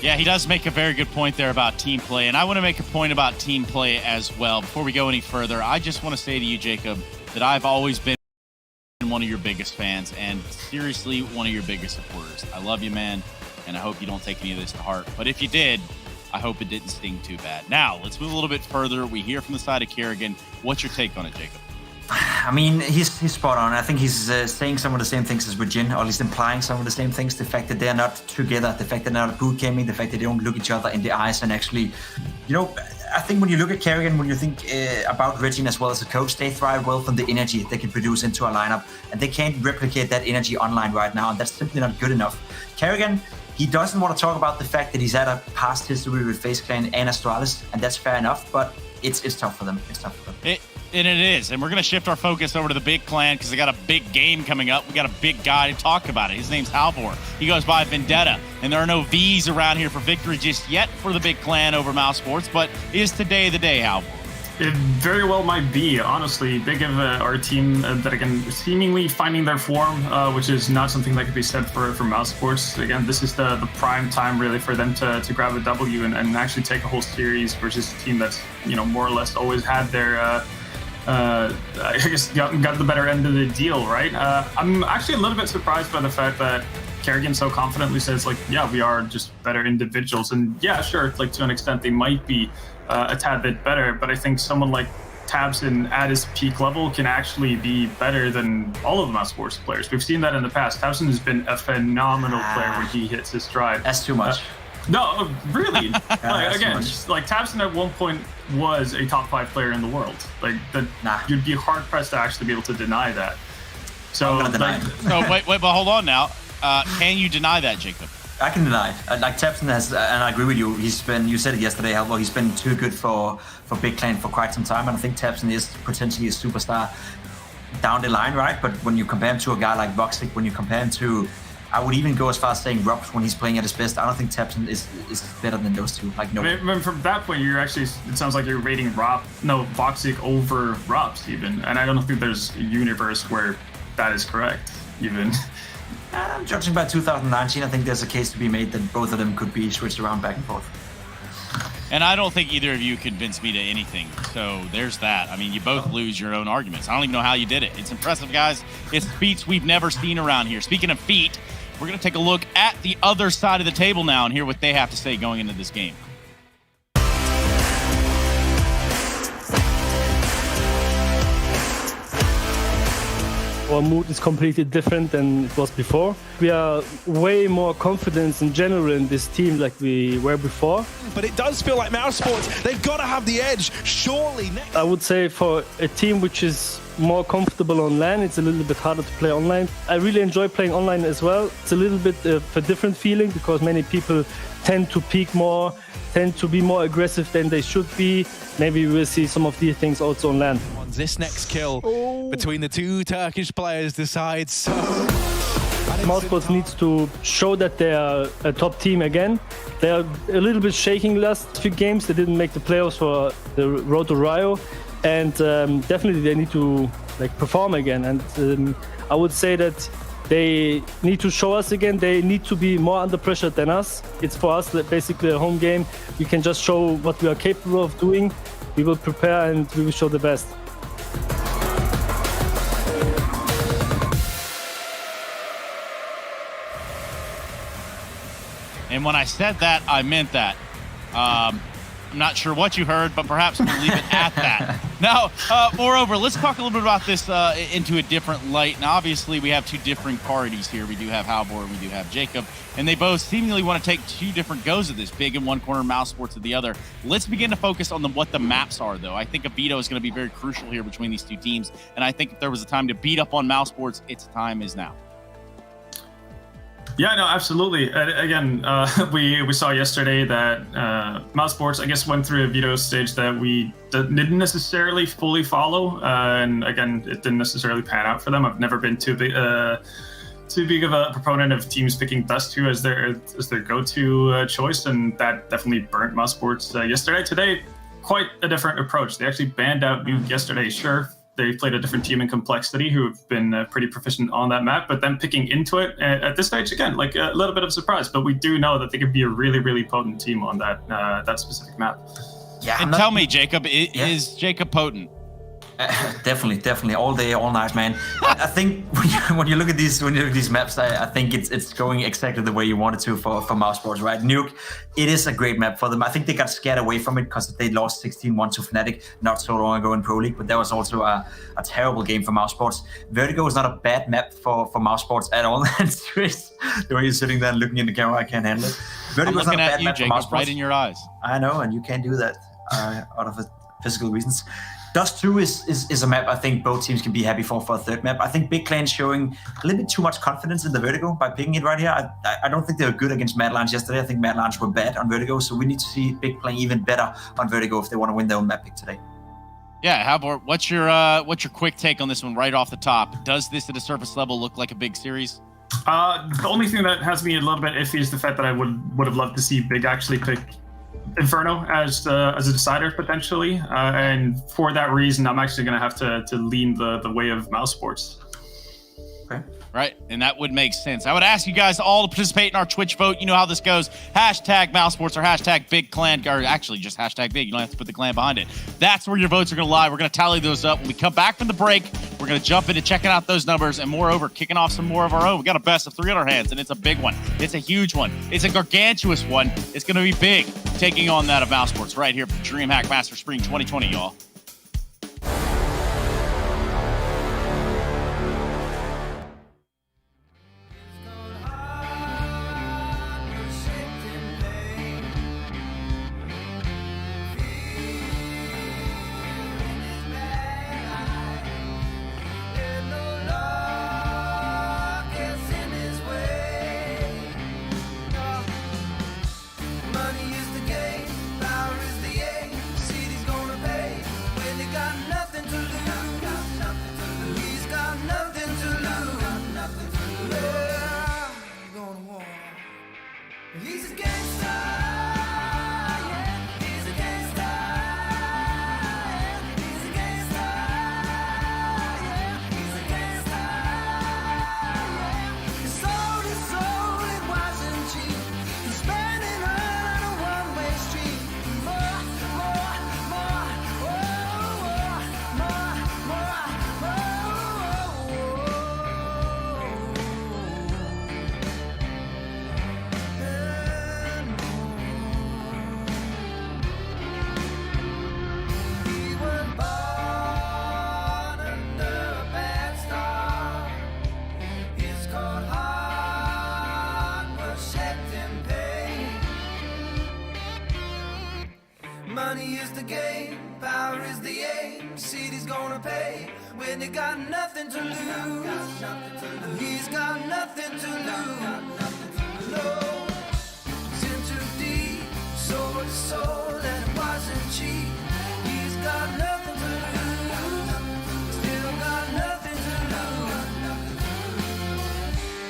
Yeah, he does make a very good point there about team play, and I want to make a point about team play as well. Before we go any further, I just want to say to you, Jacob, that I've always been one of your biggest fans and seriously one of your biggest supporters. I love you, man, and I hope you don't take any of this to heart. But if you did, I hope it didn't sting too bad. Now, let's move a little bit further. We hear from the side of Kerrigan. What's your take on it, Jacob? I mean, he's spot on. I think he's saying some of the same things as Regin, or at least implying some of the same things. The fact that they're not together, the fact that they're not boot camping, the fact that they don't look each other in the eyes and actually, you know, I think when you look at Kerrigan, when you think about Regin as well as a coach, they thrive well from the energy they can produce into a lineup, and they can't replicate that energy online right now, and that's simply not good enough. Kerrigan, he doesn't want to talk about the fact that he's had a past history with FaZe Clan and Astralis, and that's fair enough, but it's tough for them. It's tough for them. And it is. And we're going to shift our focus over to the big clan because they got a big game coming up. We got a big guy to talk about it. His name's Halvor. He goes by Vendetta. And there are no V's around here for victory just yet for the big clan over Mouse Sports. But is today the day, Halvor? It very well might be, honestly. They give our team that, again, seemingly finding their form, which is not something that could be said for Mouse Sports. Again, this is the prime time, really, for them to grab a W and actually take a whole series versus a team that's, you know, more or less always had their... I guess got the better end of the deal, right? I'm actually a little bit surprised by the fact that Kerrigan so confidently says, like, yeah, we are just better individuals. And yeah, sure, like to an extent they might be a tad bit better, but I think someone like tabseN at his peak level can actually be better than all of the Mouse Sports players. We've seen that in the past. tabseN has been a phenomenal player when he hits his stride. That's too much. No, really. Like, again, like tabseN at one point was a top 5 player in the world. Like you'd be hard pressed to actually be able to deny that. So, I'm gonna deny it. No, wait, but hold on now. Can you deny that, Jacob? I can deny it. Like tabseN has, and I agree with you. He's been. You said it yesterday, Halvor. He's been too good for Big Clan for quite some time, and I think tabseN is potentially a superstar down the line, right? But when you compare him to a guy like Voxic, when you compare him to, I would even go as far as saying Robs when he's playing at his best. I don't think tabseN is better than those two. Like, no. I mean, from that point, you're actually, it sounds like you're rating Voxic over Robs even. And I don't think there's a universe where that is correct, even. Judging by 2019, I think there's a case to be made that both of them could be switched around back and forth. And I don't think either of you convinced me to anything. So there's that. I mean, you both lose your own arguments. I don't even know how you did it. It's impressive, guys. It's feats we've never seen around here. Speaking of feat, we're going to take a look at the other side of the table now and hear what they have to say going into this game. Our mood is completely different than it was before. We are way more confident in general in this team like we were before. But it does feel like Mouse Sports, they've got to have the edge, surely. I would say for a team which is more comfortable on LAN, it's a little bit harder to play online. I really enjoy playing online as well. It's a little bit of a different feeling because many people tend to peak more, tend to be more aggressive than they should be. Maybe we'll see some of these things also on LAN. This next kill between the two Turkish players decides so. Mouse Sports needs to show that they are a top team again. They are a little bit shaking last few games. They didn't make the playoffs for the Road to Rio. And definitely they need to perform again. And I would say that they need to show us again. They need to be more under pressure than us. It's for us basically a home game. We can just show what we are capable of doing. We will prepare and we will show the best. And when I said that, I meant that. I'm not sure what you heard, but perhaps we'll leave it at that. Now, moreover, let's talk a little bit about this into a different light. Now, obviously, we have two different parties here. We do have Halvor and we do have Jacob, and they both seemingly want to take two different goes at this. Big in one corner, Mouse Sports at the other. Let's begin to focus on what the maps are, though. I think a veto is going to be very crucial here between these two teams, and I think if there was a time to beat up on Mouse Sports, its time is now. Yeah, no, absolutely. Again, we saw yesterday that Mouse Sports, I guess, went through a veto stage that we didn't necessarily fully follow, and again, it didn't necessarily pan out for them. I've never been too big of a proponent of teams picking Dust2 as their go-to choice, and that definitely burnt Mouse Sports yesterday. Today, quite a different approach. They actually banned out Nuke yesterday. Sure, they played a different team in Complexity who have been pretty proficient on that map, but then picking into it at this stage, again, like a little bit of surprise, but we do know that they could be a really, really potent team on that specific map. Yeah, And tell me, Jacob, is Jacob potent? Definitely, all day, all night, man. I think when you look at these maps, I think it's going exactly the way you want it to for Mousesports, right? Nuke, it is a great map for them. I think they got scared away from it because they lost 16-1 to Fnatic not so long ago in Pro League, but that was also a terrible game for Mousesports. Vertigo is not a bad map for Mousesports at all. The way you're sitting there and looking in the camera, I can't handle it. I'm looking at you, Jacob, right in your eyes. I know, and you can't do that out of physical reasons. Dust 2 is a map I think both teams can be happy for a third map. I think Big Clan showing a little bit too much confidence in the Vertigo by picking it right here. I don't think they were good against Mad Lions yesterday. I think Mad Lions were bad on Vertigo, so we need to see Big playing even better on Vertigo if they want to win their own map pick today. Yeah, how about what's your quick take on this one right off the top? Does this at a surface level look like a big series? The only thing that has me a little bit iffy is the fact that I would have loved to see Big actually pick Inferno as a decider potentially, and for that reason, I'm actually going to have to lean the way of Mousesports. Okay. Right, and that would make sense. I would ask you guys all to participate in our Twitch vote. You know how this goes. Hashtag Mousesports or hashtag Big Clan, or actually just hashtag Big. You don't have to put the clan behind it. That's where your votes are going to lie. We're going to tally those up. When we come back from the break, we're going to jump into checking out those numbers and moreover, kicking off some more of our own. We got a best of 3 on our hands, and it's a big one. It's a huge one. It's a gargantuous one. It's going to be big, taking on that of Mousesports right here for Dreamhack Master Spring 2020, y'all. Money is the game, power is the aim. City's gonna pay when they got nothing to lose. He's got nothing to lose. No, it's in too deep, soul to soul, and it wasn't cheap. He's got nothing to lose, still got nothing to lose.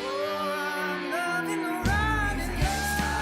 Oh, I'm nothing to run against. Oh,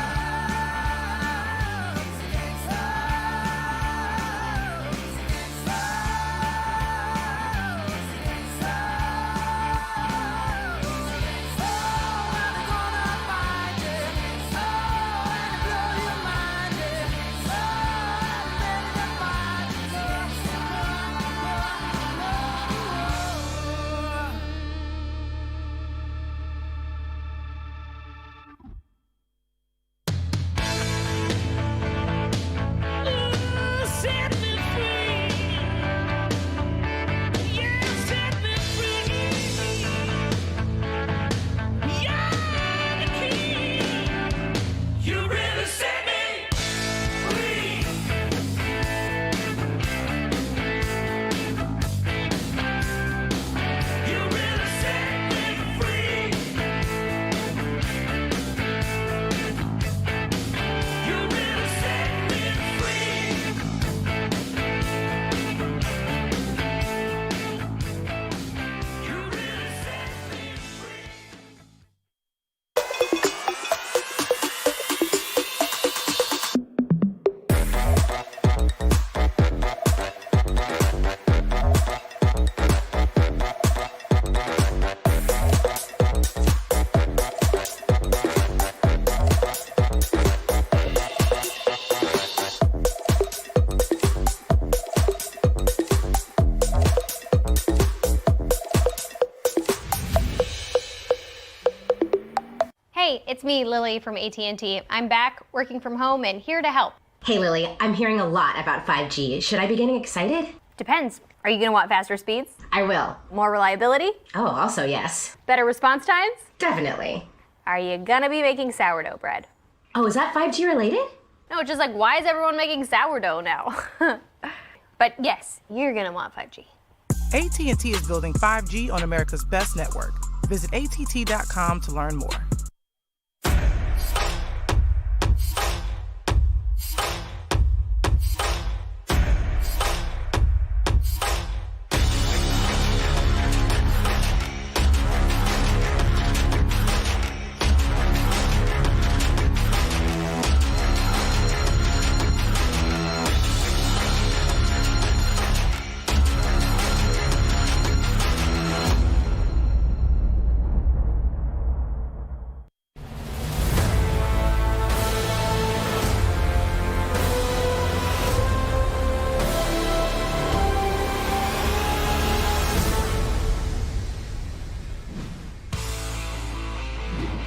Hey, it's me, Lily from AT&T. I'm back, working from home, and here to help. Hey, Lily, I'm hearing a lot about 5G. Should I be getting excited? Depends. Are you gonna want faster speeds? I will. More reliability? Oh, also yes. Better response times? Definitely. Are you gonna be making sourdough bread? Oh, is that 5G related? No, it's just like, why is everyone making sourdough now? But yes, you're gonna want 5G. AT&T is building 5G on America's best network. Visit att.com to learn more.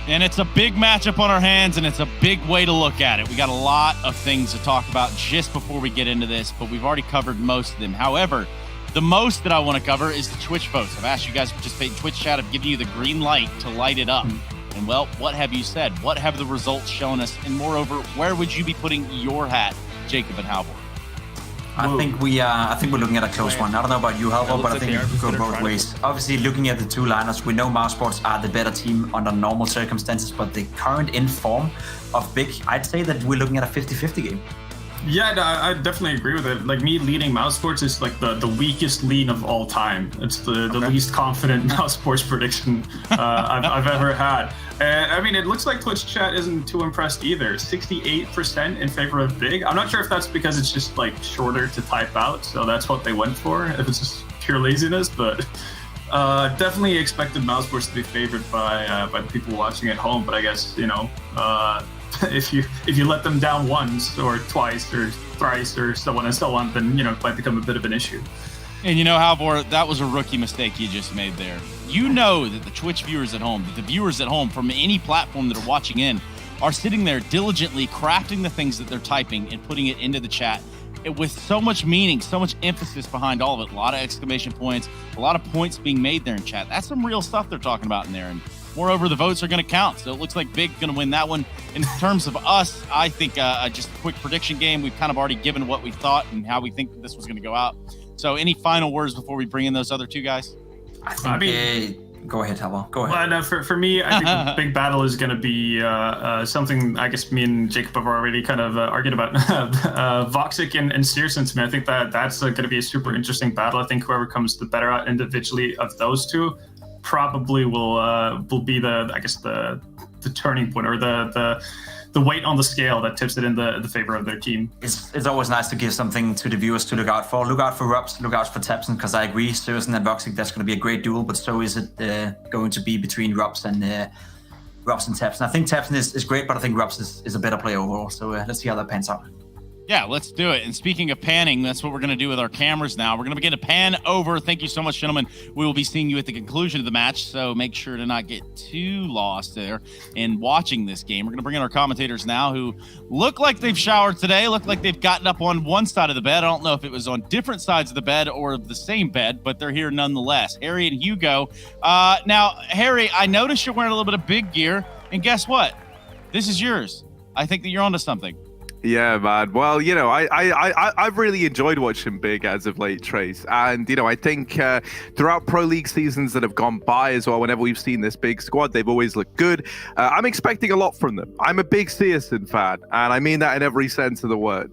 And it's a big matchup on our hands, and it's a big way to look at it. We got a lot of things to talk about just before we get into this, but we've already covered most of them. However, the most that I want to cover is the Twitch votes. I've asked you guys to participate in Twitch chat. I've given you the green light to light it up. And, well, what have you said? What have the results shown us? And moreover, where would you be putting your hat, Jacob and Halvor? I think we're looking at a close one. I don't know about you, Halvor, but I think it could go both ways. Obviously, looking at the two liners, we know Mousesports are the better team under normal circumstances, but the current in form of Big, I'd say that we're looking at a 50-50 game. Yeah, I definitely agree with it. Like, me leading Mousesports is like the weakest lean of all time. It's the least confident Mousesports prediction I've ever had. And I mean, it looks like Twitch chat isn't too impressed either. 68% in favor of Big. I'm not sure if that's because it's just like shorter to type out, so that's what they went for. If it's just pure laziness, but definitely expected Mousesports to be favored by the people watching at home. But I guess, you know, if you let them down once or twice or thrice or so on and so on, then, you know, it might become a bit of an issue. And you know, Halvor, that was a rookie mistake you just made there. You know that the Twitch viewers at home, that the viewers at home from any platform that are watching in are sitting there diligently crafting the things that they're typing and putting it into the chat with so much meaning, so much emphasis behind all of it. A lot of exclamation points, a lot of points being made there in chat. That's some real stuff they're talking about in there. And moreover, the votes are going to count. So it looks like Big going to win that one. In terms of us, I think just a quick prediction game. We've kind of already given what we thought and how we think that this was going to go out. So any final words before we bring in those other two guys? I mean, go ahead, Halvor. Go ahead. Well, no, for me, I think the big battle is going to be something I guess me and Jacob have already kind of argued about. Voxic and Searson, to me, I think that's going to be a super interesting battle. I think whoever comes the better out individually of those two probably will be the turning point or the weight on the scale that tips it in the favor of their team. It's always nice to give something to the viewers to look out for. Look out for Rubs, look out for Tapson, because I agree, Searson and Voxic, that's going to be a great duel, but so is it going to be between Rubs and Tapson. I think Tapson is great, but I think Rubs is a better player overall, so let's see how that pans out. Yeah, let's do it. And speaking of panning, that's what we're going to do with our cameras now. We're going to begin to pan over. Thank you so much, gentlemen. We will be seeing you at the conclusion of the match, so make sure to not get too lost there in watching this game. We're going to bring in our commentators now who look like they've showered today, look like they've gotten up on one side of the bed. I don't know if it was on different sides of the bed or the same bed, but they're here nonetheless. Harry and Hugo. Now, Harry, I noticed you're wearing a little bit of Big gear, and guess what? This is yours. I think that you're onto something. Yeah, man. Well, you know, I've really enjoyed watching Big as of late, Trace. And, you know, I think throughout Pro League seasons that have gone by as well, whenever we've seen this Big squad, they've always looked good. I'm expecting a lot from them. I'm a big Searson fan, and I mean that in every sense of the word.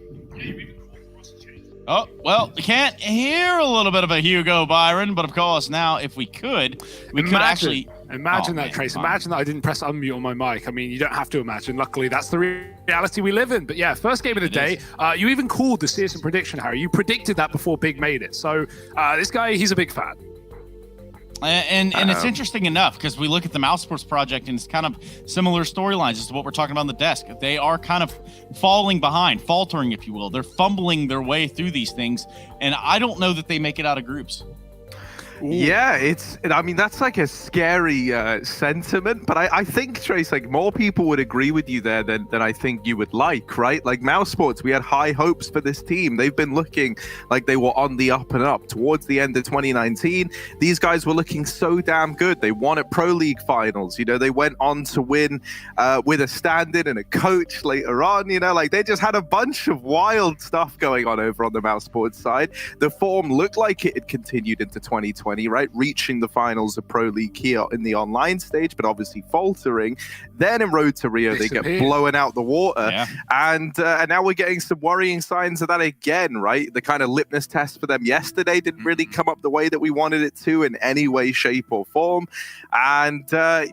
Oh, well, we can't hear a little bit of a Hugo Byron, but of course, now if we could, could actually... Imagine that, Trace. Imagine that I didn't press unmute on my mic. I mean, you don't have to imagine. Luckily, that's the reality we live in. But yeah, first game of the day. You even called the Searson prediction, Harry. You predicted that before Big made it. So this guy, he's a big fan. And it's interesting enough because we look at the Mousesports project and it's kind of similar storylines as to what we're talking about on the desk. They are kind of falling behind, faltering, if you will. They're fumbling their way through these things. And I don't know that they make it out of groups. Yeah, I mean, that's like a scary sentiment, but I think, Trace, like more people would agree with you there than I think you would like, right? Like Mouse Sports, we had high hopes for this team. They've been looking like they were on the up and up towards the end of 2019. These guys were looking so damn good. They won at Pro League finals. You know, they went on to win with a stand-in and a coach later on. You know, like they just had a bunch of wild stuff going on over on the Mouse Sports side. The form looked like it had continued into 2020, right? Reaching the finals of Pro League here in the online stage, but obviously faltering. Then in Road to Rio, they get blown out the water. Yeah. And now we're getting some worrying signs of that again, right? The kind of litmus test for them yesterday didn't really come up the way that we wanted it to in any way, shape, or form. And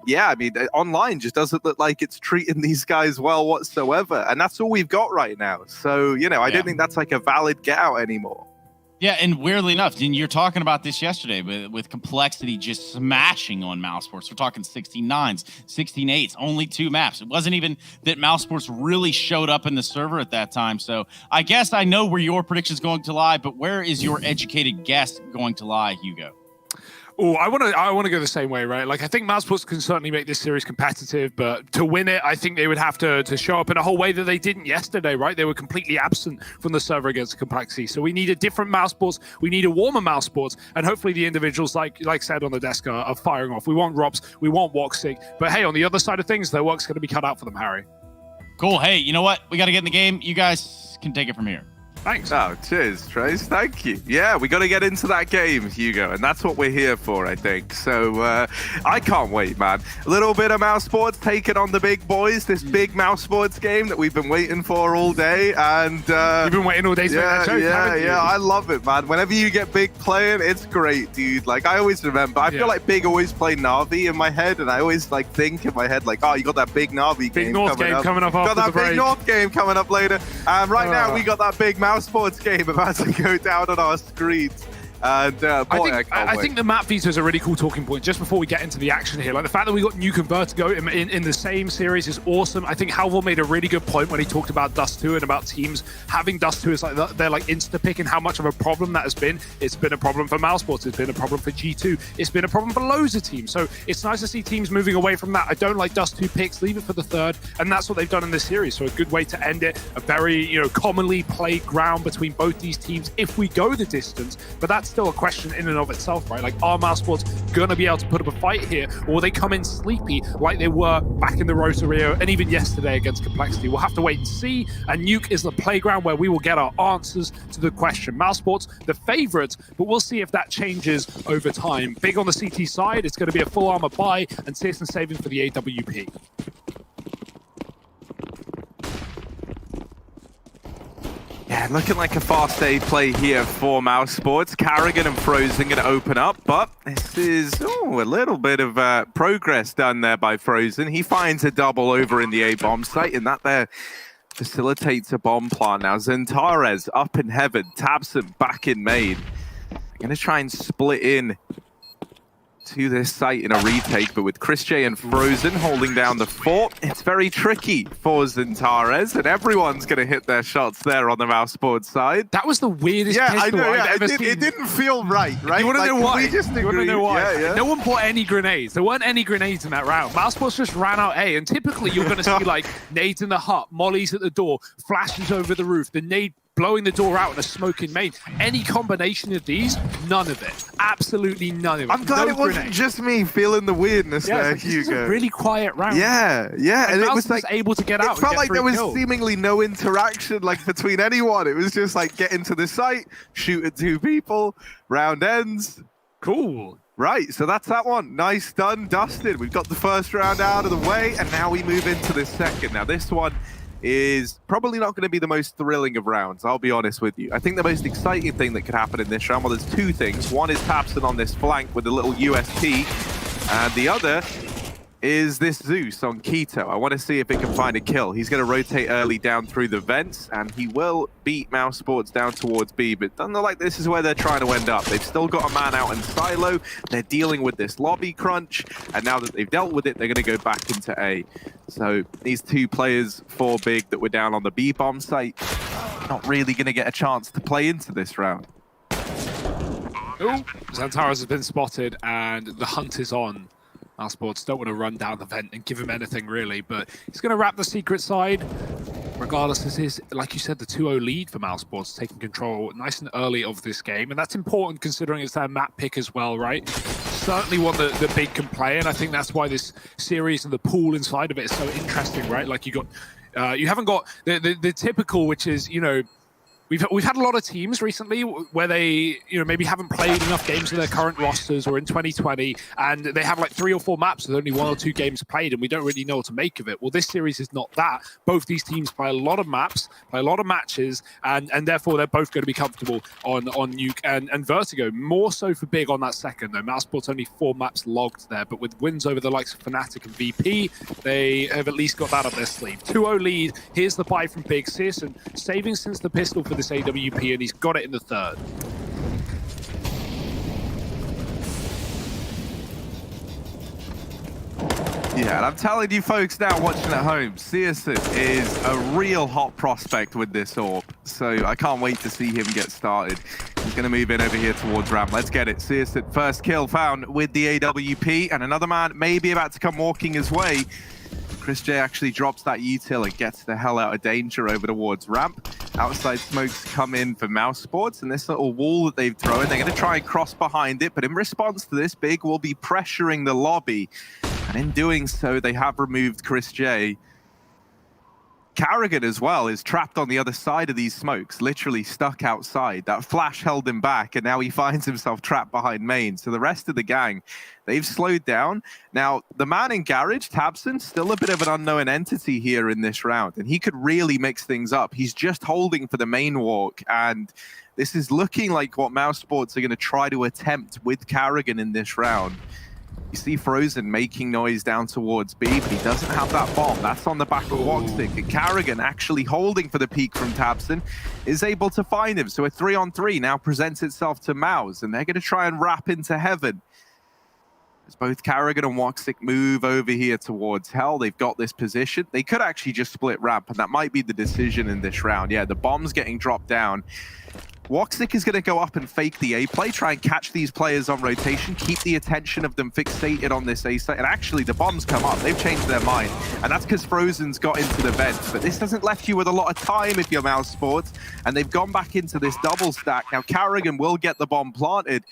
yeah, I mean, online just doesn't look like it's treating these guys well whatsoever. And that's all we've got right now. So, you know, I don't think that's like a valid get out anymore. Yeah, and weirdly enough, and you're talking about this yesterday, with Complexity just smashing on Mouse Sports. We're talking 16-9s, 16-8s, only 2 maps. It wasn't even that Mouse Sports really showed up in the server at that time. So I guess I know where your prediction is going to lie, but where is your educated guess going to lie, Hugo? Oh, I want to go the same way, right? Like, I think Mouse Sports can certainly make this series competitive, but to win it, I think they would have to show up in a whole way that they didn't yesterday, right? They were completely absent from the server against Complexity. So we need a different Mouse Sports. We need a warmer Mouse Sports, and hopefully the individuals, like said on the desk, are firing off. We want Robs, we want Woxic, but hey, on the other side of things, their work's going to be cut out for them, Harry. Cool. Hey, you know what? We got to get in the game. You guys can take it from here. Thanks. Oh, cheers, Trace. Thank you. Yeah, we got to get into that game, Hugo, and that's what we're here for, I think. So I can't wait, man. A little bit of Mouse Sports taking on the big boys, this big Mouse Sports game that we've been waiting for all day. And you've been waiting all day to make that joke, haven't you? Yeah, I love it, man. Whenever you get Big playing, it's great, dude. Like, I always remember, I feel like Big always played Na'Vi in my head, and I always like think in my head, like, oh, you got that big Na'Vi game coming up after got that the break. big North game coming up later. And right now, we got that big Mouse Sports game about to go down on our screens. And boy, I think the map veto is a really cool talking point just before we get into the action here. Like the fact that we got Nuke and Vertigo in the same series is awesome. I think Halvor made a really good point when he talked about Dust 2 and about teams having Dust 2 as like they're like insta-pick and how much of a problem that has been. It's been a problem for Mouse Sports. It's been a problem for G2. It's been a problem for loads of teams. So it's nice to see teams moving away from that. I don't like Dust 2 picks. Leave it for the third. And that's what they've done in this series. So a good way to end it. A very, commonly played ground between both these teams if we go the distance. But that's still a question in and of itself, right? Like, are Mouse Sports gonna be able to put up a fight here, or will they come in sleepy like they were back in the Road to Rio and even yesterday against Complexity? We'll have to wait and see. And Nuke is the playground where we will get our answers to the question. Mouse Sports, the favorites, but we'll see if that changes over time. Big on the CT side, it's going to be a full armor buy, and Searson saving for the AWP. Yeah, looking like a fast A play here for Mouse Sports. Carrigan and Frozen going to open up, but this is a little bit of progress done there by Frozen. He finds a double over in the A bomb site, and that there facilitates a bomb plant. Now Zentares up in heaven, Tabson back in main. Going to try and split in to this site in a retake, but with Chris J and Frozen holding down the fort, it's very tricky for Zentares, and everyone's going to hit their shots there on the Mouse Sports side. That was the weirdest pistol I've ever seen. It didn't feel right? You want to know why? We just you want to know why? Yeah. No one put any grenades. There weren't any grenades in that round. Mouse Sports just ran out A, and typically you're going to see like nades in the hut, mollies at the door, flashes over the roof, the nade blowing the door out and a smoking main. Any combination of these, none of it. Absolutely none of it. I'm glad it wasn't just me feeling the weirdness there, Hugo. This is a really quiet round. Yeah. And it was like able to get out. It felt like there was seemingly no interaction like between anyone. It was just like get into the site, shoot at 2 people, round ends. Cool. Right, so that's that one. Nice done, dusted. We've got the first round out of the way, and now we move into the second. Now this one is probably not going to be the most thrilling of rounds, I'll be honest with you. I think the most exciting thing that could happen in this round, well, there's 2 things. One is Tabson on this flank with a little USP, and the other is this Zeus on Keto. I want to see if it can find a kill. He's going to rotate early down through the vents, and he will beat Mouse Sports down towards B, but it doesn't look like this is where they're trying to end up. They've still got a man out in Silo. They're dealing with this lobby crunch, and now that they've dealt with it, they're going to go back into A. So these 2 players for Big that were down on the B bomb site, not really going to get a chance to play into this round. Oh, Xantares has been spotted, and the hunt is on. Mousesports don't want to run down the vent and give him anything, really, but he's going to wrap the secret side. Regardless, this is, like you said, the 2-0 lead for Mousesports, taking control nice and early of this game, and that's important considering it's their map pick as well, right? Certainly one that the big can play, and I think that's why this series and the pool inside of it is so interesting, right? Like you haven't got the typical, which is, you know, We've had a lot of teams recently where they, you know, maybe haven't played enough games in their current rosters or in 2020, and they have like 3 or 4 maps with only 1 or 2 games played, and we don't really know what to make of it. Well, this series is not that. Both these teams play a lot of maps, play a lot of matches, and therefore they're both going to be comfortable on Nuke and Vertigo. More so for Big on that second, though. Mousesports only 4 maps logged there, but with wins over the likes of Fnatic and VP, they have at least got that up their sleeve. 2-0 lead. Here's the buy from Big. Searson saving since the pistol for this AWP, and he's got it in the third. Yeah, and I'm telling you folks now watching at home, Searson is a real hot prospect with this AWP. So I can't wait to see him get started. He's going to move in over here towards Ram. Let's get it. Searson, first kill found with the AWP, and another man may be about to come walking his way. Chris J actually drops that util and gets the hell out of danger over towards ramp. Outside smokes come in for Mousesports, and this little wall that they've thrown, they're going to try and cross behind it, but in response to this, Big will be pressuring the lobby. And in doing so, they have removed Chris J. Carrigan as well is trapped on the other side of these smokes, literally stuck outside. That flash held him back, and now he finds himself trapped behind main. So the rest of the gang, they've slowed down. Now, the man in Garage, Tabson, still a bit of an unknown entity here in this round, and he could really mix things up. He's just holding for the main walk, and this is looking like what Mousesports are going to try to attempt with Carrigan in this round. You see Frozen making noise down towards B, but he doesn't have that bomb. That's on the back of Woxic. And Carrigan, actually holding for the peak from Tabson, is able to find him. So a 3-on-3 now presents itself to Mouse, and they're going to try and wrap into heaven. As both Carrigan and Woxic move over here towards Hell, they've got this position. They could actually just split ramp, and that might be the decision in this round. Yeah, the bomb's getting dropped down. Woxic is going to go up and fake the A play, try and catch these players on rotation, keep the attention of them fixated on this A site. And actually, the bombs come up. They've changed their mind. And that's because Frozen's got into the vent. But this hasn't left you with a lot of time if you're Mousesports. And they've gone back into this double stack. Now, Carrigan will get the bomb planted.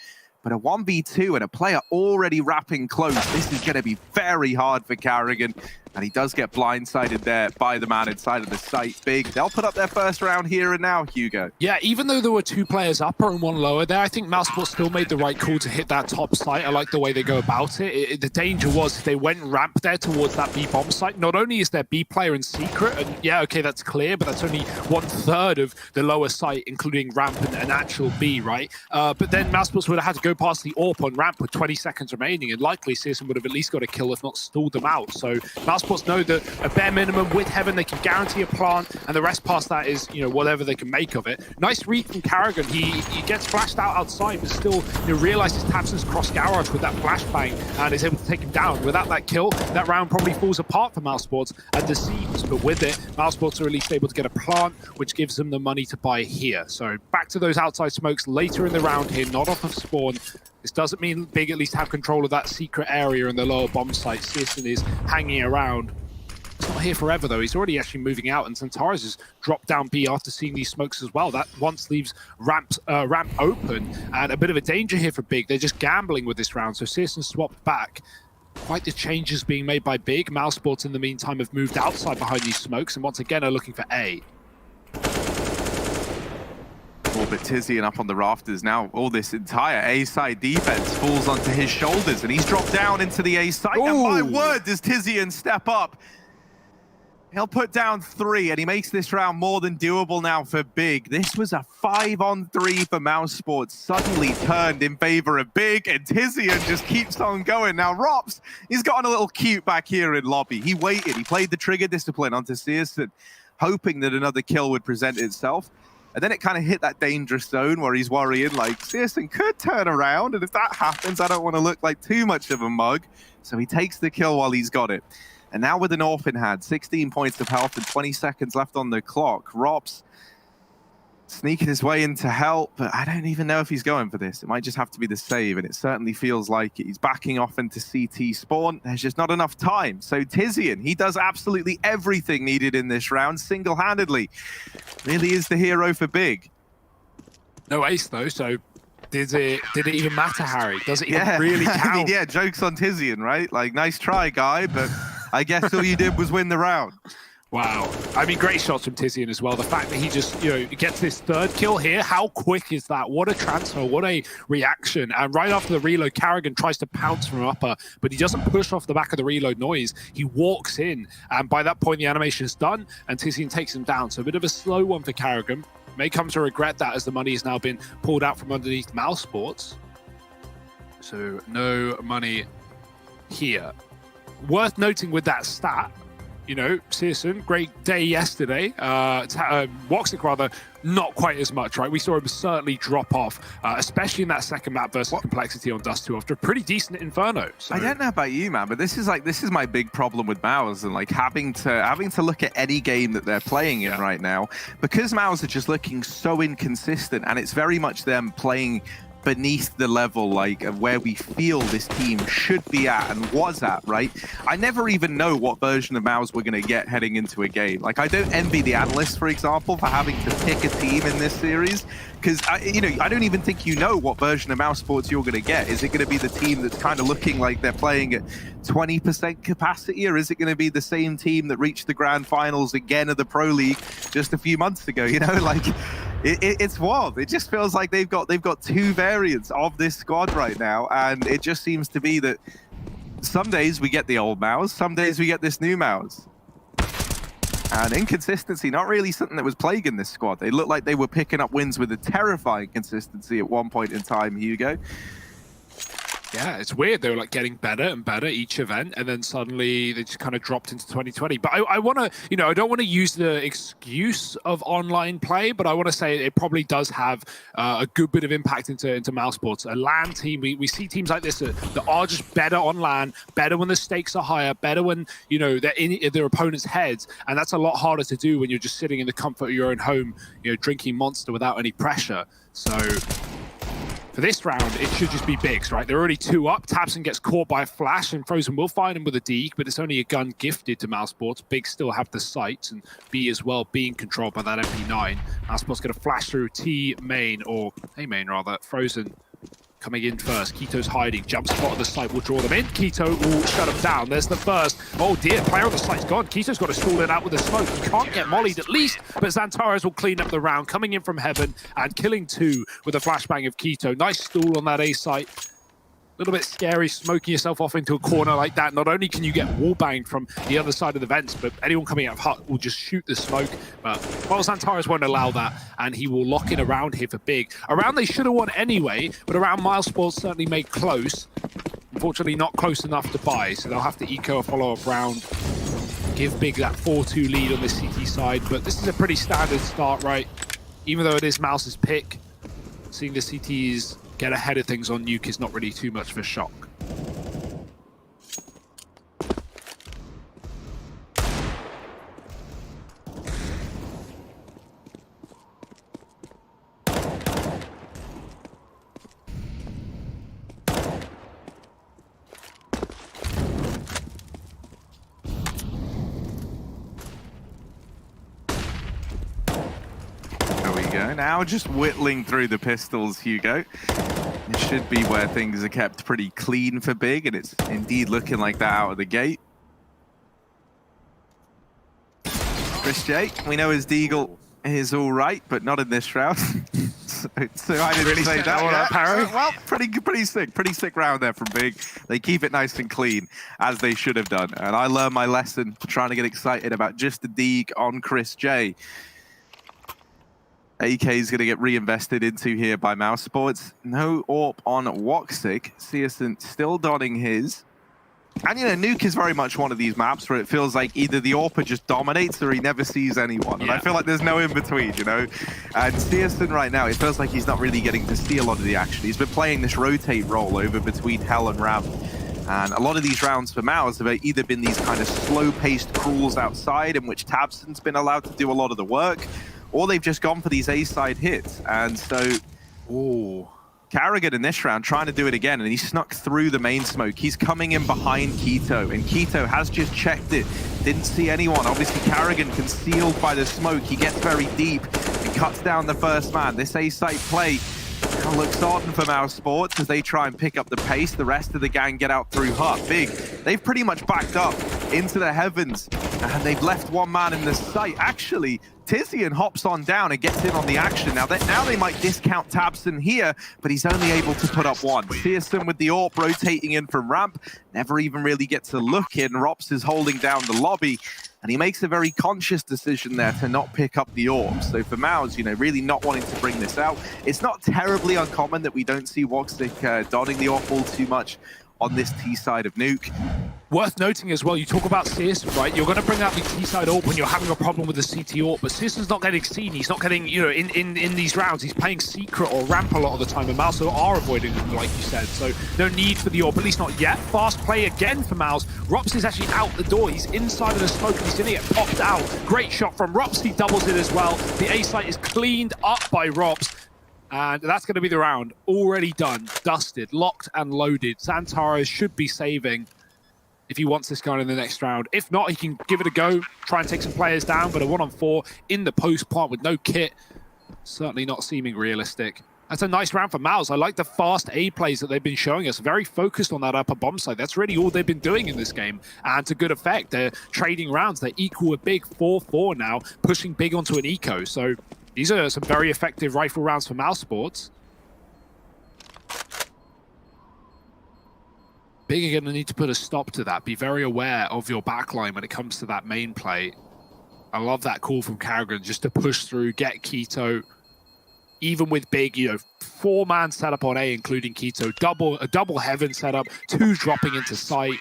But a 1v2 and a player already wrapping close. This is going to be very hard for Carrigan. And he does get blindsided there by the man inside of the site. Big, they'll put up their first round here and now, Hugo. Yeah, even though there were 2 players upper and 1 lower there, I think Mousesports still made the right call to hit that top site. I like the way they go about it. The danger was if they went ramp there towards that B bomb site, not only is there B player in secret, and yeah, okay, that's clear, but that's only 1/3 of the lower site, including ramp and actual B, right? But then Mousesports would have had to go past the AWP on ramp with 20 seconds remaining, and likely Searson would have at least got a kill, if not stalled them out. So Mousesports know that a bare minimum with Heaven, they can guarantee a plant, and the rest past that is, you know, whatever they can make of it. Nice read from Carrigan. He gets flashed out outside, but still, you know, realizes Tabson's cross garage with that flashbang and is able to take him down. Without that kill, that round probably falls apart for Mousesports at the seams, but with it, Mousesports are at least able to get a plant, which gives them the money to buy here. So back to those outside smokes later in the round here, not off of spawn. This doesn't mean Big at least have control of that secret area in the lower bomb site. Searson is hanging around. He's not here forever, though. He's already actually moving out, and Xantares has dropped down B after seeing these smokes as well. That once leaves ramp open, and a bit of a danger here for Big. They're just gambling with this round, so Searson swapped back. Quite the changes being made by Big. Mousesports, in the meantime, have moved outside behind these smokes, and once again are looking for A. But Tizian up on the rafters now. All this entire A-side defense falls onto his shoulders, and he's dropped down into the A-side. And my word, does Tizian step up. He'll put down 3, and he makes this round more than doable now for Big. This was a 5-on-3 for Mousesports, suddenly turned in favor of Big, and Tizian just keeps on going. Now, Rops, he's gotten a little cute back here in lobby. He waited, he played the trigger discipline onto Searson, hoping that another kill would present itself. And then it kind of hit that dangerous zone where he's worrying, like, Searson could turn around, and if that happens, I don't want to look like too much of a mug. So he takes the kill while he's got it. And now with an AWP in hand, 16 points of health and 20 seconds left on the clock, Rops, Sneaking his way into help, but I don't even know if he's going for this. It might just have to be the save, and it certainly feels like it. He's backing off into CT spawn. There's just not enough time. So Tizian, he does absolutely everything needed in this round, single-handedly. Really is the hero for Big. No ace, though, so did it even matter, Harry? Does it even really count? I mean, yeah, jokes on Tizian, right? Like, nice try, guy, but I guess all you did was win the round. Wow. I mean, great shots from Tizian as well. The fact that he just, gets this third kill here, how quick is that? What a transfer, what a reaction. And right after the reload, Carrigan tries to pounce from upper, but he doesn't push off the back of the reload noise. He walks in, and by that point, the animation is done, and Tizian takes him down. So a bit of a slow one for Carrigan. May come to regret that as the money has now been pulled out from underneath Mouse Sports. So no money here. Worth noting with that stat, Searson, great day yesterday. Woxic, rather, not quite as much, right? We saw him certainly drop off, especially in that second map versus Complexity on Dust 2 after a pretty decent Inferno. So. I don't know about you, man, but this is my big problem with MOUZ and like having to look at any game that they're playing in right now, because MOUZ are just looking so inconsistent, and it's very much them playing beneath the level like of where we feel this team should be at and was at, right? I never even know what version of MOUZ we're going to get heading into a game. Like, I don't envy the analysts, for example, for having to pick a team in this series, because I don't even think what version of Mouse Sports you're going to get. Is it going to be the team that's kind of looking like they're playing at 20% capacity, or is it going to be the same team that reached the grand finals again of the Pro League just a few months ago? Like, it's wild. It just feels like they've got two variants of this squad right now, and it just seems to be that some days we get the old MOUZ, some days we get this new MOUZ. And inconsistency, not really something that was plaguing this squad. They looked like they were picking up wins with a terrifying consistency at one point in time, Hugo. Yeah, it's weird. They were like getting better and better each event, and then suddenly they just kind of dropped into 2020. But I want to, I don't want to use the excuse of online play, but I want to say it probably does have a good bit of impact into Mouse Sports. A LAN team, we see teams like this that are just better on LAN, better when the stakes are higher, better when, they're in their opponent's heads. And that's a lot harder to do when you're just sitting in the comfort of your own home, drinking Monster without any pressure. So for this round, it should just be Biggs, right? They're already 2 up. Tabson gets caught by a flash, and Frozen will find him with a deke, but it's only a gun gifted to Mouse Sports. Biggs still have the sights, and B as well being controlled by that MP9. Mouse Sports going to flash through T main, or A main rather. Frozen coming in first. Keto's hiding. Jump spot of the site will draw them in. Keto will shut them down. There's the first. Oh dear, player on the site's gone. Keto's got to stall it out with the smoke. He can't get mollied at least, but Xantares will clean up the round, coming in from heaven and killing 2 with a flashbang of Keto. Nice stall on that A site. A little bit scary, smoking yourself off into a corner like that. Not only can you get wallbanged from the other side of the vents, but anyone coming out of hut will just shoot the smoke. But Xantares won't allow that, and he will lock in around here for Big. Around they should have won anyway, but around Miles Sports certainly made close. Unfortunately, not close enough to buy, so they'll have to eco a follow-up round. Give Big that 4-2 lead on the CT side, but this is a pretty standard start, right? Even though it is Mouse's pick, seeing the CTs get ahead of things on Nuke is not really too much of a shock. Now just whittling through the pistols, Hugo. It should be where things are kept pretty clean for Big, and it's indeed looking like that out of the gate. Chris J, we know his Deagle is all right, but not in this round. so I didn't really say that. Well, pretty sick round there from Big. They keep it nice and clean, as they should have done. And I learned my lesson trying to get excited about just the Deag on Chris J. AK is going to get reinvested into here by Mouse Sports. No AWP on Woxic. Searson still donning his. And, Nuke is very much one of these maps where it feels like either the AWPer just dominates or he never sees anyone. And I feel like there's no in-between, And Searson right now, it feels like he's not really getting to see a lot of the action. He's been playing this rotate role over between Hell and Ram. And a lot of these rounds for MOUZ have either been these kind of slow-paced crawls outside in which Tabson's been allowed to do a lot of the work, or they've just gone for these A-side hits. And so, Carrigan in this round trying to do it again, and he snuck through the main smoke. He's coming in behind Keto, and Keto has just checked it. Didn't see anyone. Obviously, Carrigan concealed by the smoke. He gets very deep and cuts down the first man. This A-site play looks odd for Mouse Sports as they try and pick up the pace. The rest of the gang get out through Hut. Big, they've pretty much backed up into the heavens, and they've left one man in the site. Actually, Tizian hops on down and gets in on the action. Now they might discount Tabson here, but he's only able to put up one. Searson with the AWP rotating in from ramp, never even really gets a look in. Rops is holding down the lobby, and he makes a very conscious decision there to not pick up the AWP. So for Maus, really not wanting to bring this out. It's not terribly uncommon that we don't see Woxic donning the AWP all too much on this T side of Nuke. Worth noting as well, you talk about Searson, right? You're going to bring out the T-side AWP when you're having a problem with the CT AWP, but Searson's not getting seen. He's not getting, in these rounds, he's playing secret or ramp a lot of the time, and Mouse are avoiding him, like you said. So no need for the AWP, at least not yet. Fast play again for Mouse. Rops is actually out the door. He's inside of the smoke, and he's going to get popped out. Great shot from Rops. He doubles it as well. The A-site is cleaned up by Rops. And that's going to be the round. Already done, dusted, locked and loaded. Xantares should be saving if he wants this guy in the next round. If not, he can give it a go, try and take some players down, but a 1-on-4 in the post plant with no kit, certainly not seeming realistic. That's a nice round for Mouse. I like the fast A plays that they've been showing us. Very focused on that upper bomb side. That's really all they've been doing in this game. And to good effect. They're trading rounds. They're equal with Big 4-4 now, pushing Big onto an eco. So these are some very effective rifle rounds for Mouse Sports. Big are going to need to put a stop to that. Be very aware of your backline when it comes to that main play. I love that call from Carrigan just to push through, get Keto. Even with Big, 4-man setup on A, including Keto. A double heaven setup, 2 dropping into sight.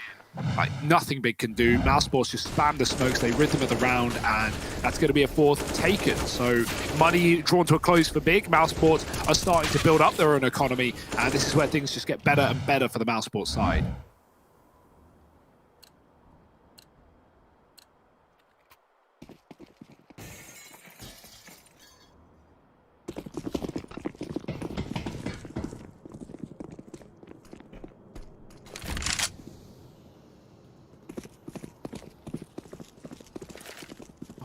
Like, nothing Big can do. Mouse Sports just spam the smokes, they rhythm of the round, and that's going to be a 4th taken. So money drawn to a close for Big. Mouse Sports are starting to build up their own economy, and this is where things just get better and better for the Mouse Sports side.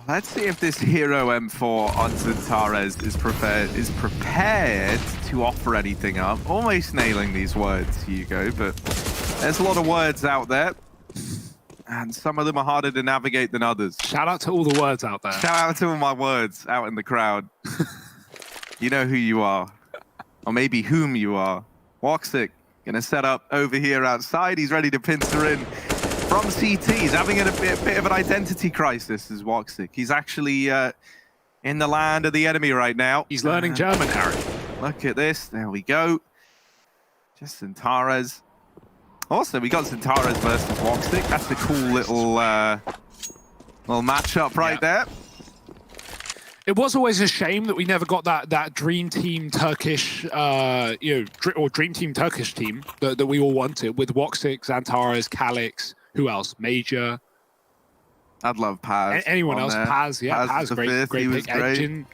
Let's see if this Hero M4 on Xantares is prepared to offer anything up. Almost nailing these words, Hugo, but there's a lot of words out there, and some of them are harder to navigate than others. Shout out to all the words out there. Shout out to all my words out in the crowd. You know who you are, or maybe whom you are. Woxic gonna set up over here outside. He's ready to pincer in from CT. He's having a bit of an identity crisis, is Woxic. He's actually in the land of the enemy right now. He's learning German, Harry. Look at this. There we go. Just Xantares. Also, we got Xantares versus Woxic. That's a cool little matchup right there. It was always a shame that we never got that Dream Team Turkish, or Dream Team Turkish team that we all wanted with Woxic, Xantares, Calix. Who else? Major. I'd love Paz. Anyone else? There. Paz, yeah. Paz, great pick. Engine.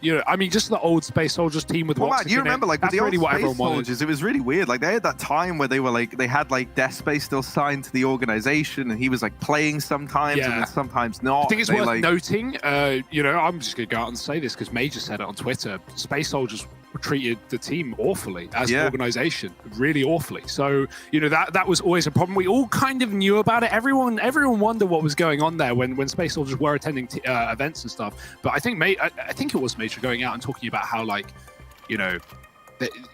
Just the old Space Soldiers team with Woxic. Man, you remember, with the really old Space Soldiers, it was really weird. They had that time where they had Death Space still signed to the organization, and he was playing sometimes and then sometimes not. I think it's worth noting, I'm just going to go out and say this because Major said it on Twitter. Space Soldiers treated the team awfully as an organization, really awfully. So that was always a problem. We all kind of knew about it. Everyone wondered what was going on there when Space Soldiers were attending events and stuff. But I think it was Major going out and talking about how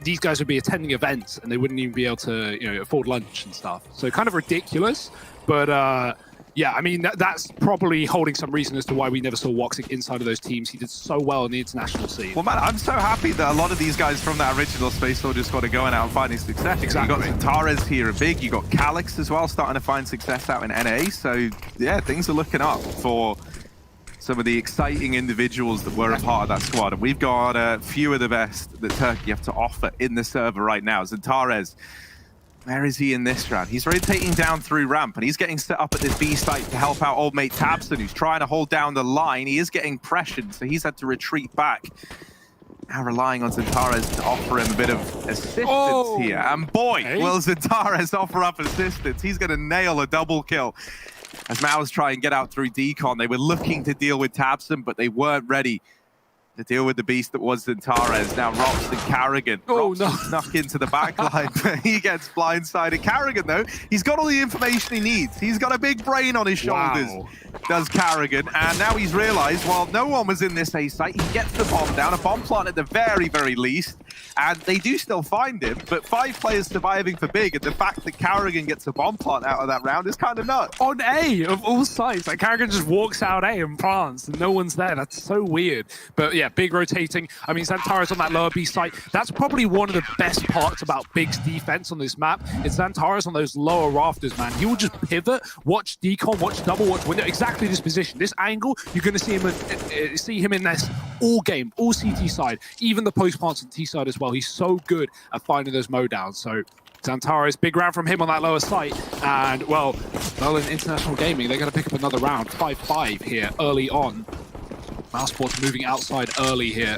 these guys would be attending events and they wouldn't even be able to afford lunch and stuff. So kind of ridiculous, but. Yeah, I mean, that's probably holding some reason as to why we never saw Woxic inside of those teams. He did so well in the international scene. Well, man, I'm so happy that a lot of these guys from that original Space Soldier squad are going out and finding success. Exactly. You got Xantares here at Big. You got Calix as well, starting to find success out in NA. So, yeah, things are looking up for some of the exciting individuals that were a part of that squad. And we've got a few of the best that Turkey have to offer in the server right now. Xantares Where is he in this round? He's rotating down through ramp, and he's getting set up at this B site to help out old mate Tabson, who's trying to hold down the line. He is getting pressured, so he's had to retreat back. Now relying on Xantares to offer him a bit of assistance here. And boy, will Xantares offer up assistance. He's going to nail a double kill. As Maus try and get out through decon, they were looking to deal with Tabson, but they weren't ready to deal with the beast that was Xantares. Now Rops and Carrigan. Rops snuck into the back line, but he gets blindsided. Carrigan, though, he's got all the information he needs. He's got a big brain on his shoulders, does Carrigan. And now he's realized, well, no one was in this A site. He gets the bomb down, a bomb plant at the very, very least. And they do still find him, but 5 players surviving for Big, and the fact that Carrigan gets a bomb plant out of that round is kind of nuts. On A, of all sites, like Carrigan just walks out A and plants, and no one's there. That's so weird. But yeah, Big rotating. I mean, Xantares on that lower B site. That's probably one of the best parts about Big's defense on this map. It's Xantares on those lower rafters, man. He will just pivot, watch decon, watch double, watch window. Exactly this position, this angle. You're going to see him in this all game, all CT side, even the post plants on T side as well. He's so good at finding those mowdowns. So Xantares, big round from him on that lower site. And, well, Berlin International Gaming, they're going to pick up another round. 5-5 here early on. Mousesports moving outside early here.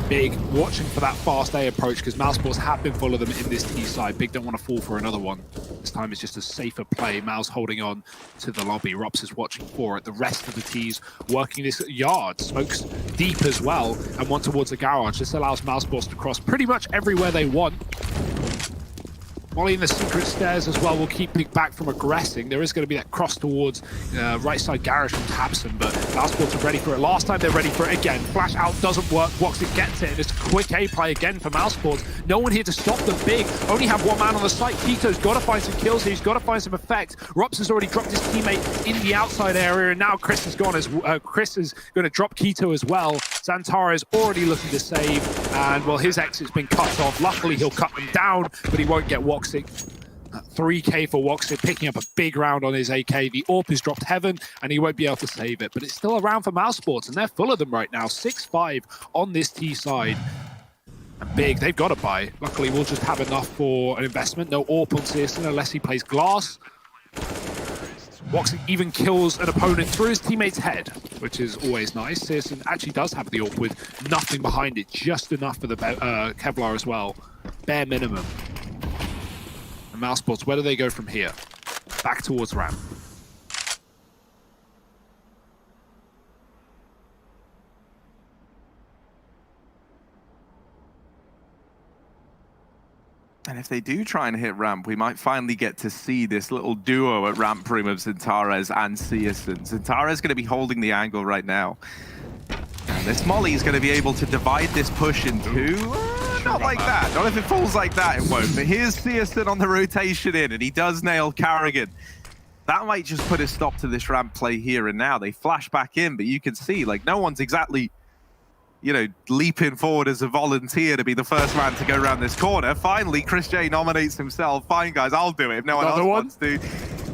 Big watching for that fast A approach because Mousesports have been full of them in this T side. Big don't want to fall for another one. This time it's just a safer play. Mouse holding on to the lobby. Rops is watching for it. The rest of the T's working this yard. Smokes deep as well and one towards the garage. This allows Mousesports to cross pretty much everywhere they want. Molly in the secret stairs as well will keep Big back from aggressing. There is going to be that cross towards right side garage from Tabson, but Mousesports are ready for it. Last time they're ready for it again. Flash out doesn't work. Woxic gets it, and it's a quick A play again for Mousesports. No one here to stop them. Big only have one man on the site. Kito's got to find some kills here. He's got to find some effect. Rops has already dropped his teammate in the outside area, and now Chris is gone. Chris is going to drop Kito as well. Xantares already looking to save, and well, his exit's been cut off. Luckily, he'll cut them down, but he won't get Woxic. 3k for Woxic, picking up a big round on his AK. The AWP has dropped heaven, and he won't be able to save it. But it's still a round for Mousesports, and they're full of them right now. 6-5 on this T side. And Big, they've got to buy. Luckily, we'll just have enough for an investment. No AWP on Searson unless he plays glass. Woxic even kills an opponent through his teammate's head, which is always nice. Searson actually does have the AWP with nothing behind it, just enough for the Kevlar as well. Bare minimum. And Mousesports, where do they go from here? Back towards ramp. And if they do try and hit ramp, we might finally get to see this little duo at ramp room of Xantares and Searson. Xantares is going to be holding the angle right now. And this Molly is going to be able to divide this push in two. Not like that. Not if it falls like that, it won't. But here's Searson on the rotation in, and he does nail Carrigan. That might just put a stop to this ramp play here and now. They flash back in, but you can see, like, no one's exactly, you know, leaping forward as a volunteer to be the first man to go around this corner. Finally, Chris J nominates himself. Fine, guys, I'll do it if no one else wants to.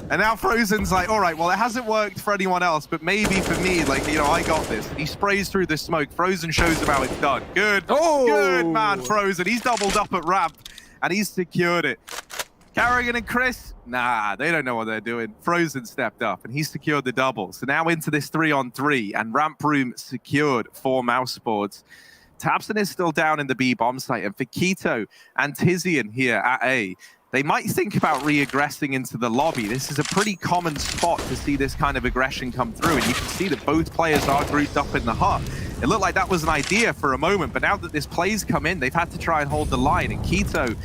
And now Frozen's like, all right, well, it hasn't worked for anyone else, but maybe for me, like, you know, I got this. And he sprays through the smoke. Frozen shows him how it's done. Good. Good man, Frozen. He's doubled up at ramp, and he's secured it. Carrigan and Chris, nah, they don't know what they're doing. Frozen stepped up, and he secured the double. So now into this 3-on-3, and ramp room secured for Mousesports. Tabson is still down in the B bomb site, and for Kito and Tizian here at A, they might think about re-aggressing into the lobby. This is a pretty common spot to see this kind of aggression come through, and you can see that both players are grouped up in the hut. It looked like that was an idea for a moment, but now that this play's come in, they've had to try and hold the line, and Kito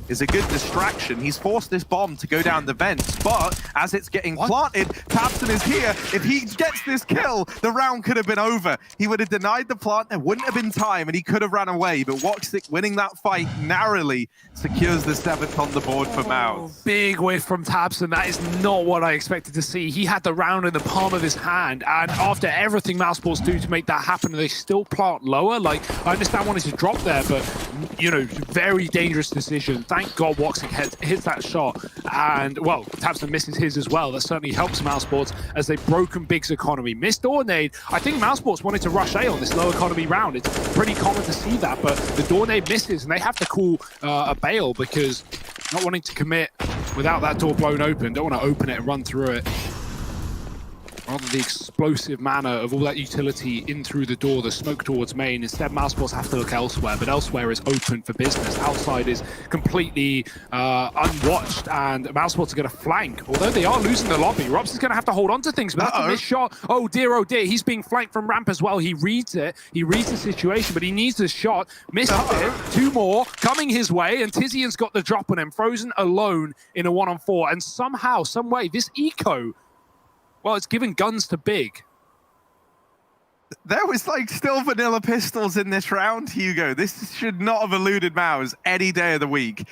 is a good distraction. He's forced this bomb to go down the vents, but as it's getting planted, Tabson is here. If he gets this kill, the round could have been over. He would have denied the plant, there wouldn't have been time, and he could have ran away, but Woxic winning that fight narrowly secures the 7th on the board for Mouse. Big whiff from Tabson. That is not what I expected to see. He had the round in the palm of his hand, and after everything Mousesports do to make that happen, they still plant lower. Like, I understand wanting to drop there, but, you know, very dangerous decision. Thank God Woxic hits that shot, and, well, Tabson misses his as well. That certainly helps Mousesports as they've broken Big's economy. Missed Dornade. I think Mousesports wanted to rush A on this low economy round. It's pretty common to see that, but the Dornade misses, and they have to call a bail because not wanting to commit without that door blown open. Don't want to open it and run through it. Rather the explosive manner of all that utility in through the door, the smoke towards main. Instead, Mousesports have to look elsewhere, but elsewhere is open for business. Outside is completely unwatched, and Mousesports are going to flank. Although they are losing the lobby, Robs is going to have to hold on to things, but that's a missed shot. Oh dear, he's being flanked from ramp as well. He reads it, he reads the situation, but he needs a shot. Missed it, 2 more coming his way, and Tizian's got the drop on him. Frozen alone in a 1-on-4, and somehow, some way, this eco, well, it's giving guns to Big. There was like still vanilla pistols in this round, Hugo. This should not have eluded Mouse any day of the week.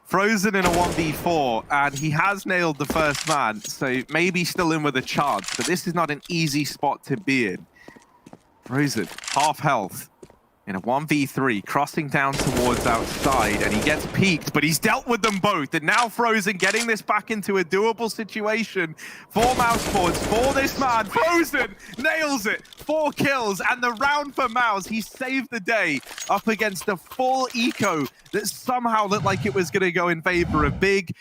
Frozen in a 1v4, and he has nailed the first man, so maybe still in with a chance, but this is not an easy spot to be in. Frozen, half health. In a 1v3, crossing down towards outside, and he gets peeked, but he's dealt with them both. And now Frozen getting this back into a doable situation for Mousesports, for this man. Frozen nails it, 4 kills, and the round for Mouse. He saved the day up against a full eco that somehow looked like it was going to go in favor of Big.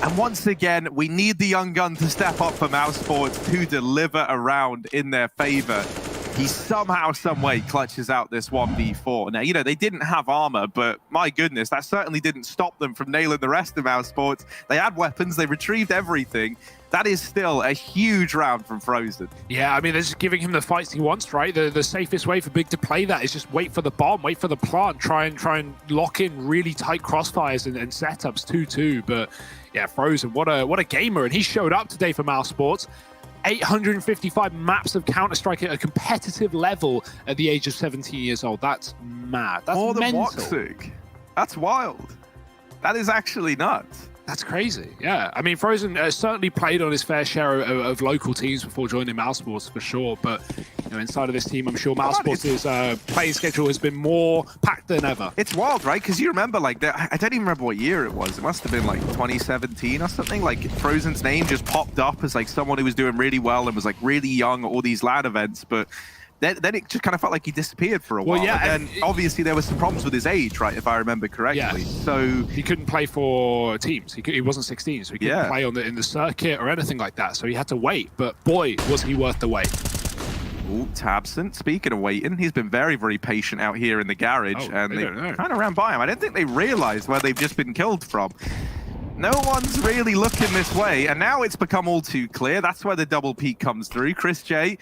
And once again, we need the young gun to step up for Mousesports to deliver a round in their favor. He somehow, some way clutches out this 1v4. Now, you know, they didn't have armor, but my goodness, that certainly didn't stop them from nailing the rest of Mousesports. They had weapons, they retrieved everything. That is still a huge round from Frozen. Yeah, I mean, they're just giving him the fights he wants, right? The safest way for Big to play that is just wait for the bomb, wait for the plant, try and lock in really tight crossfires and setups 2-2. But yeah, Frozen, what a gamer, and he showed up today for Mousesports. 855 maps of Counter-Strike at a competitive level at the age of 17 years old. That's mad. That's more than mental. Woxic. That's wild. That is actually nuts. That's crazy. Yeah, I mean, Frozen certainly played on his fair share of local teams before joining Mousesports for sure. But you know, inside of this team, I'm sure Mousesports' playing schedule has been more packed than ever. It's wild, right? Because you remember, like, I don't even remember what year it was. It must have been like 2017 or something. Like, Frozen's name just popped up as like someone who was doing really well and was like really young at all these LAN events, but. Then it just kind of felt like he disappeared for a while. Well, yeah, and obviously there were some problems with his age, right, if I remember correctly. Yeah. So he couldn't play for teams. He wasn't 16, so he couldn't play in the circuit or anything like that. So he had to wait. But boy, was he worth the wait. Ooh, Tabson, speaking of waiting, he's been very, very patient out here in the garage, and they kind of ran by him. I don't think they realized where they've just been killed from. No one's really looking this way, and now it's become all too clear. That's where the double peek comes through. Chris J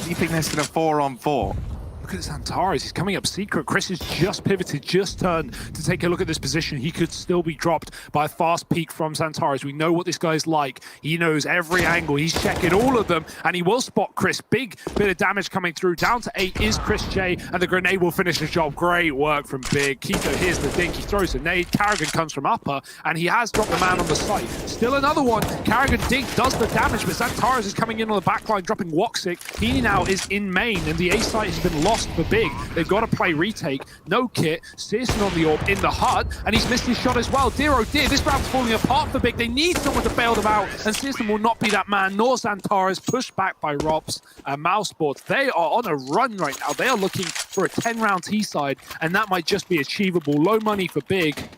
keeping this in a 4-on-4. Look at Xantares, he's coming up secret. Chris has just pivoted, just turned to take a look at this position. He could still be dropped by a fast peek from Xantares. We know what this guy's like. He knows every angle. He's checking all of them, and he will spot Chris. Big bit of damage coming through. Down to 8 is Chris J, and the grenade will finish the job. Great work from Big. Keto, here's the dink. He throws a nade. Carrigan comes from upper, and he has dropped the man on the site. Still another one. Carrigan dink does the damage, but Xantares is coming in on the backline, dropping Woxic. He now is in main, and the A site has been lost for Big. They've got to play retake. No kit. Searson on the orb in the hut, and he's missed his shot as well. Dear oh dear, this round's falling apart for Big. They need someone to bail them out, and Searson will not be that man, nor Xantares, pushed back by Robs and Mousesports. They are on a run right now. They are looking for a 10-round T-side, and that might just be achievable. Low money for Big.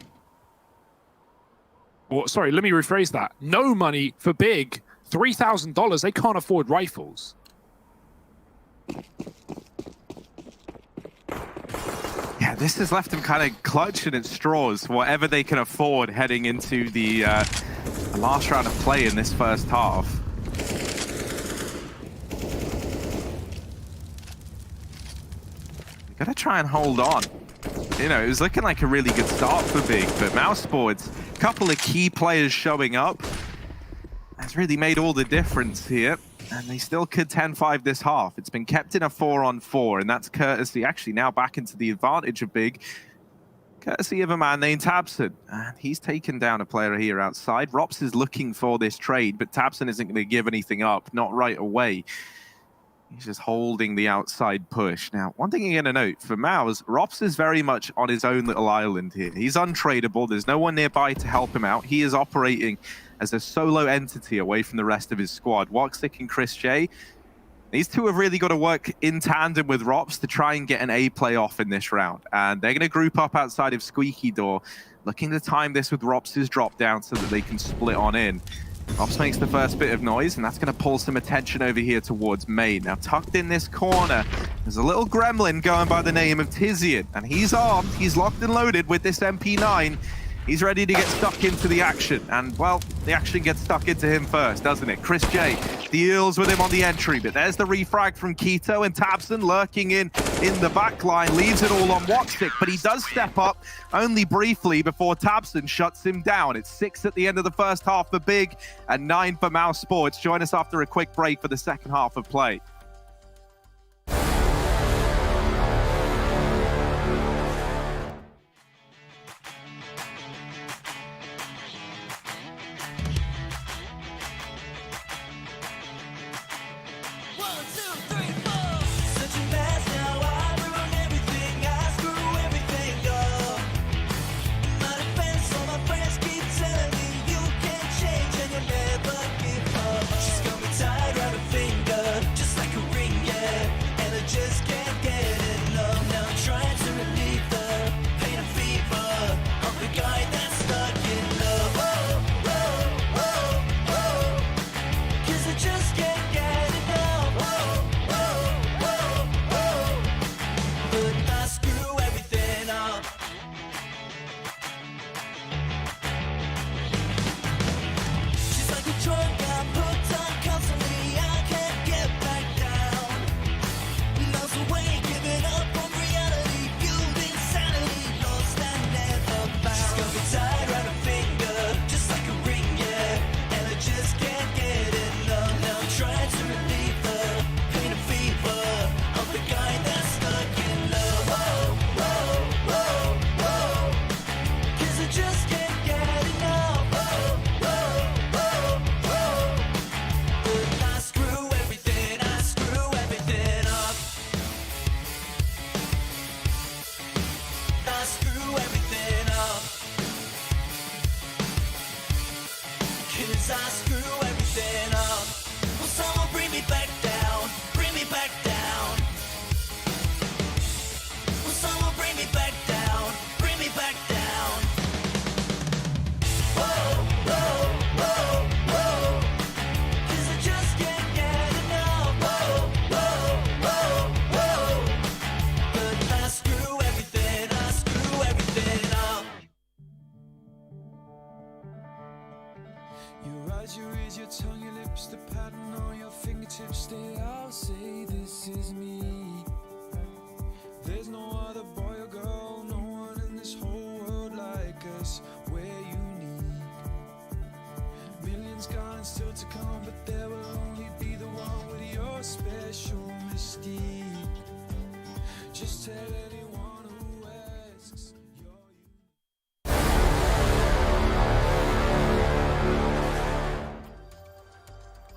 Or, sorry, let me rephrase that. No money for Big. $3,000. They can't afford rifles. Yeah, this has left them kind of clutching at straws, whatever they can afford heading into the last round of play in this first half. Gotta try and hold on. You know, it was looking like a really good start for Big, but Mousesports, a couple of key players showing up, has really made all the difference here. And they still could 10-5 this half. It's been kept in a 4-on-4, and that's courtesy, actually now back into the advantage of Big, courtesy of a man named Tabson. And he's taken down a player here outside. Rops is looking for this trade, but Tabson isn't going to give anything up, not right away. He's just holding the outside push. Now, one thing you're going to note, for Mouse, Rops is very much on his own little island here. He's untradeable. There's no one nearby to help him out. He is operating as a solo entity away from the rest of his squad. Woxic and Chris J, these two have really got to work in tandem with Rops to try and get an A play off in this round. And they're going to group up outside of Squeaky Door, looking to time this with Rops's drop down so that they can split on in. Rops makes the first bit of noise, and that's going to pull some attention over here towards main. Now, tucked in this corner, there's a little gremlin going by the name of Tizian, and he's armed, he's locked and loaded with this MP9. He's ready to get stuck into the action, and, well, the action gets stuck into him first, doesn't it? Chris J deals with him on the entry, but there's the refrag from Keto, and Tabson lurking in the back line, leaves it all on Watsick, but he does step up only briefly before Tabson shuts him down. It's 6 at the end of the first half for Big, and 9 for Mouse Sports. Join us after a quick break for the second half of play.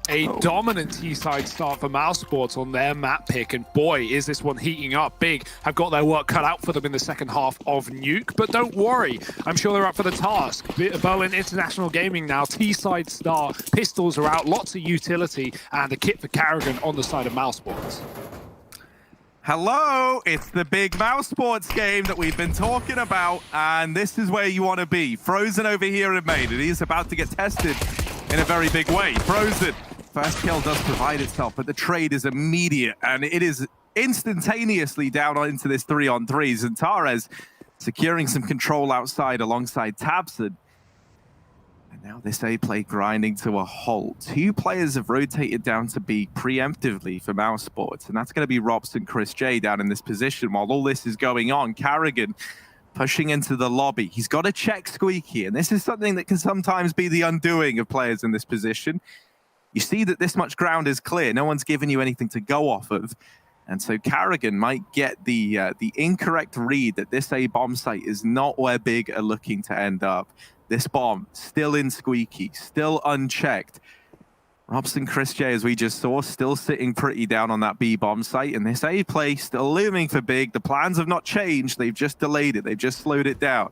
A dominant T-side start for Mouse Sports on their map pick, and boy, is this one heating up. Big have got their work cut out for them in the second half of Nuke, but don't worry, I'm sure they're up for the task. Berlin International Gaming now, T-side start, pistols are out, lots of utility, and a kit for Carrigan on the side of Mouse Sports. Hello, it's the big Mouse Sports game that we've been talking about, and this is where you want to be. Frozen over here in main, and he's about to get tested in a very big way. Frozen. First kill does provide itself, but the trade is immediate, and it is instantaneously down into this 3-on-3. Zantares securing some control outside alongside Tabson. And now this A play grinding to a halt. 2 players have rotated down to B preemptively for Mouse Sports, and that's going to be Rops and Chris J down in this position. While all this is going on, Carrigan pushing into the lobby. He's got to check Squeaky, and this is something that can sometimes be the undoing of players in this position. You see that this much ground is clear. No one's given you anything to go off of. And so Carrigan might get the incorrect read that this A bomb site is not where Big are looking to end up. This bomb still in Squeaky, still unchecked. Robson Chris J, as we just saw, still sitting pretty down on that B bomb site. And this A play still looming for Big. The plans have not changed. They've just delayed it. They've just slowed it down.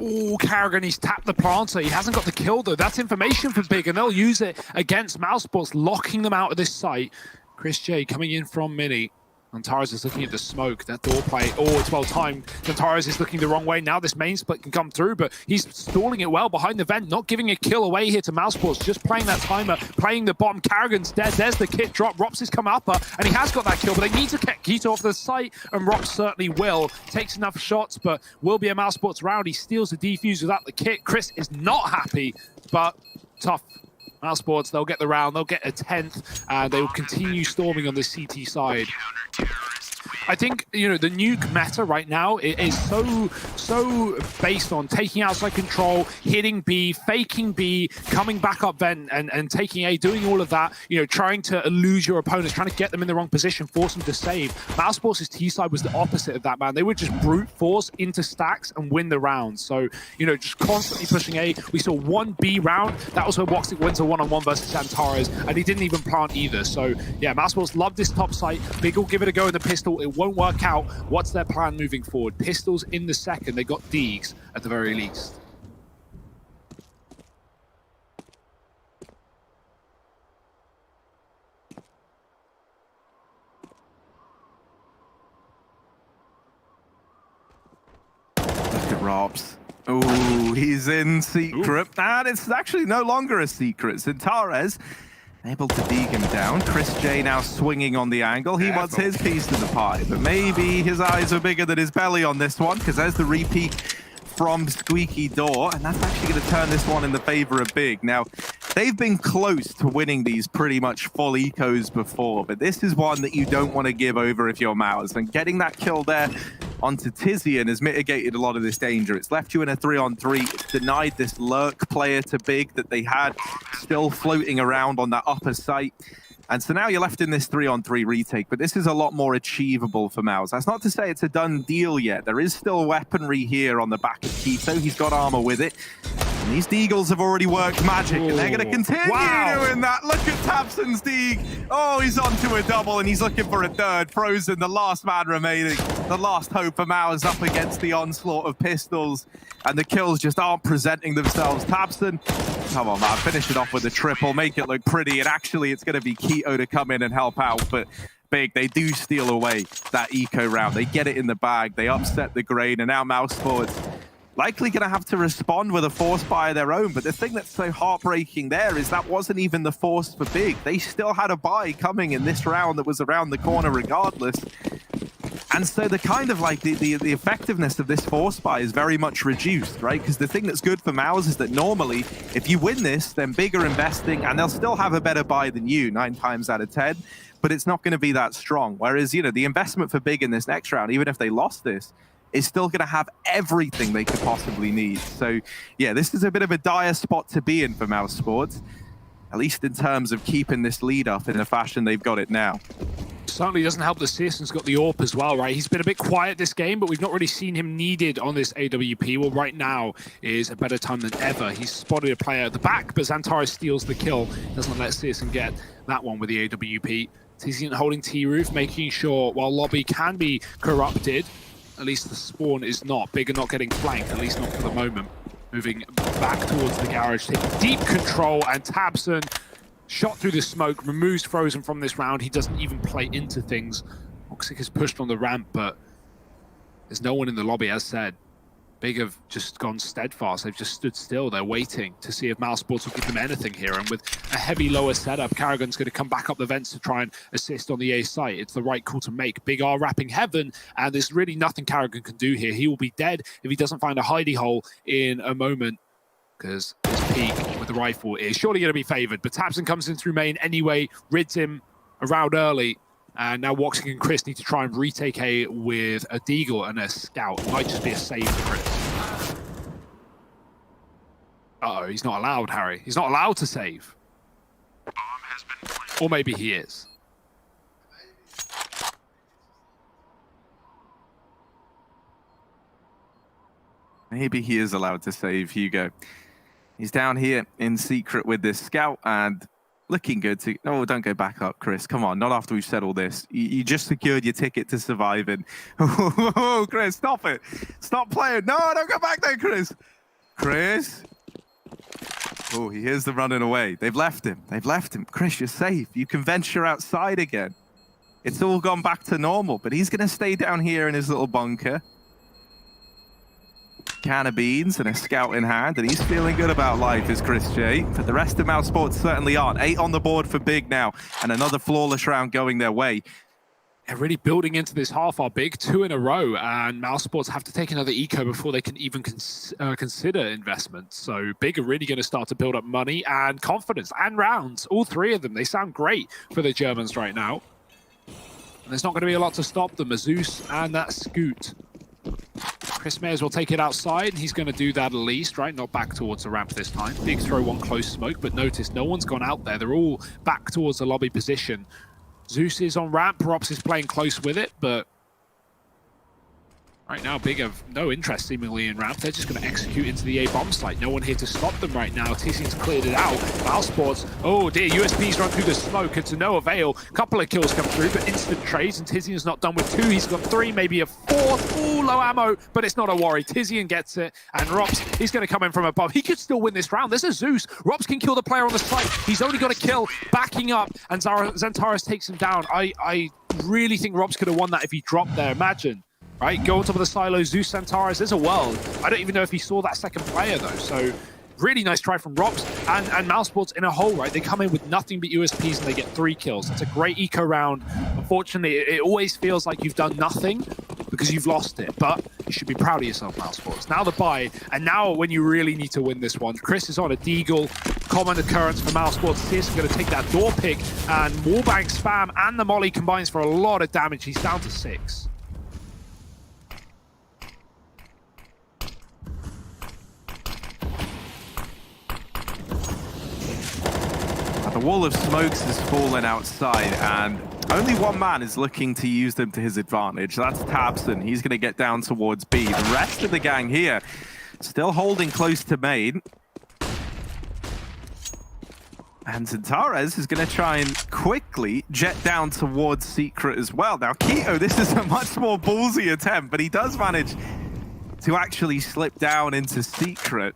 Oh, Carrigan, he's tapped the planter. He hasn't got the kill, though. That's information for Big, and they'll use it against Mouse Sports, locking them out of this site. Chris J coming in from Mini. Antares is looking at the smoke, that door play, oh, it's well timed. Antares is looking the wrong way. Now this main split can come through, but he's stalling it well behind the vent, not giving a kill away here to Mousesports, just playing that timer, playing the bomb. Karrigan's dead, there's the kit drop. Rops has come upper, and he has got that kill, but they need to get Keto off the site, and Rops certainly will. Takes enough shots, but will be a Mousesports round. He steals the defuse without the kit. Chris is not happy, but tough. Mousesports, they'll get the round, they'll get a 10th, and they will continue storming on the CT side. I think, you know, the nuke meta right now is so based on taking outside control, hitting B, faking B, coming back up vent and taking A, doing all of that, you know, trying to elude your opponents, trying to get them in the wrong position, force them to save. Mousesports' T side was the opposite of that, man. They would just brute force into stacks and win the round. So, you know, just constantly pushing A. We saw one B round. That was where Woxic went to one-on-one versus Antares, and he didn't even plant either. So, yeah, Mousesports love this top site. Big will give it a go in the pistol. It won't work out. What's their plan moving forward? Pistols in the second. They got Deegs at the very least. Look at Rops. Oh, he's in secret. And it's actually no longer a secret. Antares able to dig him down. Chris J now swinging on the angle. He wants his piece of the pie, but maybe his eyes are bigger than his belly on this one, because there's the repeat from Squeaky Door, and that's actually going to turn this one in the favor of Big. Now, they've been close to winning these pretty much full ecos before, but this is one that you don't want to give over if you're Maus, and getting that kill there onto Tizian has mitigated a lot of this danger. It's left you in a 3-on-3. It's denied this lurk player to Big that they had still floating around on that upper site. And so now you're left in this 3-on-3 retake, but this is a lot more achievable for Maus. That's not to say it's a done deal yet. There is still weaponry here on the back of Keto. He's got armor with it. And these Deagles have already worked magic, and they're going to continue doing that. Look at Tabson's Deag. Oh, he's onto a double, and he's looking for a third. Frozen, the last man remaining. The last hope for Maus up against the onslaught of pistols. And the kills just aren't presenting themselves. Tabson, come on, man. Finish it off with a triple. Make it look pretty. And actually, it's going to be Keto to come in and help out. But Big, they do steal away that eco round. They get it in the bag. They upset the grain. And now Mousesports likely going to have to respond with a force buy of their own. But the thing that's so heartbreaking there is that wasn't even the force for Big. They still had a buy coming in this round that was around the corner regardless. And so the kind of like the effectiveness of this force buy is very much reduced, right? Because the thing that's good for Maus is that normally, if you win this, then Big are investing and they'll still have a better buy than you 9 times out of 10, but it's not going to be that strong. Whereas, you know, the investment for Big in this next round, even if they lost this, is still going to have everything they could possibly need. So, yeah, this is a bit of a dire spot to be in for Mousesports, at least in terms of keeping this lead up in the fashion they've got it now. Certainly doesn't help that Searson's got the AWP as well, right? He's been a bit quiet this game, but we've not really seen him needed on this AWP. Well, right now is a better time than ever. He's spotted a player at the back, but Xantares steals the kill. Doesn't let Searson get that one with the AWP. Tizian holding T-Roof, making sure while lobby can be corrupted, at least the spawn is not. Big are not getting flanked, at least not for the moment. Moving back towards the garage, taking deep control, and Tabson shot through the smoke, removes Frozen from this round. He doesn't even play into things. Woxic is pushed on the ramp, but there's no one in the lobby, as said. Big have just gone steadfast. They've just stood still. They're waiting to see if Mousesports will give them anything here. And with a heavy lower setup, Karrigan's going to come back up the vents to try and assist on the A site. It's the right call to make. Big are wrapping heaven, and there's really nothing Karrigan can do here. He will be dead if he doesn't find a hidey hole in a moment, because his peak with the rifle is surely going to be favored. But Tabson comes in through main anyway, rids him around early. And now Woxic and Chris need to try and retake A with a Deagle and a Scout. It might just be a save for Chris. Uh-oh, he's not allowed, Harry. He's not allowed to save. Or maybe he is. Maybe he is allowed to save, Hugo. He's down here in secret with this Scout and looking good to... Oh, don't go back up, Chris. Come on, not after we've said all this. You just secured your ticket to surviving. Oh, Chris, stop it. Stop playing. No, don't go back there, Chris. Chris. Oh, he hears them running away. They've left him. They've left him. Chris, you're safe. You can venture outside again. It's all gone back to normal, but he's going to stay down here in his little bunker. Can of beans and a scout in hand, and he's feeling good about life, is Chris J. But the rest of Mouse Sports certainly aren't. 8 on the board for Big now, and another flawless round going their way. They're really building into this half our Big, 2 in a row, and Mouse Sports have to take another eco before they can even consider investment. So Big are really going to start to build up money and confidence and rounds. All 3 of them, they sound great for the Germans right now. And there's not going to be a lot to stop them. A Zeus and that Scoot. Chris may as well take it outside, and he's going to do that at least, right? Not back towards the ramp this time. Big throw one close smoke, but notice no one's gone out there. They're all back towards the lobby position. Zeus is on ramp. Rops is playing close with it, but right now, Big have no interest seemingly in ramp. They're just going to execute into the A bomb site. No one here to stop them right now. Tizian's cleared it out. Mouse Sports, oh dear, USP's run through the smoke and to no avail. Couple of kills come through, but instant trades, and Tizian's not done with 2. He's got 3, maybe a 4th. Ooh, low ammo, but it's not a worry. Tizian gets it, and Rops, he's going to come in from above. He could still win this round. There's a Zeus. Rops can kill the player on the site. He's only got a kill, backing up, and Xantares takes him down. I really think Rops could have won that if he dropped there. Imagine. Right, go on top of the silo, Zeus Xantares, there's a world. I don't even know if he saw that second player though, so really nice try from Rops and Mouse Sports in a hole, right? They come in with nothing but USPs and they get 3 kills. It's a great eco round. Unfortunately, it always feels like you've done nothing because you've lost it, but you should be proud of yourself, Mouse Sports. Now the buy, and now when you really need to win this one. Chris is on a Deagle, common occurrence for Mouse Sports. Sis is going to take that door pick, and wallbang spam and the molly combines for a lot of damage. He's down to 6. The wall of smokes has fallen outside, and only one man is looking to use them to his advantage. That's Tabson. He's going to get down towards B. The rest of the gang here still holding close to main. And Xantares is going to try and quickly jet down towards Secret as well. Now, Keto, this is a much more ballsy attempt, but he does manage to actually slip down into Secret.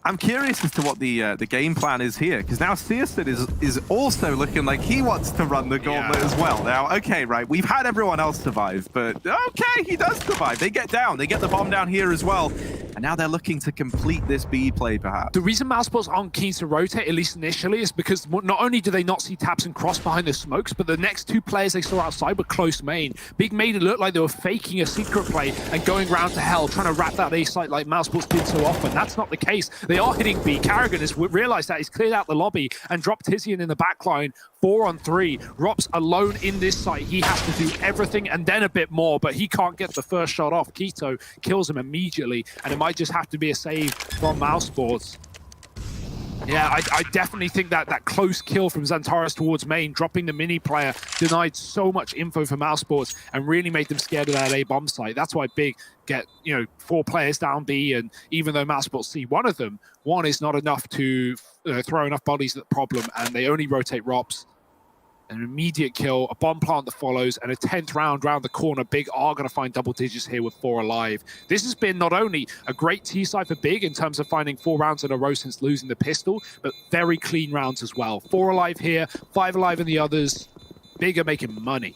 I'm curious as to what the game plan is here, because now Searson is also looking like he wants to run the gauntlet as well. Now, okay, right, we've had everyone else survive, but okay, he does survive. They get down, they get the bomb down here as well, and now they're looking to complete this B play, perhaps. The reason Mouse Sports aren't keen to rotate, at least initially, is because not only do they not see Tabson cross behind the smokes, but the next 2 players they saw outside were close main. Big made it look like they were faking a secret play and going round to hell, trying to wrap that A site like Mouse Sports did so often. That's not the case. They are hitting B. Carrigan has realized that. He's cleared out the lobby and dropped Tizian in the backline. 4 on 3. Rops alone in this site. He has to do everything and then a bit more, but he can't get the first shot off. Keto kills him immediately, and it might just have to be a save from Mouse Sports. Yeah, I definitely think that close kill from Xantares towards main, dropping the mini player, denied so much info for Mouse Sports and really made them scared of that A bomb site. That's why Big get 4 players down B, and even though Mouse Sports see one of them, one is not enough to throw enough bodies at the problem, and they only rotate Rops. An immediate kill, a bomb plant that follows, and a 10th round round the corner. Big are going to find double digits here with 4 alive. This has been not only a great T-side for Big in terms of finding 4 rounds in a row since losing the pistol, but very clean rounds as well. 4 alive here, 5 alive in the others. Big are making money.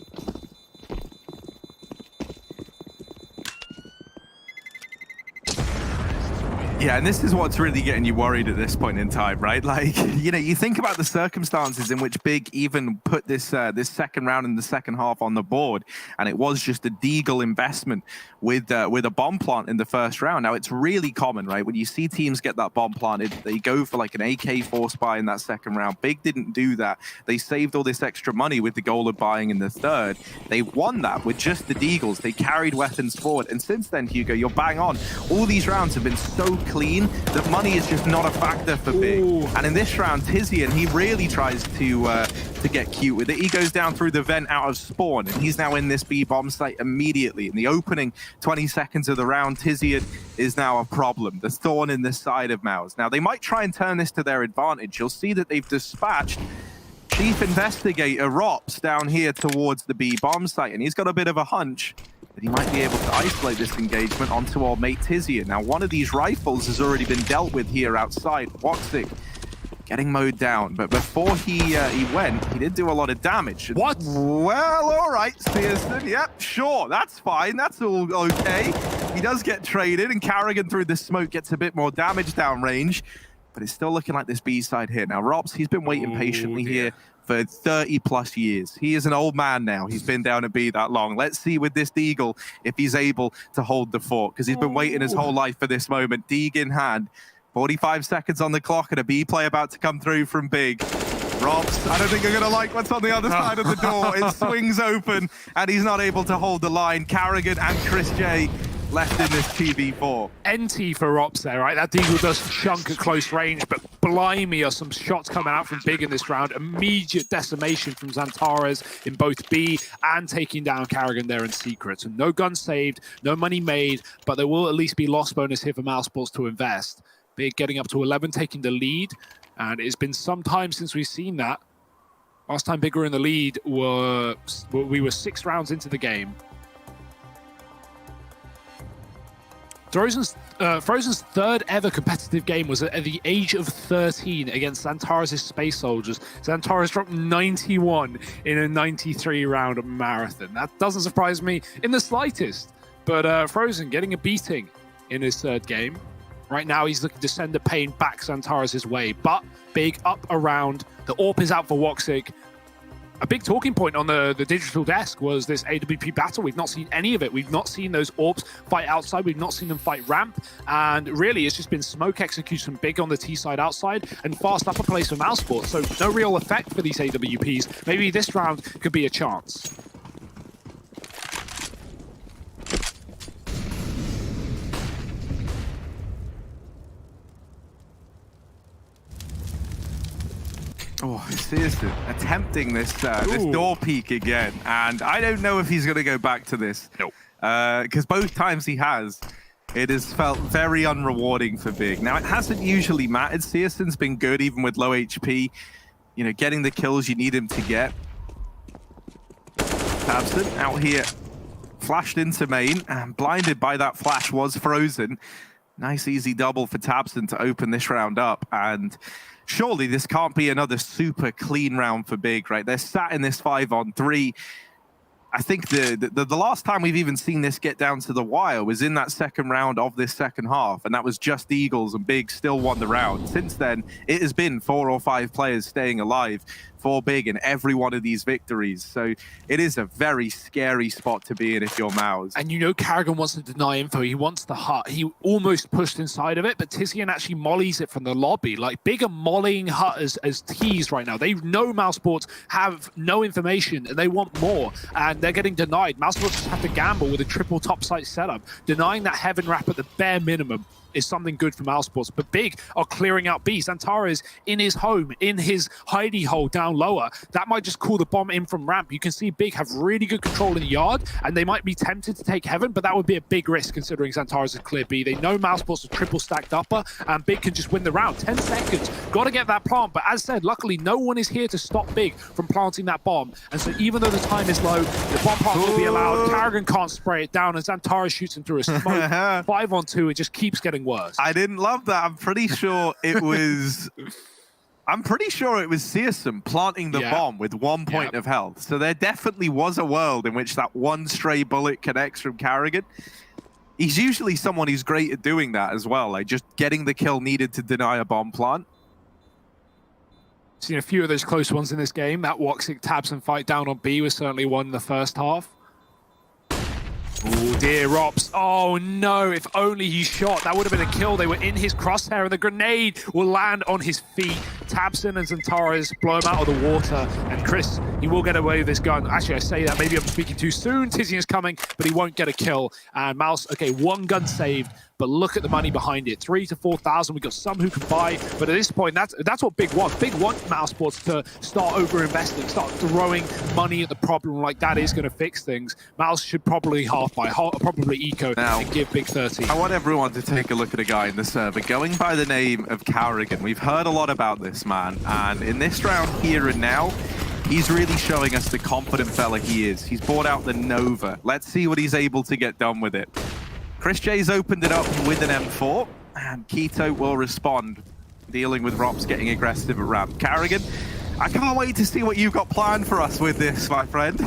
Yeah, and this is what's really getting you worried at this point in time, right? Like, you think about the circumstances in which Big even put this this second round in the second half on the board, and it was just a Deagle investment with a bomb plant in the first round. Now, it's really common, right? When you see teams get that bomb planted, they go for like an AK force buy in that second round. Big didn't do that. They saved all this extra money with the goal of buying in the third. They won that with just the Deagles. They carried weapons forward, and since then, Hugo, you're bang on. All these rounds have been so clean that money is just not a factor for Big. Ooh. And in this round, Tizian, he really tries to get cute with it. He goes down through the vent out of spawn, and he's now in this B bomb site immediately. In the opening 20 seconds of the round, Tizian is now a problem, the thorn in the side of Mouse. Now, they might try and turn this to their advantage. You'll see that they've dispatched Chief Investigator Rops down here towards the B bomb site, and he's got a bit of a hunch that he might be able to isolate this engagement onto our mate Tizian. Now, one of these rifles has already been dealt with here outside. Woxic getting mowed down. But before he went, he did do a lot of damage. What? Well, all right, Searson. Yep, sure, that's fine. That's all okay. He does get traded, and Carrigan through the smoke gets a bit more damage downrange. But it's still looking like this B side here. Now, Robs, he's been waiting patiently here for 30 plus years. He is an old man now. He's been down at B that long. Let's see with this Deagle if he's able to hold the fort, because he's been waiting his whole life for this moment. Deagle in hand. 45 seconds on the clock and a B play about to come through from Big. Robs, I don't think you're going to like what's on the other side of the door. It swings open and he's not able to hold the line. Carrigan and Chris J left in this 2v4. NT for Rops there, right? That Deagle does chunk at close range, but blimey are some shots coming out from Big in this round. Immediate decimation from Xantares in both B and taking down Carrigan there in secret. So no guns saved, no money made, but there will at least be loss bonus here for Mousesports to invest. Big getting up to 11, taking the lead, and it's been some time since we've seen that. Last time Big were in the lead, we were 6 rounds into the game. Frozen's third ever competitive game was at the age of 13 against Xantares' Space Soldiers. Xantares dropped 91 in a 93 round marathon. That doesn't surprise me in the slightest, but Frozen getting a beating in his third game. Right now, he's looking to send the pain back Xantares' way, but Big up around. The AWP is out for Woxic. A big talking point on the digital desk was this AWP battle. We've not seen any of it. We've not seen those AWPs fight outside. We've not seen them fight ramp. And really, it's just been smoke execution Big on the T side outside and fast upper place for Mousesports. So no real effect for these AWPs. Maybe this round could be a chance. Oh, seriously, attempting this this door peek again, and I don't know if he's going to go back to this. Nope. Because both times he has, it has felt very unrewarding for Big. Now, it hasn't usually mattered. Searson's been good, even with low HP. You know, getting the kills you need him to get. Tabson out here, flashed into main, and blinded by that flash was Frozen. Nice, easy double for Tabson to open this round up, and surely this can't be another super clean round for Big, right? They're sat in this 5-on-3. I think the last time we've even seen this get down to the wire was in that second round of this second half, and that was just Eagles, and Big still won the round. Since then, it has been 4 or 5 players staying alive for Big in every one of these victories. So it is a very scary spot to be in if you're Mouse. And you know Carrigan wants to deny info. He wants the hut. He almost pushed inside of it, but Tizian actually mollies it from the lobby. Like, Big are mollying hut as teased right now. They know Mousesports have no information and they want more, and they're getting denied. Mousesports just have to gamble with a triple top site setup. Denying that heaven wrap at the bare minimum is something good for Mousesports, but Big are clearing out B. Xantares in his home, in his hidey hole down lower. That might just call the bomb in from ramp. You can see Big have really good control in the yard, and they might be tempted to take heaven, but that would be a big risk considering Xantares is clear B. They know Mousesports are triple stacked upper, and Big can just win the round. 10 seconds, got to get that plant, but as said, luckily no one is here to stop Big from planting that bomb, and so even though the time is low, the bomb plant will be allowed. Carrigan can't spray it down, and Xantares shoots him through a smoke. 5-on-2, it just keeps getting worse. I didn't love that. I'm pretty sure it was Searson planting the bomb with 1 point of health. So there definitely was a world in which that one stray bullet connects from Carrigan. He's usually someone who's great at doing that as well, like just getting the kill needed to deny a bomb plant. Seen a few of those close ones in this game. That Woxic Tabson fight down on B was certainly one in the first half. Oh dear, Rops. Oh no, if only he shot. That would have been a kill. They were in his crosshair, and the grenade will land on his feet. Tabson and Xantares blow him out of the water, and Chris, he will get away with his gun. Actually, I say that, maybe I'm speaking too soon. Tizian is coming, but he won't get a kill. And Mouse, okay, 1 gun saved, but look at the money behind it. 3,000 to 4,000. We've got some who can buy, but at this point, that's what Big wants. Big wants Mousesports to start over-investing, start throwing money at the problem like that is going to fix things. Mouse should probably probably eco now, and give Big 30. I want everyone to take a look at a guy in the server going by the name of Carrigan. We've heard a lot about this man, and in this round here and now, he's really showing us the confident fella he is. He's bought out the Nova. Let's see what he's able to get done with it. Chris J's opened it up with an M4, and Keto will respond. dealing with Rops getting aggressive around. Carrigan, I can't wait to see what you've got planned for us with this, my friend.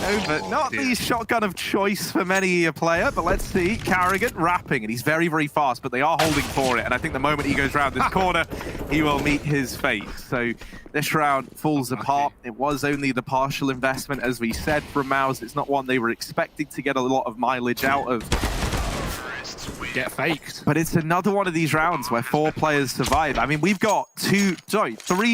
No, but not the shotgun of choice for many a player, but let's see. Carrigan wrapping, and he's very, very fast, but they are holding for it, and I think the moment he goes around this corner, he will meet his fate. So this round falls apart. It was only the partial investment, as we said, from Mouse. It's not one they were expecting to get a lot of mileage out of. Get faked. But it's another one of these rounds where 4 players survive. I mean, we've got 3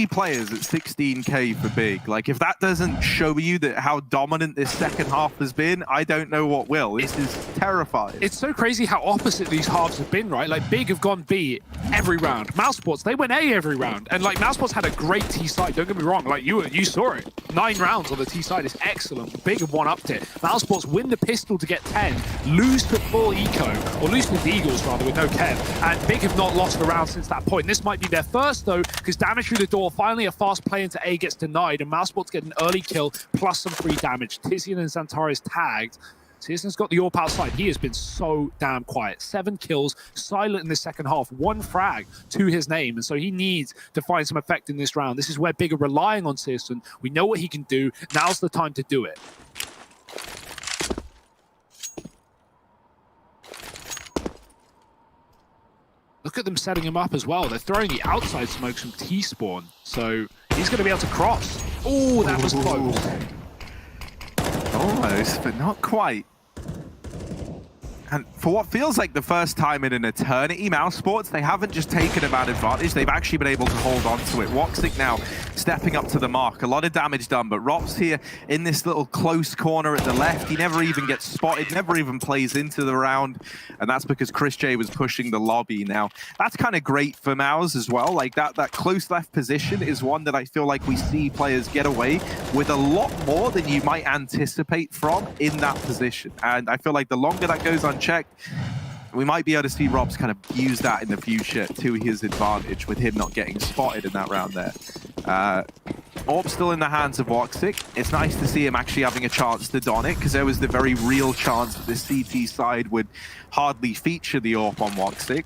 players at 16k for Big. Like, if that doesn't show you that how dominant this second half has been, I don't know what will. This is terrifying. It's so crazy how opposite these halves have been, right? Like, Big have gone B every round. Mousesports, they went A every round. And, like, Mousesports had a great T side. Don't get me wrong. Like, you saw it. 9 rounds on the T side is excellent. Big have one-upped it. Mousesports win the pistol to get 10, lose to full eco, or lose to the Eagles, rather, with no Kev. And Big have not lost a round since that point. This might be their first, though, because damage through the door. Finally, a fast play into A gets denied, and Mousesports get an early kill, plus some free damage. Tizian and Xantari tagged. Tizian's got the AWP outside. He has been so damn quiet. 7 kills, silent in the second half, 1 frag to his name, and so he needs to find some effect in this round. This is where Big are relying on Tizian. We know what he can do. Now's the time to do it. Look at them setting him up as well. They're throwing the outside smokes from T-spawn. So he's going to be able to cross. Oh, that was close. Almost, but not quite. And for what feels like the first time in an eternity, Mousesports, they haven't just taken a bad advantage, they've actually been able to hold on to it. Woxic now stepping up to the mark. A lot of damage done, but Rops here in this little close corner at the left. He never even gets spotted, never even plays into the round. And that's because Chris J was pushing the lobby. Now, that's kind of great for Mouse as well. Like that close left position is one that I feel like we see players get away with a lot more than you might anticipate from in that position. And I feel like the longer that goes unchecked, we might be able to see Robs kind of use that in the future to his advantage with him not getting spotted in that round there. AWP still in the hands of Woxic. It's nice to see him actually having a chance to don it, because there was the very real chance that the CT side would hardly feature the AWP on Woxic.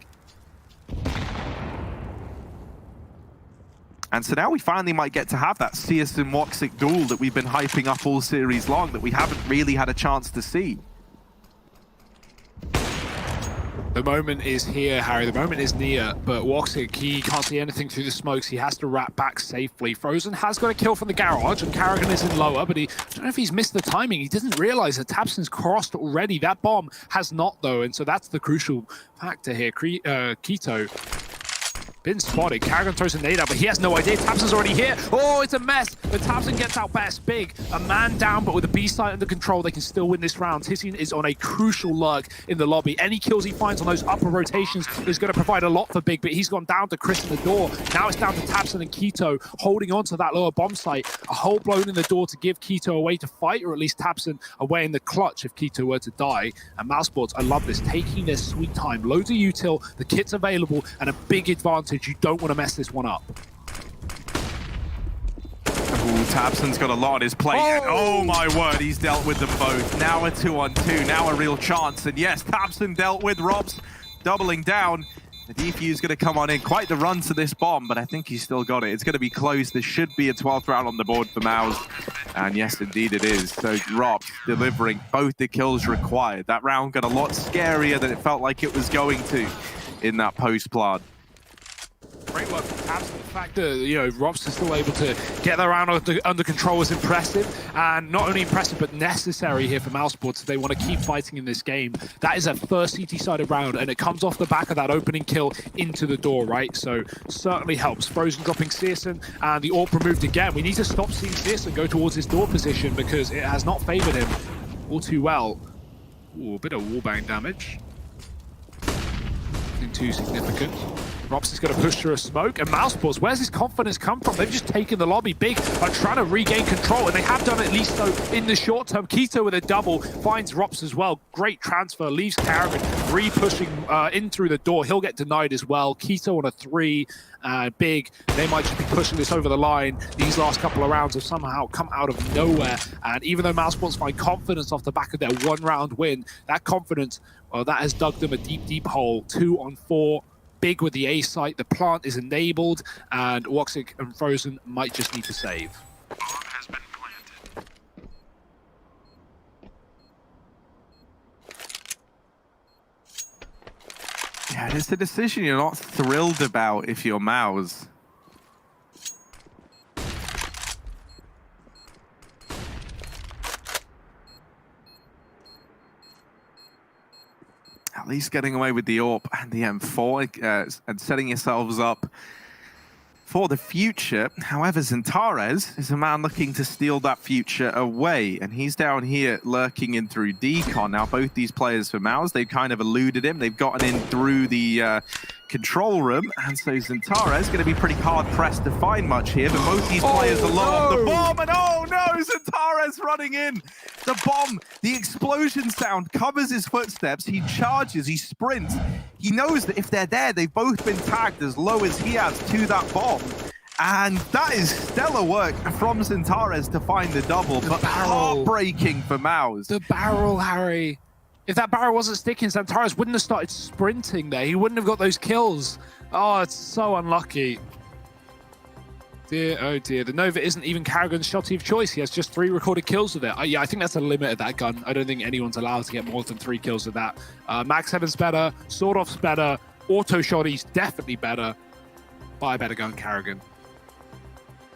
And so now we finally might get to have that CS and Woxic duel that we've been hyping up all series long, that we haven't really had a chance to see. The moment is here, Harry. The moment is near, but Woxic, he can't see anything through the smokes. He has to wrap back safely. Frozen has got a kill from the garage, and Carrigan is in lower, but I don't know if he's missed the timing. He doesn't realize that tabseN's crossed already. That bomb has not, though, and so that's the crucial factor here. Keto been spotted. Carrigan throws a nade out, but he has no idea. tabseN's already here. Oh, it's a mess, but tabseN gets out best. Big, a man down, but with the B side under control, they can still win this round. Tizian is on a crucial lurk in the lobby. Any kills he finds on those upper rotations is going to provide a lot for Big, but he's gone down to Chris in the door. Now it's down to tabseN and Keto holding on to that lower bomb site. A hole blown in the door to give Keto a way to fight, or at least tabseN away in the clutch if Keto were to die. And Mousesports, I love this, taking their sweet time. Loads of util, the kit's available, and a big advantage. You don't want to mess this one up. Ooh, tabseN's got a lot on his plate. Oh my word, he's dealt with them both. Now a 2-on-2, now a real chance. And yes, tabseN dealt with Robs, doubling down. The defuse going to come on in. Quite the run to this bomb, but I think he's still got it. It's going to be close. This should be a 12th round on the board for Mouse. And yes, indeed it is. So Robs delivering both the kills required. That round got a lot scarier than it felt like it was going to in that post-plant. Great work from tabseN. The fact that, Robs is still able to get that round under control is impressive. And not only impressive, but necessary here for Mousesports if they want to keep fighting in this game. That is a first CT-sided round, and it comes off the back of that opening kill into the door, right? So certainly helps. Frozen dropping CSGO, and the AWP removed again. We need to stop seeing CSGO go towards his door position, because it has not favored him all too well. Ooh, a bit of wallbang damage. Nothing too significant. Robs is going to push through a smoke, and Mousesports, where's his confidence come from? They've just taken the lobby. Big are trying to regain control, and they have done at least so in the short term. Keto with a double finds Robs as well. Great transfer, leaves Carrigan re-pushing in through the door. He'll get denied as well. Keto on a 3. Big, they might just be pushing this over the line. These last couple of rounds have somehow come out of nowhere, and even though Mousesports find confidence off the back of their 1-round win, that confidence, well, that has dug them a deep, deep hole. 2-on-4. Big with the A site, the plant is enabled, and Woxic and Frozen might just need to save. Yeah, it's a decision you're not thrilled about if you're Mouse. At least getting away with the AWP and the M4 and setting yourselves up for the future. However, Xantares is a man looking to steal that future away, and he's down here lurking in through decon. Now, both these players for Mouse, they've kind of eluded him. They've gotten in through the control room, and so Xantares is going to be pretty hard-pressed to find much here, but both these players are low off the bomb, and oh no, Xantares running in! The bomb, the explosion sound covers his footsteps, he charges, he sprints, he knows that if they're there, they've both been tagged as low as he has to that bomb. And that is stellar work from Xantares to find the double, but heartbreaking for Mouse. The barrel, Harry. If that barrel wasn't sticking, Xantares wouldn't have started sprinting there. He wouldn't have got those kills. Oh, it's so unlucky. Dear, oh dear. The Nova isn't even Karrigan's shotty of choice. He has just 3 recorded kills with it. Yeah, I think that's a limit of that gun. I don't think anyone's allowed to get more than 3 kills with that. Max 7's better. Sword Off's better. Auto Shotty's definitely better. Buy a better gun, Karrigan.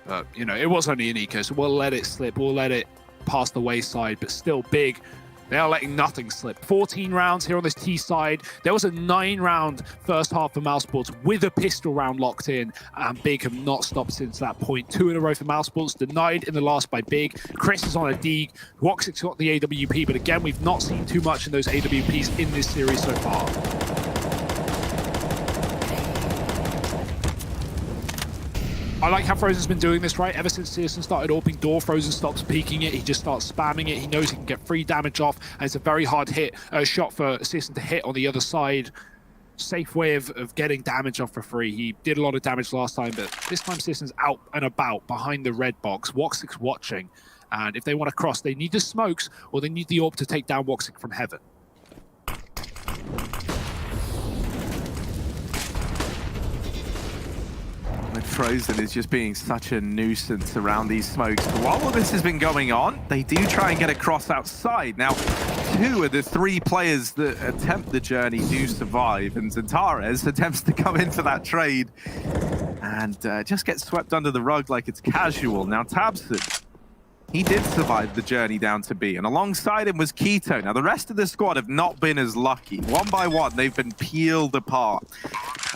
But, you know, it was only an eco, so we'll let it slip. We'll let it pass the wayside, but still big. They are letting nothing slip. 14 rounds here on this T side. There was a 9-round first half for Mousesports with a pistol round locked in, and Big have not stopped since that point. 2 in a row for Mousesports, denied in the last by Big. Chris is on a D. Woxic's got the AWP, but again, we've not seen too much in those AWPs in this series so far. I like how Frozen's been doing this, right? Ever since Searson started opening door, Frozen stops peeking it. He just starts spamming it. He knows he can get free damage off, and it's a very hard shot for Searson to hit on the other side. Safe way of getting damage off for free. He did a lot of damage last time, but this time Searson's out and about behind the red box. Woxic's watching, and if they want to cross, they need the smokes, or they need the AWP to take down Woxic from heaven. Frozen is just being such a nuisance around these smokes. While all this has been going on, they do try and get across outside. Now, 2 of the 3 players that attempt the journey do survive, and Xantares attempts to come in for that trade and just gets swept under the rug like it's casual. Now, Tabson, he did survive the journey down to B, and alongside him was Keto. Now, the rest of the squad have not been as lucky. One by one, they've been peeled apart.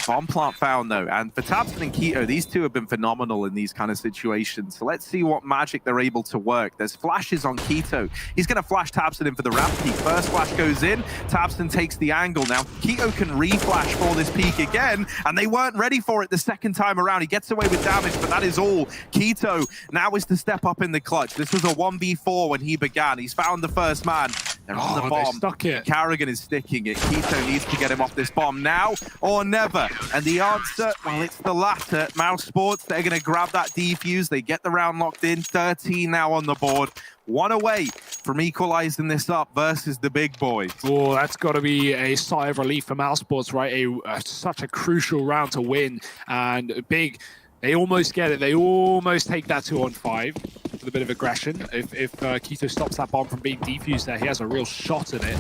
Bomb plant found, though, and for Tabson and Keto, these 2 have been phenomenal in these kind of situations. So let's see what magic they're able to work. There's flashes on Keto. He's going to flash Tabson in for the ramp peak. First flash goes in. Tabson takes the angle. Now, Keto can re-flash for this peak again, and they weren't ready for it the second time around. He gets away with damage, but that is all. Keto now is to step up in the clutch. This was a 1v4 when he began. He's found the first man. They're on the bomb. Stuck it. Karrigan is sticking it. Keto needs to get him off this bomb now or never. And the answer, well, it's the latter. Mousesports, they're going to grab that defuse. They get the round locked in. 13 now on the board. 1 away from equalizing this up versus the big boys. Oh, that's got to be a sigh of relief for Mousesports, right? Such a crucial round to win. And Big, they almost get it. They almost take that 2-on-5 with a bit of aggression. If Keto stops that bomb from being defused there, he has a real shot at it.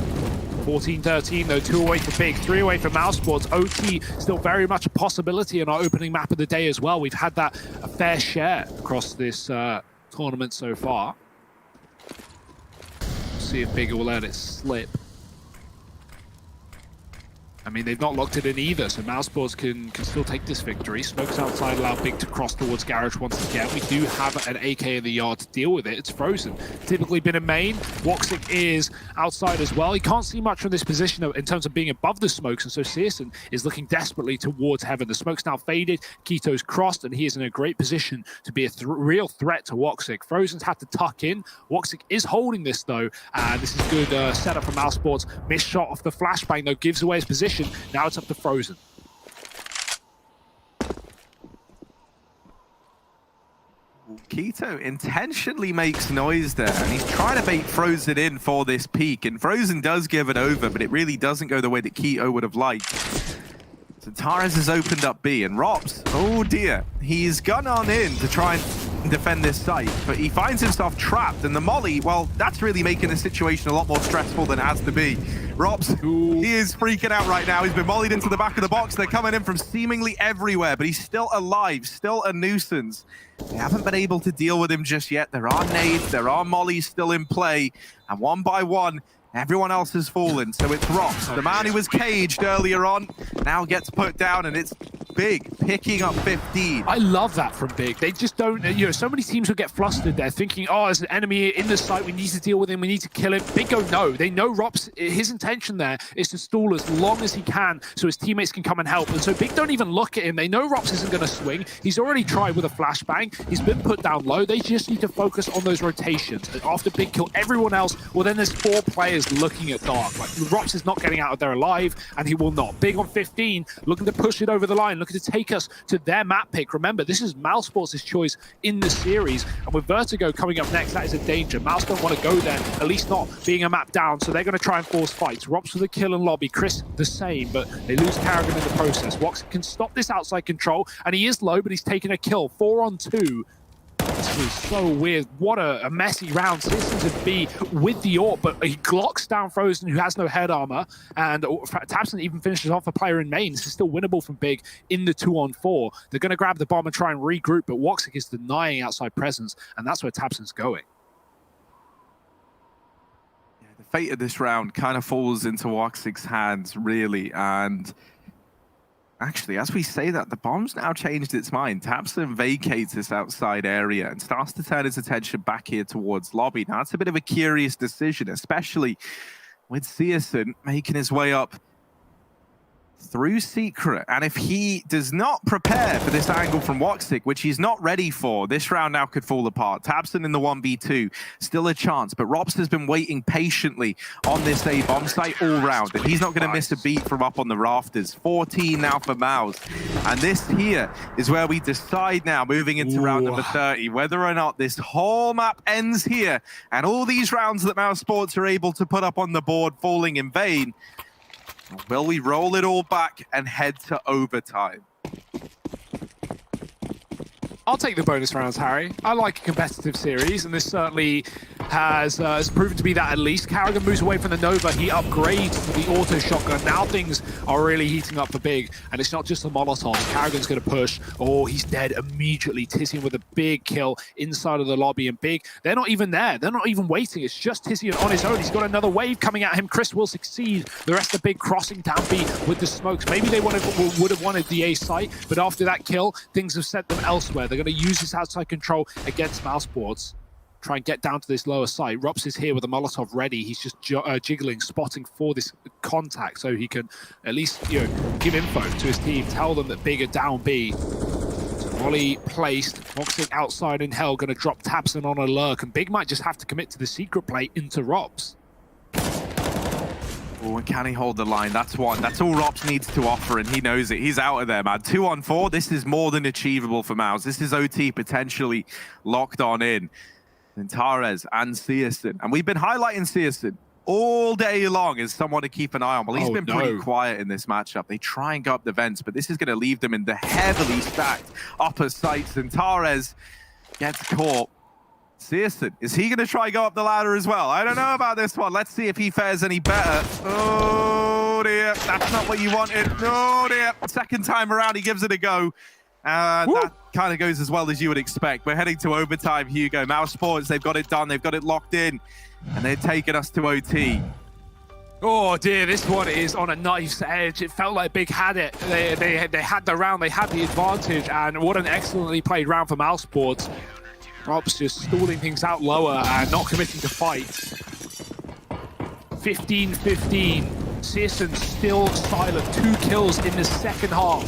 14-13, though, 2 away for Big, 3 away for Mousesports. OT still very much a possibility in our opening map of the day as well. We've had that a fair share across this tournament so far. See if Big will let it slip. I mean, they've not locked it in either, so Mousesports can still take this victory. Smokes outside allow Big to cross towards Garage once again. We do have an AK in the yard to deal with it. It's Frozen. Typically been a main. Woxic is outside as well. He can't see much from this position in terms of being above the smokes, and so Searson is looking desperately towards heaven. The smoke's now faded. Keto's crossed, and he is in a great position to be a real threat to Woxic. Frozen's had to tuck in. Woxic is holding this, though, and this is good setup for Mousesports. Missed shot off the flashbang, though, gives away his position. Now it's up to Frozen. Keto intentionally makes noise there, and he's trying to bait Frozen in for this peak, and Frozen does give it over, but it really doesn't go the way that Keto would have liked. Torres has opened up B, and Rops, oh dear, he's gone on in to try and defend this site, but he finds himself trapped, and the molly, well, that's really making the situation a lot more stressful than it has to be. Rops, he is freaking out right now. He's been mollied into the back of the box. They're coming in from seemingly everywhere, but he's still alive, still a nuisance. They haven't been able to deal with him just yet. There are nades, there are mollies still in play, and one by one, everyone else has fallen, so it's Rops. The man who was caged earlier on now gets put down, and it's Big picking up 15. I love that from Big. They just don't, so many teams will get flustered there thinking, oh, there's an enemy in the site, we need to deal with him, we need to kill him. Big go, no. They know Rops, his intention there is to stall as long as he can so his teammates can come and help. And so Big don't even look at him. They know Rops isn't going to swing. He's already tried with a flashbang. He's been put down low. They just need to focus on those rotations. And after Big kill everyone else, well, then there's 4 players looking at Dark. Like, Rops is not getting out of there alive, and he will not. Big on 15, looking to push it over the line, looking to take us to their map pick. Remember, this is Mousesports' choice in the series, and with Vertigo coming up next, that is a danger. Mouse don't want to go there, at least not being a map down, so they're going to try and force fights. Rops with a kill in lobby, Chris the same, but they lose Carrigan in the process. Wox can stop this outside control, and he is low, but he's taken a kill. 4 on 2. This was so weird. What a messy round. Citizens would be with the AWP, but he glocks down Frozen, who has no head armor, and tabseN even finishes off a player in main. This is still winnable from Big in the 2-on-4. They're going to grab the bomb and try and regroup, but Woxic is denying outside presence, and that's where tabseN's going. Yeah, the fate of this round kind of falls into Woxic's hands, really, and actually, as we say that, the bomb's now changed its mind. tabseN vacates this outside area and starts to turn his attention back here towards lobby. Now, it's a bit of a curious decision, especially with CSGO making his way up through Secret. And if he does not prepare for this angle from Woxic, which he's not ready for, this round now could fall apart. tabseN in the 1v2, still a chance, but Rops has been waiting patiently on this A bomb site all round, and he's not going to miss a beat from up on the rafters. 14 now for Mouse, and this here is where we decide now, moving into round number 30, whether or not this whole map ends here, and all these rounds that Mousesports are able to put up on the board falling in vain. Will we roll it all back and head to overtime? I'll take the bonus rounds, Harry. I like a competitive series, and this certainly has proven to be that at least. Carrigan moves away from the Nova. He upgrades to the auto shotgun. Now things are really heating up for Big, and it's not just the Molotov. Carrigan's going to push. Oh, he's dead immediately. Tizian with a big kill inside of the lobby, and Big, they're not even there. They're not even waiting. It's just Tizian on his own. He's got another wave coming at him. Chris will succeed. The rest of Big crossing down B with the smokes. Maybe they would have wanted the A site, but after that kill, things have sent them elsewhere. They're going to use this outside control against Mousesports. Try and get down to this lower site. Rops is here with a Molotov ready. He's just jiggling, spotting for this contact so he can at least, give info to his team, tell them that Big are down B. So volley placed, Woxic outside in hell, going to drop tabseN on a lurk, and Big might just have to commit to the secret play into Rops. Oh, and can he hold the line? That's one. That's all Rops needs to offer, and he knows it. He's out of there, man. 2-on-4, this is more than achievable for Mouse. This is OT potentially locked on in. And Torres and CSGO. And we've been highlighting CSGO all day long as someone to keep an eye on. Well, he's been pretty quiet in this matchup. They try and go up the vents, but this is going to leave them in the heavily stacked upper sites. And Torres gets caught. CSGO, is he going to try go up the ladder as well? I don't know about this one. Let's see if he fares any better. Oh dear, that's not what you wanted. Oh dear, second time around he gives it a go. That kind of goes as well as you would expect. We're heading to overtime, Hugo. Mousesports, they've got it done. They've got it locked in. And they're taking us to OT. Oh dear, this one is on a knife's edge. It felt like Big had it. They had the round, they had the advantage, and what an excellently played round for Mousesports. Rob's just stalling things out lower and not committing to fights. 15-15. CSGO still silent. 2 kills in the second half.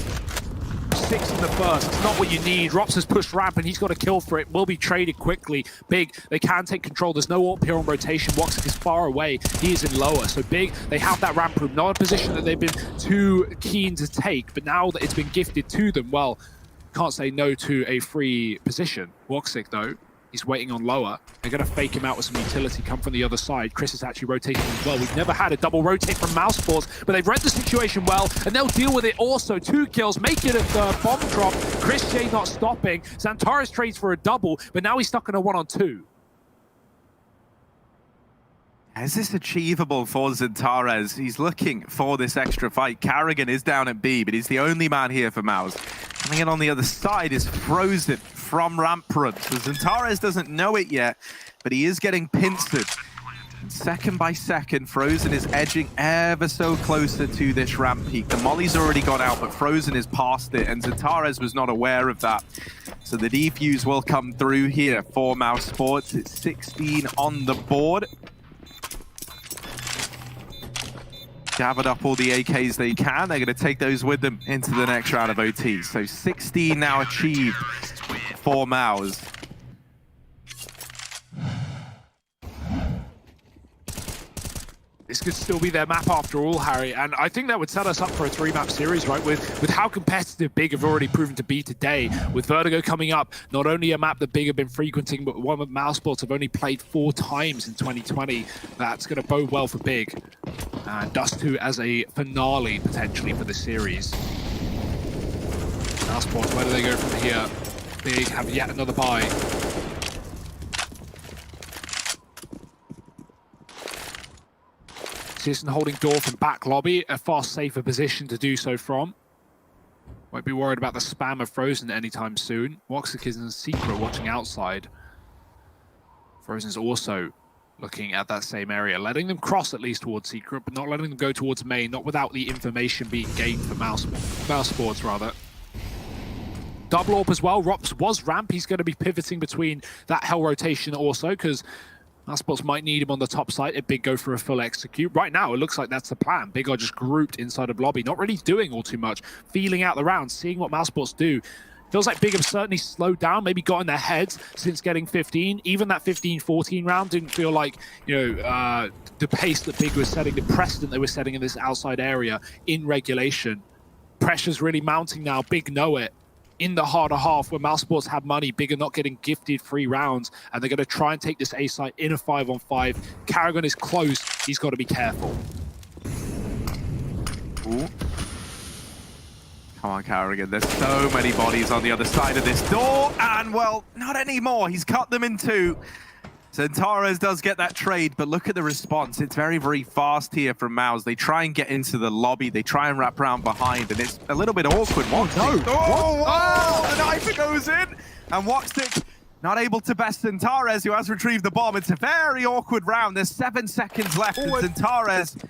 6 in the first. It's not what you need. Rops has pushed ramp and he's got a kill for it. Will be traded quickly. Big, they can take control. There's no AWP here on rotation. Woxic is far away. He is in lower. So Big, they have that ramp room. Not a position that they've been too keen to take, but now that it's been gifted to them, well, can't say no to a free position. Woxic, though, He's waiting on lower. They're going to fake him out with some utility, come from the other side. Chris is actually rotating as well. We've never had a double rotate from Mousesports, but they've read the situation well, and they'll deal with it also. 2 kills, make it a bomb drop. Chris J not stopping. Xantares trades for a double, but now he's stuck in a 1-on-2. Is this achievable for Xantares? He's looking for this extra fight. Carrigan is down at B, but he's the only man here for Mouse. Coming in on the other side is Frozen from ramp run. So Xantares doesn't know it yet, but he is getting pincered. Second by second, Frozen is edging ever so closer to this ramp peak. The molly's already gone out, but Frozen is past it, and Xantares was not aware of that. So the defuse will come through here for Mousesports. It's 16 on the board. Gathered up all the AKs they can. They're going to take those with them into the next round of OT. So 16 now achieved for Mouse. This could still be their map after all, Harry, and I think that would set us up for a 3-map series, right? With how competitive Big have already proven to be today. With Vertigo coming up, not only a map that Big have been frequenting, but one that Mousesports have only played 4 times in 2020. That's going to bode well for Big. And Dust 2 as a finale, potentially, for the series. Mousesports, where do they go from here? Big have yet another buy. Season holding door from back lobby, a far safer position to do so from. Won't be worried about the spam of Frozen anytime soon. Woxic is in secret watching outside. Frozen's also looking at that same area, letting them cross at least towards secret, but not letting them go towards main, not without the information being gained for Mousesports rather. Double AWP as well. Rops was ramp. He's going to be pivoting between that hell rotation also, because Mousesports might need him on the top side if Big go for a full execute. Right now, it looks like that's the plan. Big are just grouped inside of lobby, not really doing all too much, feeling out the round, seeing what Mousesports do. Feels like Big have certainly slowed down, maybe got in their heads since getting 15. Even that 15-14 round didn't feel like, the pace that Big was setting, the precedent they were setting in this outside area in regulation. Pressure's really mounting now. Big know it. In the harder half, where Mousesports have money, Big are not getting gifted free rounds, and they're going to try and take this A site in a 5-on-5. Carrigan is close. He's got to be careful. Ooh. Come on, Carrigan. There's so many bodies on the other side of this door, and, well, not anymore. He's cut them in 2. Xantares does get that trade, but look at the response. It's very, very fast here from Mouse. They try and get into the lobby. They try and wrap around behind, and it's a little bit awkward. Woxic, the knife goes in, and Woxic not able to best Xantares, who has retrieved the bomb. It's a very awkward round. There's 7 seconds left, and Xantares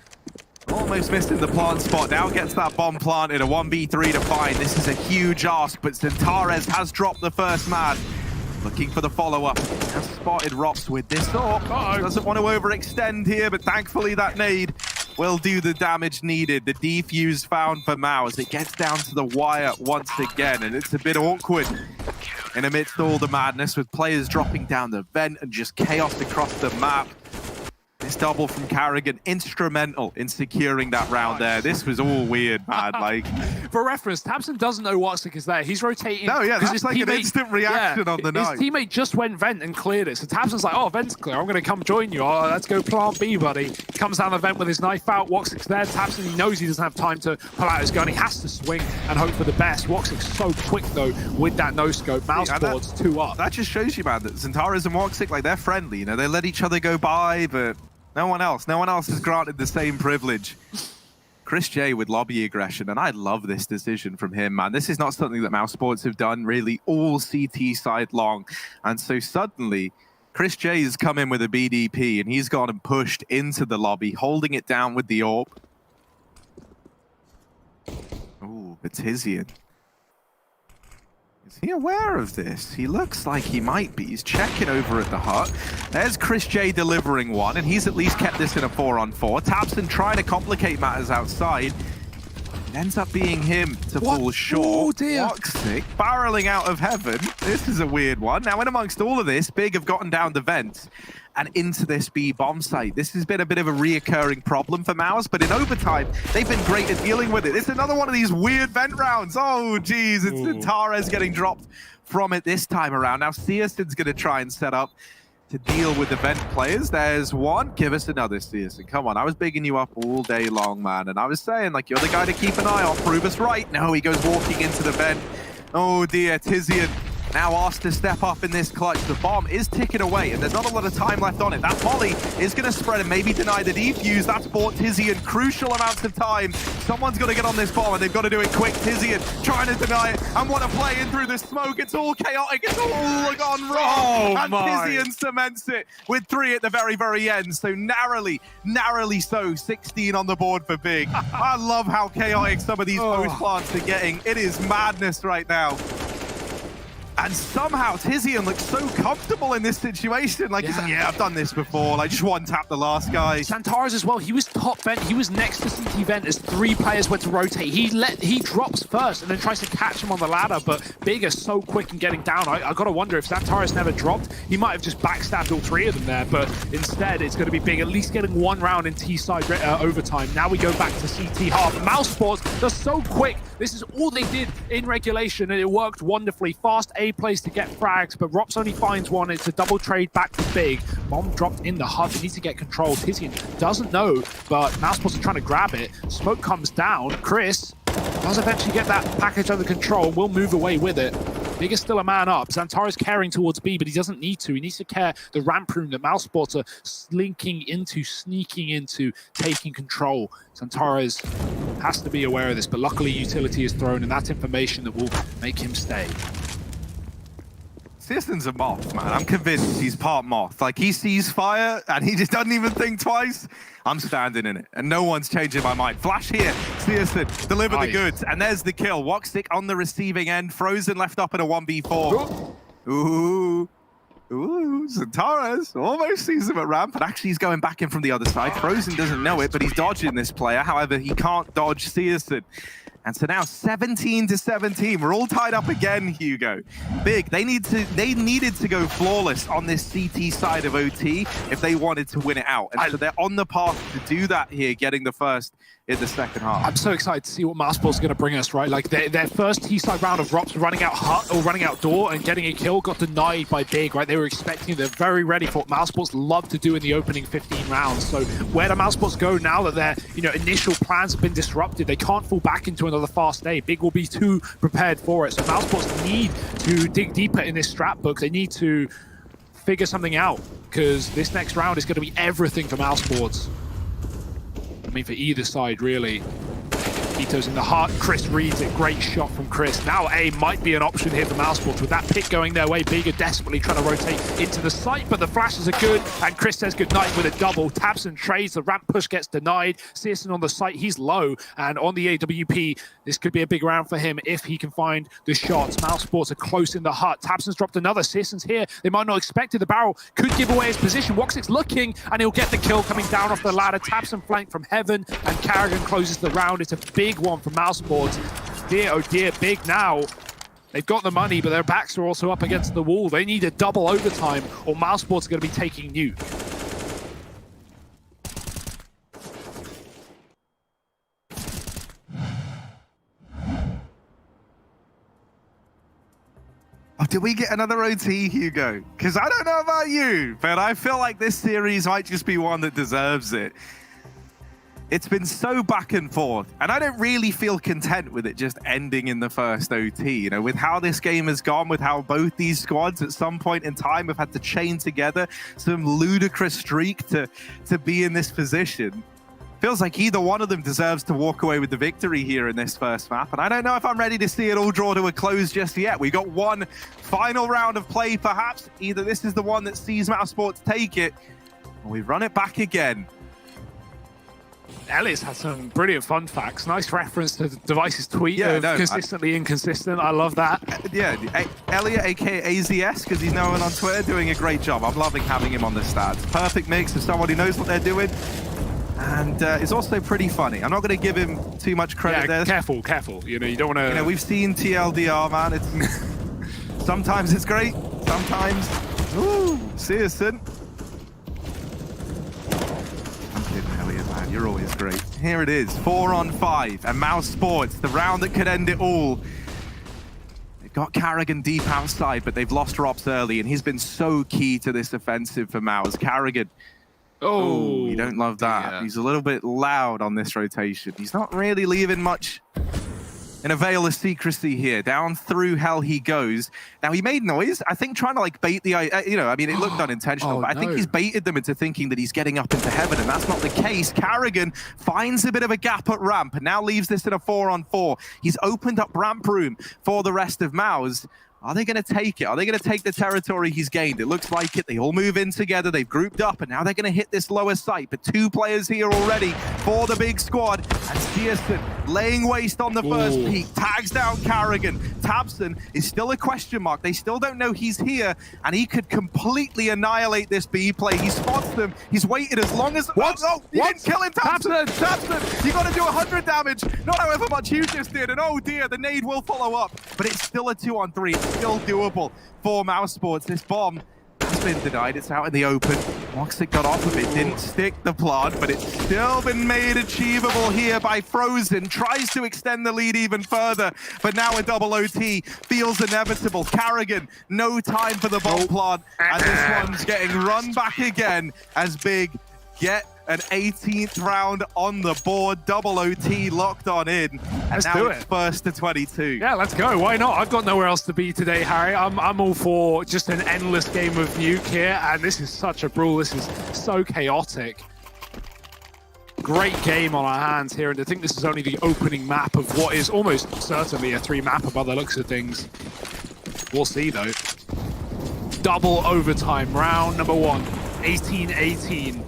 almost missing the plant spot. Now gets that bomb planted, a 1v3 to find. This is a huge ask, but Xantares has dropped the first man. Looking for the follow-up. Has spotted Rops with this AWP. Doesn't want to overextend here, but thankfully that nade will do the damage needed. The defuse found for Mouse. It gets down to the wire once again, and it's a bit awkward in amidst all the madness with players dropping down the vent and just chaos across the map. This double from Carrigan, instrumental in securing that round there. This was all weird, man. Like, for reference, Tabson doesn't know Woxic is there. He's rotating. No, yeah, that's like an instant reaction on the night. His teammate just went vent and cleared it. So Tabson's like, oh, vent's clear. I'm going to come join you. Oh, let's go plant B, buddy. Comes down the vent with his knife out. Woxic's there. Tabson, he knows he doesn't have time to pull out his gun. He has to swing and hope for the best. Woxic's so quick, though, with that no-scope. Mousesports 2 up. That just shows you, man, that Xantares and Woxic, like, they're friendly. They let each other go by, but no one else is granted the same privilege. Chris J with lobby aggression, and I love this decision from him, man. This is not something that Mousesports have done really all CT side long. And so suddenly, Chris J has come in with a BDP, and he's gone and pushed into the lobby, holding it down with the AWP. Ooh, Batizian. Is he aware of this? He looks like he might be. He's checking over at the hut. There's Chris J delivering one, and he's at least kept this in a 4-on-4. Tabson trying to complicate matters outside. It ends up being him to What? fall short. Oh, dear. Toxic barreling out of heaven. This is a weird one. Now, in amongst all of this, Big have gotten down the vents and into this B bomb site. This has been a bit of a reoccurring problem for Mouse, but in overtime, they've been great at dealing with it. It's another one of these weird vent rounds. Oh, geez, it's Antares getting dropped from it this time around. Now, Searson's going to try and set up to deal with the vent players. There's one. Give us another, Searson. Come on. I was bigging you up all day long, man. And I was saying, like, you're the guy to keep an eye on. Prove us right. No, he goes walking into the vent. Oh, dear. Tizian now asked to step up in this clutch. The bomb is ticking away, and there's not a lot of time left on it. That volley is going to spread and maybe deny the defuse. That's bought Tizian crucial amounts of time. Someone's got to get on this bomb, and they've got to do it quick. Tizian trying to deny it and want to play in through the smoke. It's all chaotic. It's all gone wrong. And Tizian cements it with 3 at the very, very end. So narrowly so, 16 on the board for Big. I love how chaotic some of these post plants are getting. It is madness right now. And somehow Tizian looks so comfortable in this situation. Like, he's like, yeah, I've done this before. Like, just one-tap the last guy. Santares as well. He was top vent. He was next to CT vent as 3 players went to rotate. He drops first and then tries to catch him on the ladder, but Big is so quick in getting down. I got to wonder if Santares never dropped, he might have just backstabbed all 3 of them there, but instead it's going to be Big at least getting 1 round in T-side overtime. Now we go back to CT half. Mouse Sports, they're so quick. This is all they did in regulation, and it worked wonderfully. Fast A plays to get frags, but Rops only finds 1. It's a double trade back to Big. Bomb dropped in the hub. They need to get control. Tizian doesn't know, but Mousesports are trying to grab it. Smoke comes down. Chris does eventually get that package under control. Will move away with it. Big is still a man up. Santares carrying towards B, but he doesn't need to. He needs to care the ramp room that Mousesports are slinking into, sneaking into, taking control. Santares has to be aware of this, but luckily utility is thrown, and that's information that will make him stay. Searson's a moth, man. I'm convinced he's part moth. Like, he sees fire and he just doesn't even think twice. I'm standing in it, and no one's changing my mind. Flash here, Searson, deliver the goods, and there's the kill. Woxic on the receiving end. Frozen left up in a 1v4. Ooh, Santares almost sees him at ramp, and actually he's going back in from the other side. Frozen doesn't know it, but he's dodging this player. However, he can't dodge Searson. And so now 17-17. We're all tied up again, Hugo. Big, they needed to go flawless on this CT side of OT if they wanted to win it out. And so they're on the path to do that here, getting the first in the second half. I'm so excited to see what Mousesports are going to bring us, right? Like, their first T-side round of Rops running out hut or running out door and getting a kill got denied by Big, right? They were expecting, they're very ready for what Mousesports love to do in the opening 15 rounds. So where do Mousesports go now that their initial plans have been disrupted? They can't fall back into another fast day. Big will be too prepared for it. So Mousesports need to dig deeper in this strat book. They need to figure something out, because this next round is going to be everything for Mousesports. I mean, for either side, really. Ito's in the heart. Chris reads it. Great shot from Chris. Now A might be an option here for Mousesports. With that pick going their way, Big are desperately trying to rotate into the site, but the flashes are good, and Chris says goodnight with a double. Taps and trades. The ramp push gets denied. Searson on the site. He's low, and on the AWP, this could be a big round for him if he can find the shots. Mousesports are close in the hut. Tabson's dropped another. Searson's here. They might not expect it. The barrel could give away his position. Woxic's looking, and he'll get the kill coming down off the ladder. Tabson flanked from heaven, and Carrigan closes the round. It's a big one for Mousesports. Dear, oh dear, Big now. They've got the money, but their backs are also up against the wall. They need a double overtime, or Mousesports are going to be taking Nuke. Oh, did we get another OT, Hugo? Because I don't know about you, but I feel like this series might just be one that deserves it. It's been so back and forth, and I don't really feel content with it just ending in the first OT. With how this game has gone, with how both these squads at some point in time have had to chain together some ludicrous streak to be in this position. Feels like either one of them deserves to walk away with the victory here in this first map, and I don't know if I'm ready to see it all draw to a close just yet. We got one final round of play, perhaps. Either this is the one that sees Mousesports take it, or we run it back again. Ellis has some brilliant fun facts. Nice reference to Device's tweet of consistently inconsistent. I love that. Elliot, aka AZS, because he's known on Twitter, doing a great job. I'm loving having him on the stats. Perfect mix of someone who knows what they're doing, and is also pretty funny. I'm not going to give him too much credit there. Careful. You know, you don't want to... You know, we've seen TLDR, man. It's sometimes it's great, sometimes... Ooh, Searson. I'm kidding, Elliot, man. You're always great. Here it is, 4 on 5, and Mouse Sports, the round that could end it all. They've got Carrigan deep outside, but they've lost Rops early, and he's been so key to this offensive for Mouse. Carrigan. Oh, you don't love that. Yeah. He's a little bit loud on this rotation. He's not really leaving much in a veil of secrecy here. Down through hell he goes. Now, he made noise, I think, trying to like bait the, you know, I mean, it looked unintentional, but I think he's baited them into thinking that he's getting up into heaven, and that's not the case. Carrigan finds a bit of a gap at ramp and now leaves this in a 4-on-4. He's opened up ramp room for the rest of Mouse. Are they going to take it? Are they going to take the territory he's gained? It looks like it. They all move in together. They've grouped up, and now they're going to hit this lower site. But 2 players here already for the big squad. And Searson laying waste on the first peak. Tags down Carrigan. Tabson is still a question mark. They still don't know he's here, and he could completely annihilate this B play. He spots them. He's waited as long as... What? Oh, you didn't kill him, Tabson! Tabson, you got to do 100 damage. Not however much you just did. And oh dear, the nade will follow up. But it's still a 2-on-3. Still doable for Mouse Sports. This bomb has been denied. It's out in the open. Moxic got off of it, didn't stick the plant, but it's still been made achievable here by Frozen. Tries to extend the lead even further, but now a double OT feels inevitable. Carrigan, no time for the bomb plant, and this one's getting run back again as Big get an 18th round on the board. Double OT locked on in. Let's now do it's it. First to 22. Yeah, let's go. Why not? I've got nowhere else to be today, Harry. I'm all for just an endless game of Nuke here, and this is such a brawl. This is so chaotic. Great game on our hands here, and I think this is only the opening map of what is almost certainly a 3-mapper by the looks of things. We'll see, though. Double overtime, round number 1, 18-18.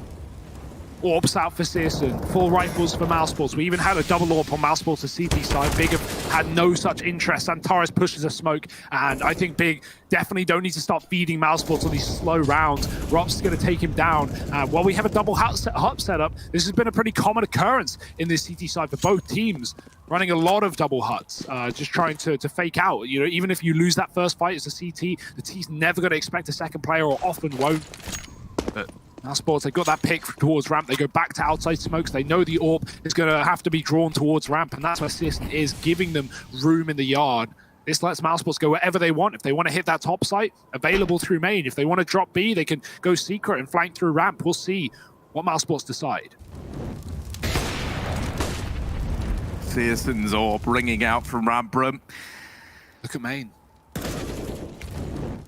Orbs out for Searson, 4 rifles for Mouse Sports. We even had a double AWP on Mouse Sports' CT side. Big had no such interest. Antares pushes a smoke, and I think Big definitely don't need to start feeding Mouse Sports on these slow rounds. Rops is going to take him down. While we have a double hut setup, this has been a pretty common occurrence in this CT side for both teams. Running a lot of double huts, just trying to fake out. You know, even if you lose that first fight as a CT, the T's never going to expect a second player, or often won't. But Mouse Sports, they got that pick towards ramp. They go back to outside smokes. They know the AWP is going to have to be drawn towards ramp, and that's where Searson is, giving them room in the yard. This lets Mouse Sports go wherever they want. If they want to hit that top site, available through main. If they want to drop B, they can go secret and flank through ramp. We'll see what Mouse Sports decide. Searson's AWP ringing out from ramp room. Look at main.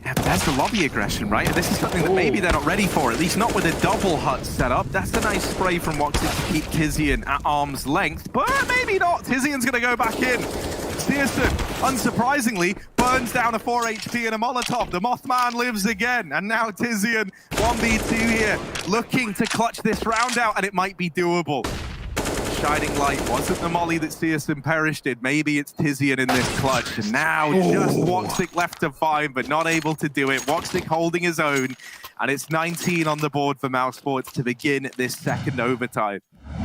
Yeah, but that's the lobby aggression, right? And this is something that maybe they're not ready for, at least not with a double hut set up. That's a nice spray from Woxic to keep Kizian at arm's length, but maybe not. Tizian's going to go back in. Searson, unsurprisingly, burns down a 4 HP and a Molotov. The Mothman lives again, and now Tizian 1v2 here, looking to clutch this round out, and it might be doable. Shining light wasn't the molly that Searson perished in. Maybe it's Tizian in this clutch. And now just Woxic left to find, but not able to do it. Woxic holding his own. And it's 19 on the board for Mouse Sports to begin this second overtime.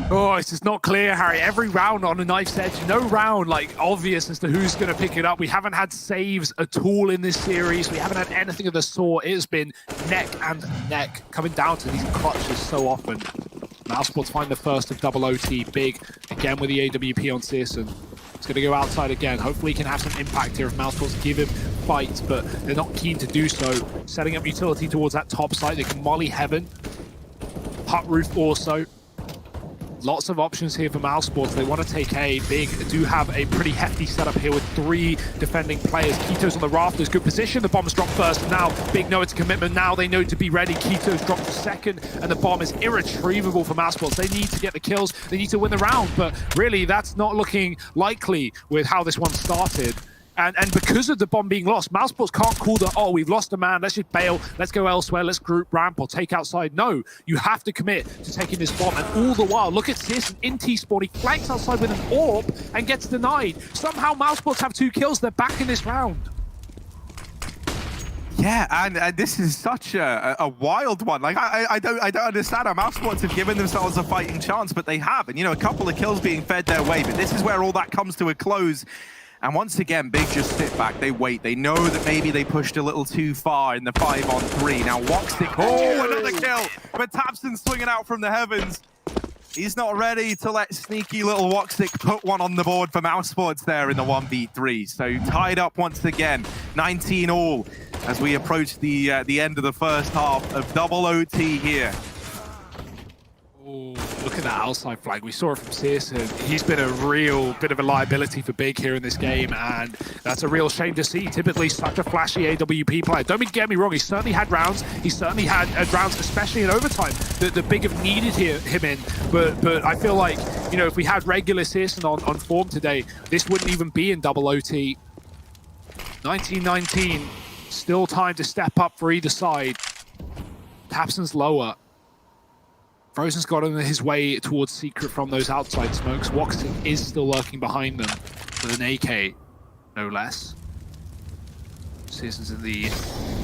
Oh, it's just not clear, Harry. Every round on a knife's edge. No round, like, obvious as to who's going to pick it up. We haven't had saves at all in this series. We haven't had anything of the sort. It has been neck and neck, coming down to these clutches so often. Mouse Sports find the first of double OT. Big, again with the AWP on Searson. It's going to go outside again. Hopefully he can have some impact here if Mouse Sports give him fights, but they're not keen to do so. Setting up utility towards that top site. They can molly heaven. Hut roof also. Lots of options here for Mouse Sports. They want to take A. Big do have a pretty hefty setup here with 3 defending players. Keto's on the rafters, good position. The bomb's dropped first, and now Big know it's a commitment. Now they know to be ready. Keto's dropped to second, and the bomb is irretrievable for Mouse Sports. They need to get the kills. They need to win the round, but really that's not looking likely with how this one started. And because of the bomb being lost, Mouse Sports can't call the, oh, we've lost a man, let's just bail, let's go elsewhere, let's group ramp or take outside. No, you have to commit to taking this bomb. And all the while, look at Searson in T-spawn. He flanks outside with an AWP and gets denied. Somehow Mouse Sports have 2 kills. They're back in this round. Yeah, and this is such a wild one. Like I don't understand how Mousesports have given themselves a fighting chance, but they have. And you know, a couple of kills being fed their way. But this is where all that comes to a close. And once again, Big just sit back. They wait. They know that maybe they pushed a little too far in the 5-on-3. Now Woxic, oh, another kill. But tabseN swinging out from the heavens. He's not ready to let sneaky little Woxic put one on the board for Mousesports there in the 1v3. So tied up once again, 19 all as we approach the end of the first half of double OT here. Oh, look at that outside flag. We saw it from CSGO. He's been a real bit of a liability for Big here in this game, and that's a real shame to see. Typically such a flashy AWP player. Don't get me wrong, he certainly had rounds. He certainly had rounds, especially in overtime, that Big have needed him in. But I feel like, you know, if we had regular CSGO on form today, this wouldn't even be in double OT. 1919, still time to step up for either side. tabseN's lower. Frozen's got on his way towards Secret from those outside smokes. Woxic is still lurking behind them with an AK, no less. CSGO's in the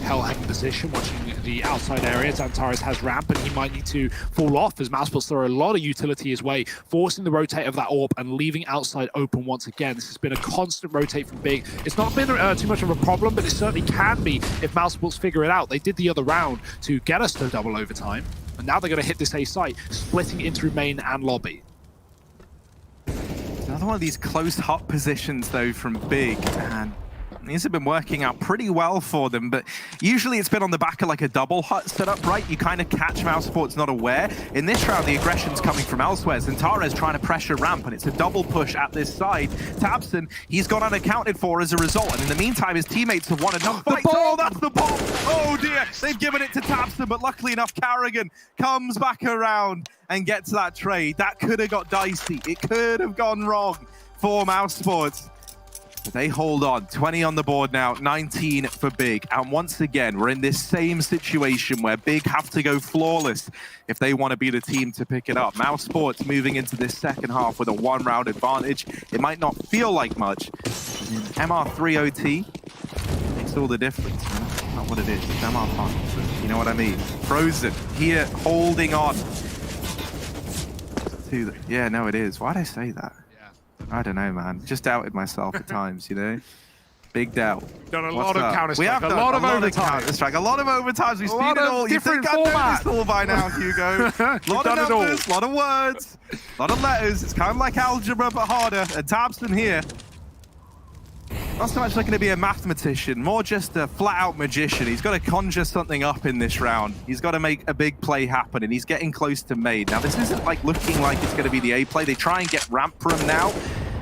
hell-hanging position, watching the outside area. Xantares has ramp, and he might need to fall off as Mousesports throw a lot of utility his way, forcing the rotate of that AWP and leaving outside open once again. This has been a constant rotate from Big. It's not been too much of a problem, but it certainly can be if Mousesports figure it out. They did the other round to get us to double overtime. And now they're going to hit this A site, splitting it through main and lobby. Another one of these close hut positions, though, from Big. And these have been working out pretty well for them, but usually it's been on the back of like a double hut setup, right? You kind of catch Mousesports not aware. In this round, the aggression's coming from elsewhere. Xantares trying to pressure ramp, and it's a double push at this side. tabseN, he's gone unaccounted for as a result, and in the meantime, his teammates have won enough fights. Oh, that's the bomb! Oh dear, they've given it to tabseN, but luckily enough, Carrigan comes back around and gets that trade. That could have got dicey. It could have gone wrong for Mousesports. But they hold on. 20 on the board now, 19 for Big. And once again, we're in this same situation where Big have to go flawless if they want to be the team to pick it up. Mousesports moving into this second half with a one-round advantage. It might not feel like much. MR3 OT makes all the difference. That's not what it is. It's MR5. You know what I mean? Frozen here, holding on. Yeah, no, it is. Why'd I say that? I don't know, man. Just doubted myself at times, you know? Big doubt. Done a lot of Counter-Strike. We have done a lot of overtime. Counter-Strike. A lot of overtimes. We've seen it all. You think I know this all by now, Hugo? A lot of numbers, a lot of words, a lot of letters. It's kind of like algebra, but harder. And tabseN here. Not so much looking to be a mathematician, more just a flat-out magician. He's got to conjure something up in this round. He's got to make a big play happen, and he's getting close to made. Now, this isn't like looking like it's going to be the A play. They try and get ramp for him now,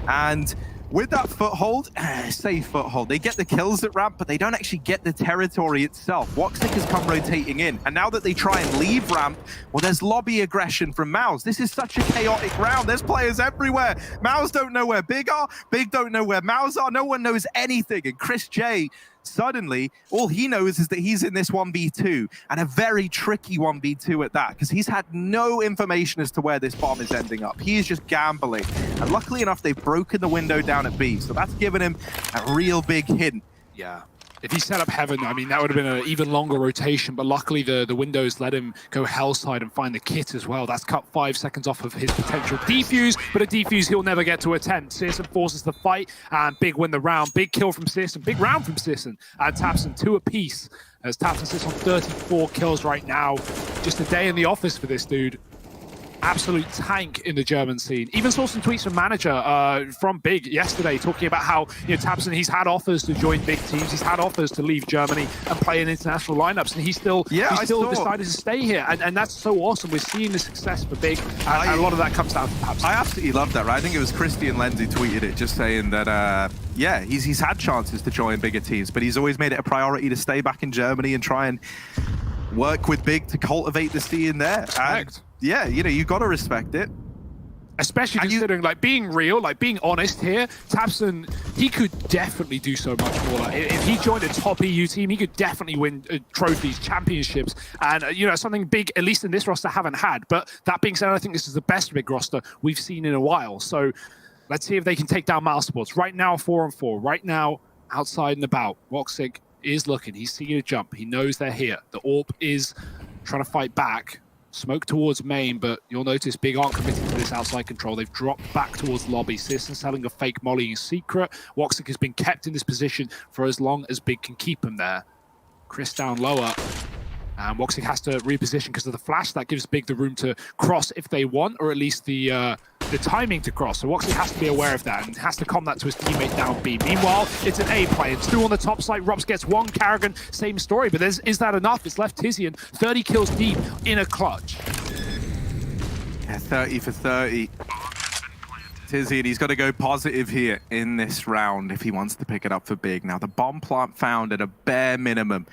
and with that foothold, safe foothold, they get the kills at ramp, but they don't actually get the territory itself. Woxic has come rotating in, and now that they try and leave ramp, well, there's lobby aggression from Mouse. This is such a chaotic round. There's players everywhere. Mouse don't know where Big are. Big don't know where Mouse are. No one knows anything. And Chris J, suddenly, all he knows is that he's in this 1v2, and a very tricky 1v2 at that, because he's had no information as to where this bomb is ending up. He is just gambling. And luckily enough, they've broken the window down at B, so that's given him a real big hint. Yeah. If he set up Heaven, I mean, that would have been an even longer rotation, but luckily the windows let him go Hellside and find the kit as well. That's cut 5 seconds off of his potential defuse, but a defuse he'll never get to attempt. CSGO forces the fight, and Big win the round. Big kill from CSGO, big round from CSGO, and tabseN 2 apiece, as tabseN sits on 34 kills right now. Just a day in the office for this dude. Absolute tank in the German scene. Even saw some tweets from manager from Big yesterday talking about how, you know, tabseN, he's had offers to join big teams, he's had offers to leave Germany and play in international lineups, and he still decided to stay here, and that's so awesome. We're seeing the success for Big, and a lot of that comes down to tabseN. I absolutely love that, right? I think it was Christian Lenz who tweeted it, just saying that, yeah, he's had chances to join bigger teams, but he's always made it a priority to stay back in Germany and try and work with Big to cultivate the scene there. Correct. Yeah, you know, you got to respect it. Especially considering, like, being real, like, being honest here, tabseN, he could definitely do so much more. Like, if he joined a top EU team, he could definitely win trophies, championships, and, you know, something Big, at least in this roster, haven't had. But that being said, I think this is the best Big roster we've seen in a while. So let's see if they can take down Mousesports. Right now, 4-on-4. Right now, outside and about. Woxic is looking. He's seeing a jump. He knows they're here. The AWP is trying to fight back. Smoke towards main, but you'll notice Big aren't committing to this outside control. They've dropped back towards lobby. Citizen selling a fake molly in secret. Woxic has been kept in this position for as long as Big can keep him there. Chris down lower. And Woxic has to reposition because of the flash. That gives Big the room to cross if they want, or at least the timing to cross. So Woxic has to be aware of that and has to com that to his teammate down B. Meanwhile, it's an A play. It's 2 on the top side. Robs gets 1. Carrigan, same story. But is that enough? It's left Tizian 30 kills deep in a clutch. Yeah, 30 for 30. Tizian, he's got to go positive here in this round if he wants to pick it up for Big. Now, the bomb plant found at a bare minimum.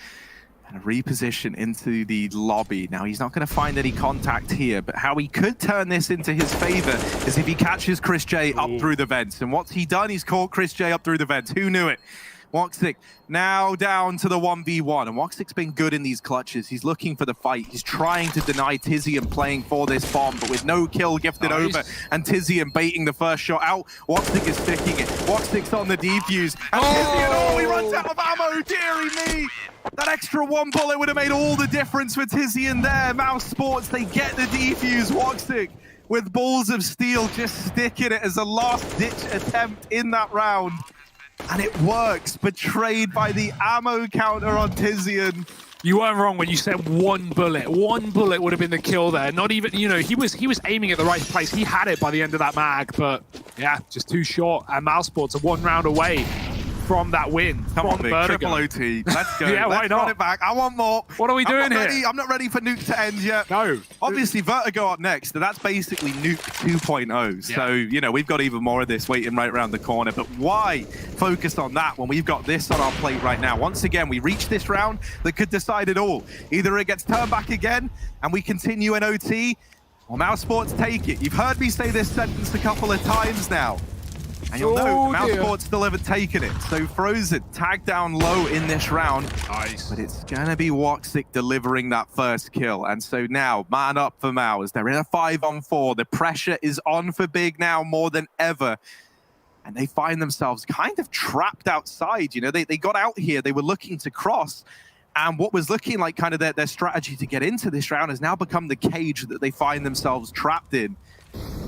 And a reposition into the lobby. Now, he's not going to find any contact here, but how he could turn this into his favor is if he catches Chris J up through the vents. And what's he done? He's caught Chris J up through the vents. Who knew it? Woxic now down to the 1v1. And Woxic's been good in these clutches. He's looking for the fight. He's trying to deny Tizian playing for this bomb, but with no kill gifted over and Tizian baiting the first shot out, Woxic is sticking it. Woxic's on the defuse. And Tizian, he runs out of ammo. Deary me. That extra 1 bullet would have made all the difference for Tizian there. Mouse Sports, they get the defuse. Woxic with balls of steel just sticking it as a last-ditch attempt in that round. And it works, betrayed by the ammo counter on Tizian. You weren't wrong when you said 1 bullet. 1 bullet would have been the kill there. Not even, you know, he was aiming at the right place. He had it by the end of that mag, but yeah, just too short. And Mousesports are 1 round away from that win. Come on, Big. Triple OT. Let's go. Yeah, why Let's not? run it back. I want more. What are we doing here? I'm not ready for Nuke to end yet. No. Obviously, Vertigo up next. That's basically Nuke 2.0. Yeah. So, you know, we've got even more of this waiting right around the corner. But why focus on that when we've got this on our plate right now? Once again, we reach this round that could decide it all. Either it gets turned back again and we continue in OT, or Mousesports take it. You've heard me say this sentence a couple of times now. And you'll know Mousesports still haven't taken it. So Frozen tagged down low in this round. Nice. But it's going to be Woxic delivering that first kill. And so now, man up for Mouse. They're in a 5-on-4. The pressure is on for Big now more than ever. And they find themselves kind of trapped outside. You know, they got out here. They were looking to cross. And what was looking like kind of their strategy to get into this round has now become the cage that they find themselves trapped in.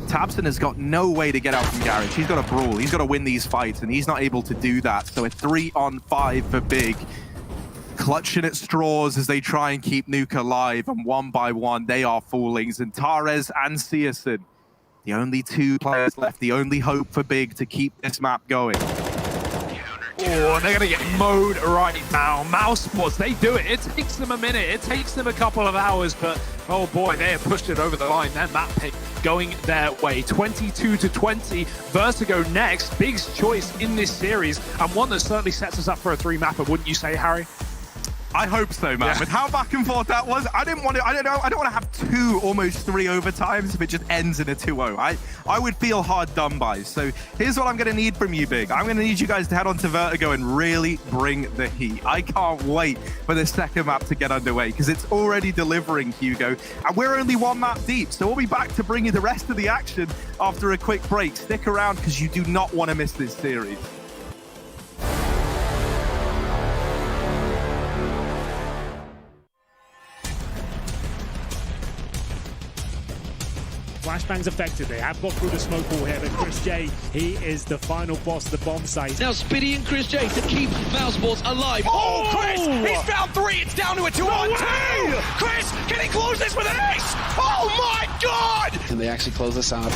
Tabson has got no way to get out from Garage. He's got to brawl. He's got to win these fights, and he's not able to do that. So a 3-on-5 for Big. Clutching at straws as they try and keep Nuke alive, and 1 by 1, they are fallings. And Tares and Searson, the only 2 players left, the only hope for Big to keep this map going. Oh, and they're going to get mowed right now. Mousesports, they do it. It takes them a minute. It takes them a couple of hours, but oh boy, they have pushed it over the line. Their map pick going their way. 22-20. Vertigo next. Big's choice in this series, and one that certainly sets us up for a 3-mapper, wouldn't you say, Harry? I hope so, man. Yeah. With how back and forth that was, I don't want to have 2, almost 3 overtimes if it just ends in a 2-0. I would feel hard done by. So here's what I'm going to need from you, Big. I'm going to need you guys to head on to Vertigo and really bring the heat. I can't wait for the second map to get underway because it's already delivering, Hugo. And we're only 1 map deep, so we'll be back to bring you the rest of the action after a quick break. Stick around because you do not want to miss this series. Flashbang's affected. They have got through the smoke wall here, but Chris J, he is the final boss of the bomb site. Now Spiddy and Chris J to keep Mousesports alive. Oh, Chris! He's found 3. It's down to a 2-on-2. Chris, can he close this with an ace? Oh my God! Can they actually close this out?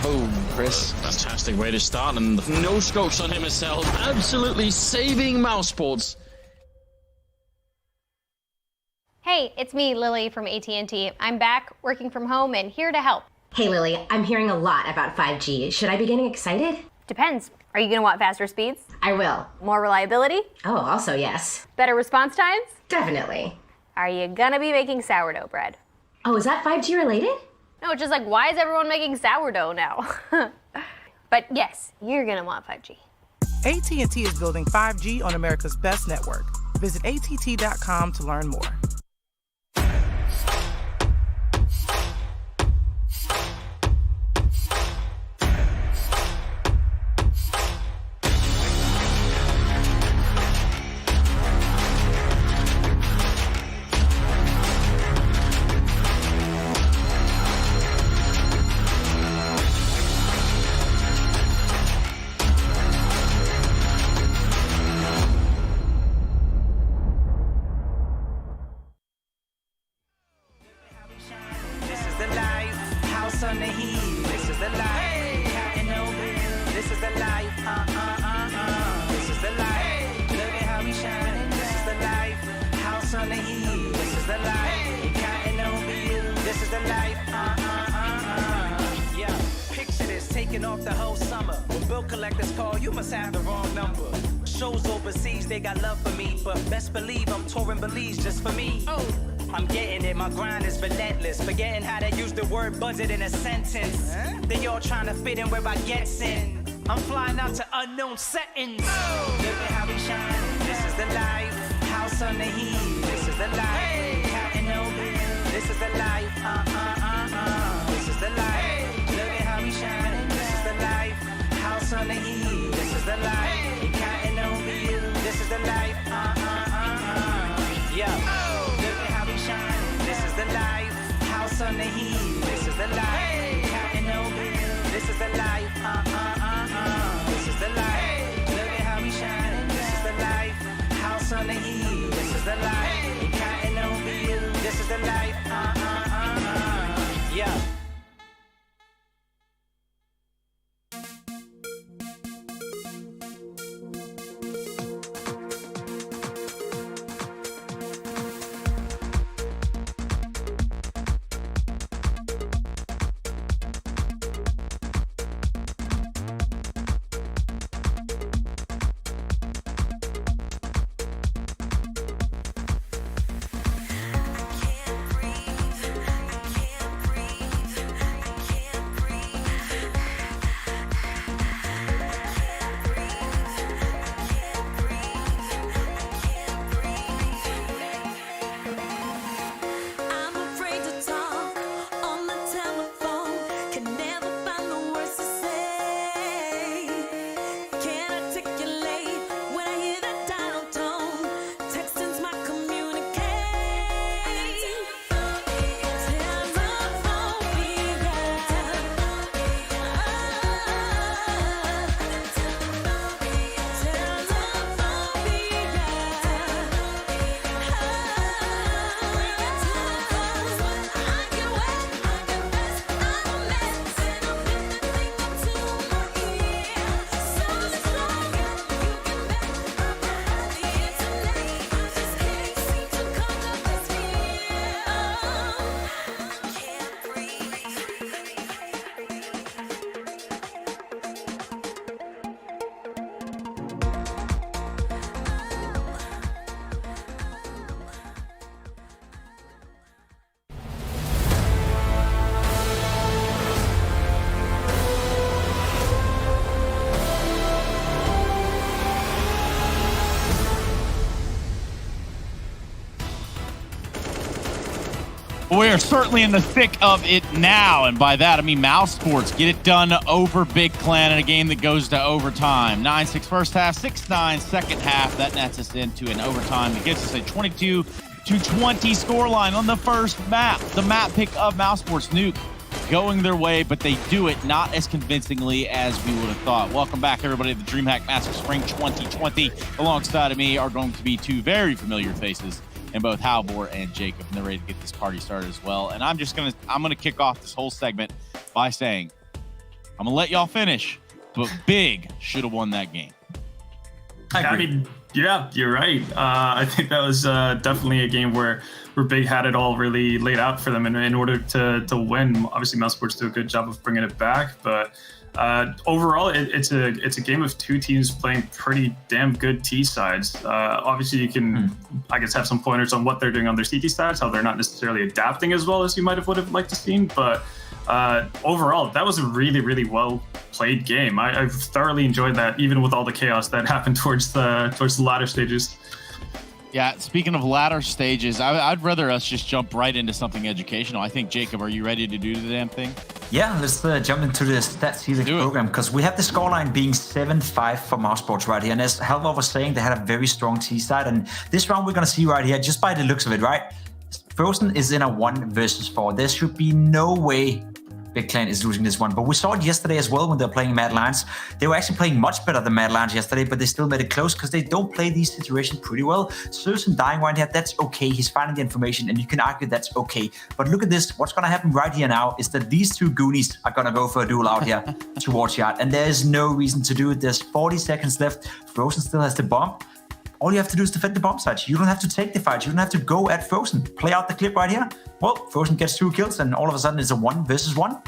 Boom, Chris. Fantastic way to start, and no scopes on him himself. Absolutely saving Mousesports. Hey, it's me, Lily from AT&T. I'm back, working from home, and here to help. Hey Lily, I'm hearing a lot about 5G. Should I be getting excited? Depends. Are you gonna want faster speeds? I will. More reliability? Oh, also yes. Better response times? Definitely. Are you gonna be making sourdough bread? Oh, is that 5G related? No, it's just like, why is everyone making sourdough now? But yes, you're gonna want 5G. AT&T is building 5G on America's best network. Visit att.com to learn more. collect this call, you must have the wrong number. Shows overseas, they got love for me, but best believe I'm touring Belize just for me. Oh, I'm getting it, my grind is relentless. Forgetting how to use the word budget in a sentence. They all trying to fit in where I get in. I'm flying out to unknown settings. Look at how we shine. This is the life. House on the heat. This is the life. Counting no bills. This is the life. This is the life. Look at how we shine. This is the life. House on the heat. This is the life. Counting no bills. This is the life. Yeah. Look at how we shine. This is the life. House on the heat. This is the life. Counting no bills. This is the life. This is the life. Look at how we shine. This is the life. House on the heat. This is the life. Counting no bills. This is the life. Yeah. We are certainly in the thick of it now, and by that I mean Mouse Sports get it done over Big Clan in a game that goes to overtime. 9-6 first half, 6-9 second half. That nets us into an overtime that gives us a 22-20 scoreline on the first map. The map pick of Mouse Sports, Nuke, going their way, but they do it not as convincingly as we would have thought. Welcome back, everybody, to the Dreamhack Master Spring 2020. Alongside of me are going to be two very familiar faces in both Halvor and Jacob, and they're ready to get this party started as well. And I'm gonna kick off this whole segment by saying I'm gonna let y'all finish, but Big should have won that game. I mean, yeah, you're right. I think that was definitely a game where Big had it all really laid out for them in order to win. Obviously, Mouse Sports do a good job of bringing it back, but overall, it's a game of two teams playing pretty damn good T sides. Obviously, you can, I guess, have some pointers on what they're doing on their CT sides, how they're not necessarily adapting as well as you would have liked to see. But overall, that was a really, really well played game. I've thoroughly enjoyed that, even with all the chaos that happened towards the latter stages. Yeah, speaking of latter stages, I'd rather us just jump right into something educational. I think, Jacob, are you ready to do the damn thing? Yeah, let's jump into the Stats Helix program, because we have the scoreline being 7-5 for Mouse Sports right here. And as Halvor was saying, they had a very strong T side. And this round we're going to see right here, just by the looks of it, right? Frozen is in a 1 versus 4. There should be no way Big Clan is losing this one. But we saw it yesterday as well when they're playing Mad Lions. They were actually playing much better than Mad Lions yesterday, but they still made it close because they don't play these situations pretty well. Susan dying right here, that's okay. He's finding the information, and you can argue that's okay. But look at this. What's going to happen right here now is that these two Goonies are going to go for a duel out here towards Yard. And there is no reason to do it. There's 40 seconds left. Frozen still has the bomb. All you have to do is defend the bomb site. You don't have to take the fight. You don't have to go at Frozen. Play out the clip right here. Well, Frozen gets 2 kills, and all of a sudden it's a 1 versus 1.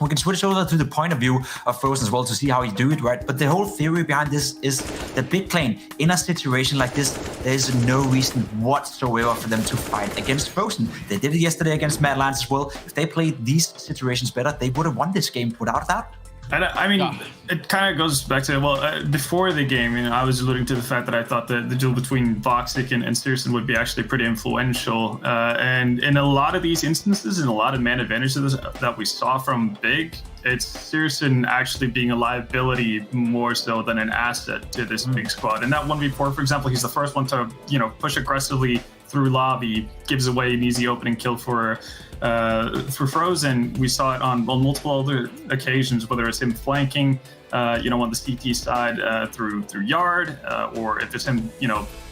we can switch over to the point of view of Frozen as well to see how he do it, right? But the whole theory behind this is that Big Plane, in a situation like this, there is no reason whatsoever for them to fight against Frozen. They did it yesterday against Mad Lions as well. If they played these situations better, they would have won this game without a doubt. And I mean, it kind of goes back to, well, before the game, I was alluding to the fact that I thought that the duel between Voxic and Searson would be actually pretty influential. And in a lot of these instances, in a lot of man advantages that we saw from Big, it's Searson actually being a liability more so than an asset to this Big squad. And that 1v4, for example, he's the first one to, push aggressively through lobby, gives away an easy opening kill for Frozen. We saw it on multiple other occasions, whether it's him flanking, on the CT side through yard, or if it's him,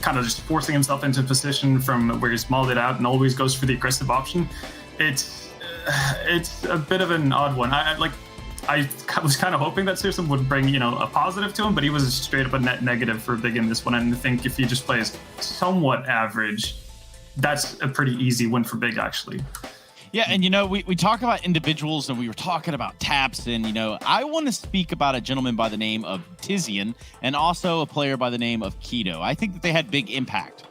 kind of just forcing himself into a position from where he's mauled it out and always goes for the aggressive option. It's a bit of an odd one. I was kind of hoping that Searson would bring, a positive to him, but he was straight up a net negative for Big in this one. And I think if he just plays somewhat average, that's a pretty easy win for Big, actually. Yeah, and we talk about individuals, and we were talking about taps, and I want to speak about a gentleman by the name of Tizian and also a player by the name of Keto. I think that they had big impact.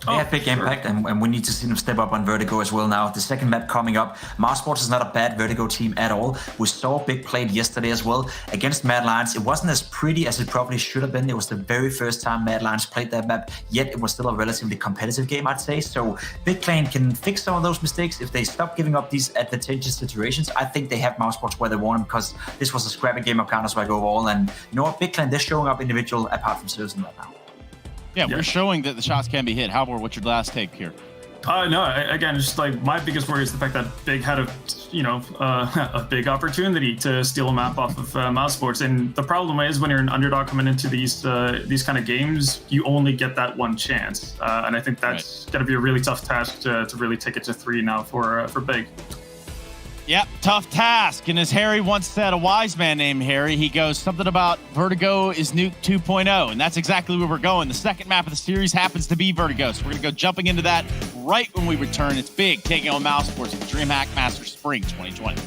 They have big impact, and we need to see them step up on Vertigo as well now. The second map coming up, Mousesports is not a bad Vertigo team at all. We saw Big played yesterday as well against Mad Lions. It wasn't as pretty as it probably should have been. It was the very first time Mad Lions played that map, yet it was still a relatively competitive game, I'd say. So Big Plane can fix some of those mistakes if they stop giving up these advantageous situations. I think they have Mousesports where they want them, because this was a scrappy game of Counter-Strike overall. And you know what, Big Plane, they're showing up individual apart from Searson right now. Yeah, we're showing that the shots can be hit. Halvor, what's your last take here? No, again, just like my biggest worry is the fact that Big had a big opportunity to steal a map off of Mousesports. And the problem is when you're an underdog coming into these kind of games, you only get that one chance. And I think that's going to be a really tough task to really take it to 3 now for Big. Yep, tough task. And as Harry once said, a wise man named Harry, he goes something about Vertigo is Nuke 2.0, and that's exactly where we're going. The second map of the series happens to be Vertigo, so we're going to go jumping into that right when we return. It's Big taking on Mousesports at the Dreamhack Masters Spring 2020.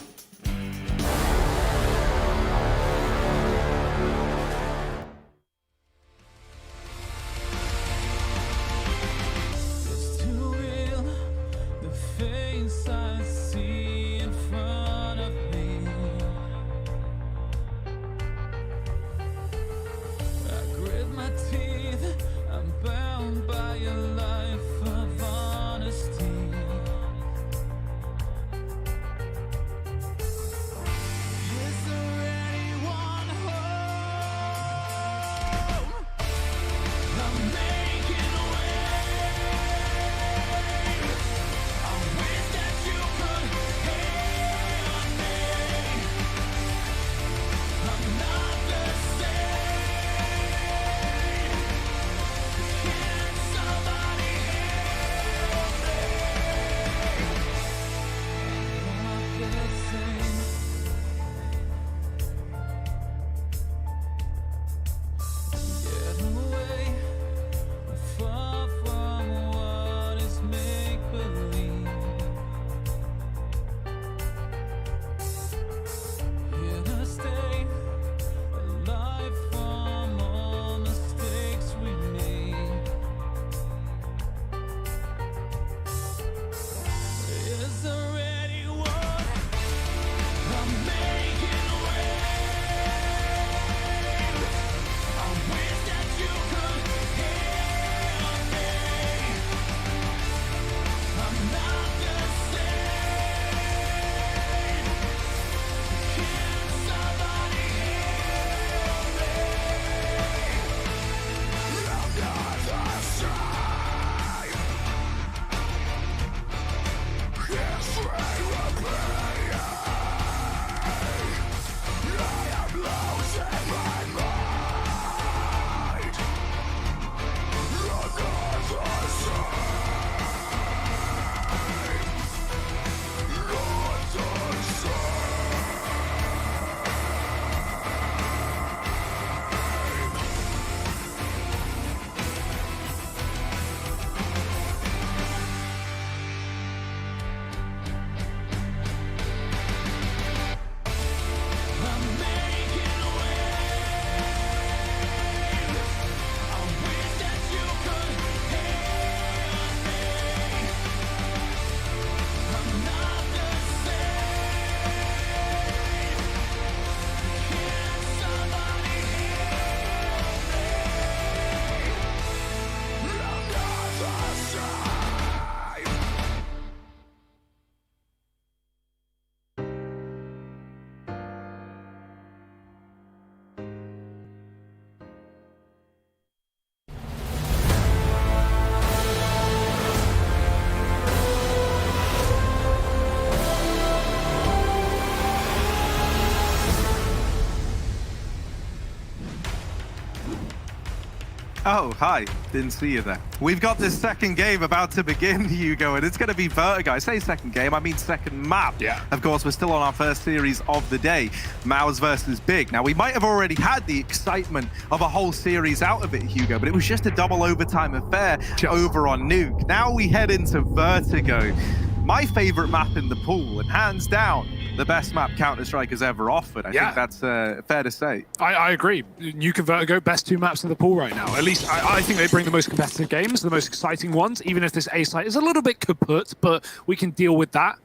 Oh, hi. Didn't see you there. We've got this second game about to begin, Hugo, and it's going to be Vertigo. I say second game, I mean second map. Yeah. Of course, we're still on our first series of the day, Mouse versus Big. Now, we might have already had the excitement of a whole series out of it, Hugo, but it was just a double overtime affair over on Nuke. Now we head into Vertigo. My favorite map in the pool, and hands down, the best map Counter-Strike has ever offered. I think that's fair to say. I agree. Nuke and Vertigo, best 2 maps in the pool right now. At least I think they bring the most competitive games, the most exciting ones, even if this A site is a little bit kaput, but we can deal with that.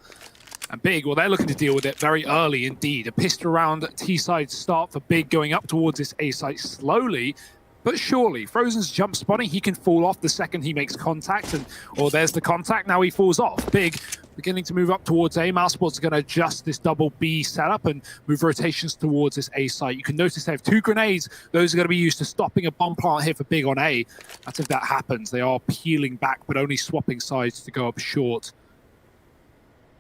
And Big, well, they're looking to deal with it very early indeed. A pistol round T-side start for Big going up towards this A site slowly. But surely, Frozen's jump spotting, he can fall off the second he makes contact, and there's the contact, now he falls off. Big beginning to move up towards A. Mousesports are going to adjust this double B setup and move rotations towards this A site. You can notice they have 2 grenades. Those are going to be used to stopping a bomb plant here for Big on A. That's if that happens. They are peeling back, but only swapping sides to go up short.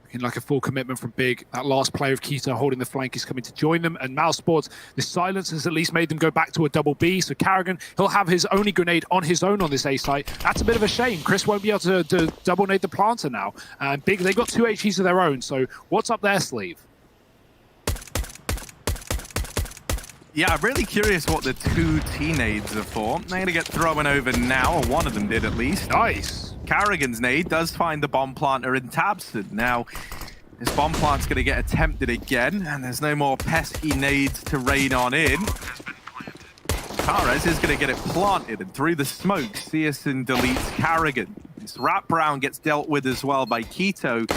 Looking like a full commitment from Big. That last player of Keto holding the flank is coming to join them. And Mousesports, the silence has at least made them go back to a double B. So Carrigan, he'll have his only grenade on his own on this A site. That's a bit of a shame. Chris won't be able to double nade the planter now. And Big, they got 2 HEs of their own. So what's up their sleeve? Yeah, I'm really curious what the 2 T-nades are for. They're going to get thrown over now, or one of them did at least. Nice. Carrigan's nade does find the bomb planter in Tabson. Now, this bomb plant's going to get attempted again, and there's no more pesky nades to rain on in. Tares is going to get it planted, and through the smoke, Searson deletes Carrigan. This wraparound gets dealt with as well by Keto.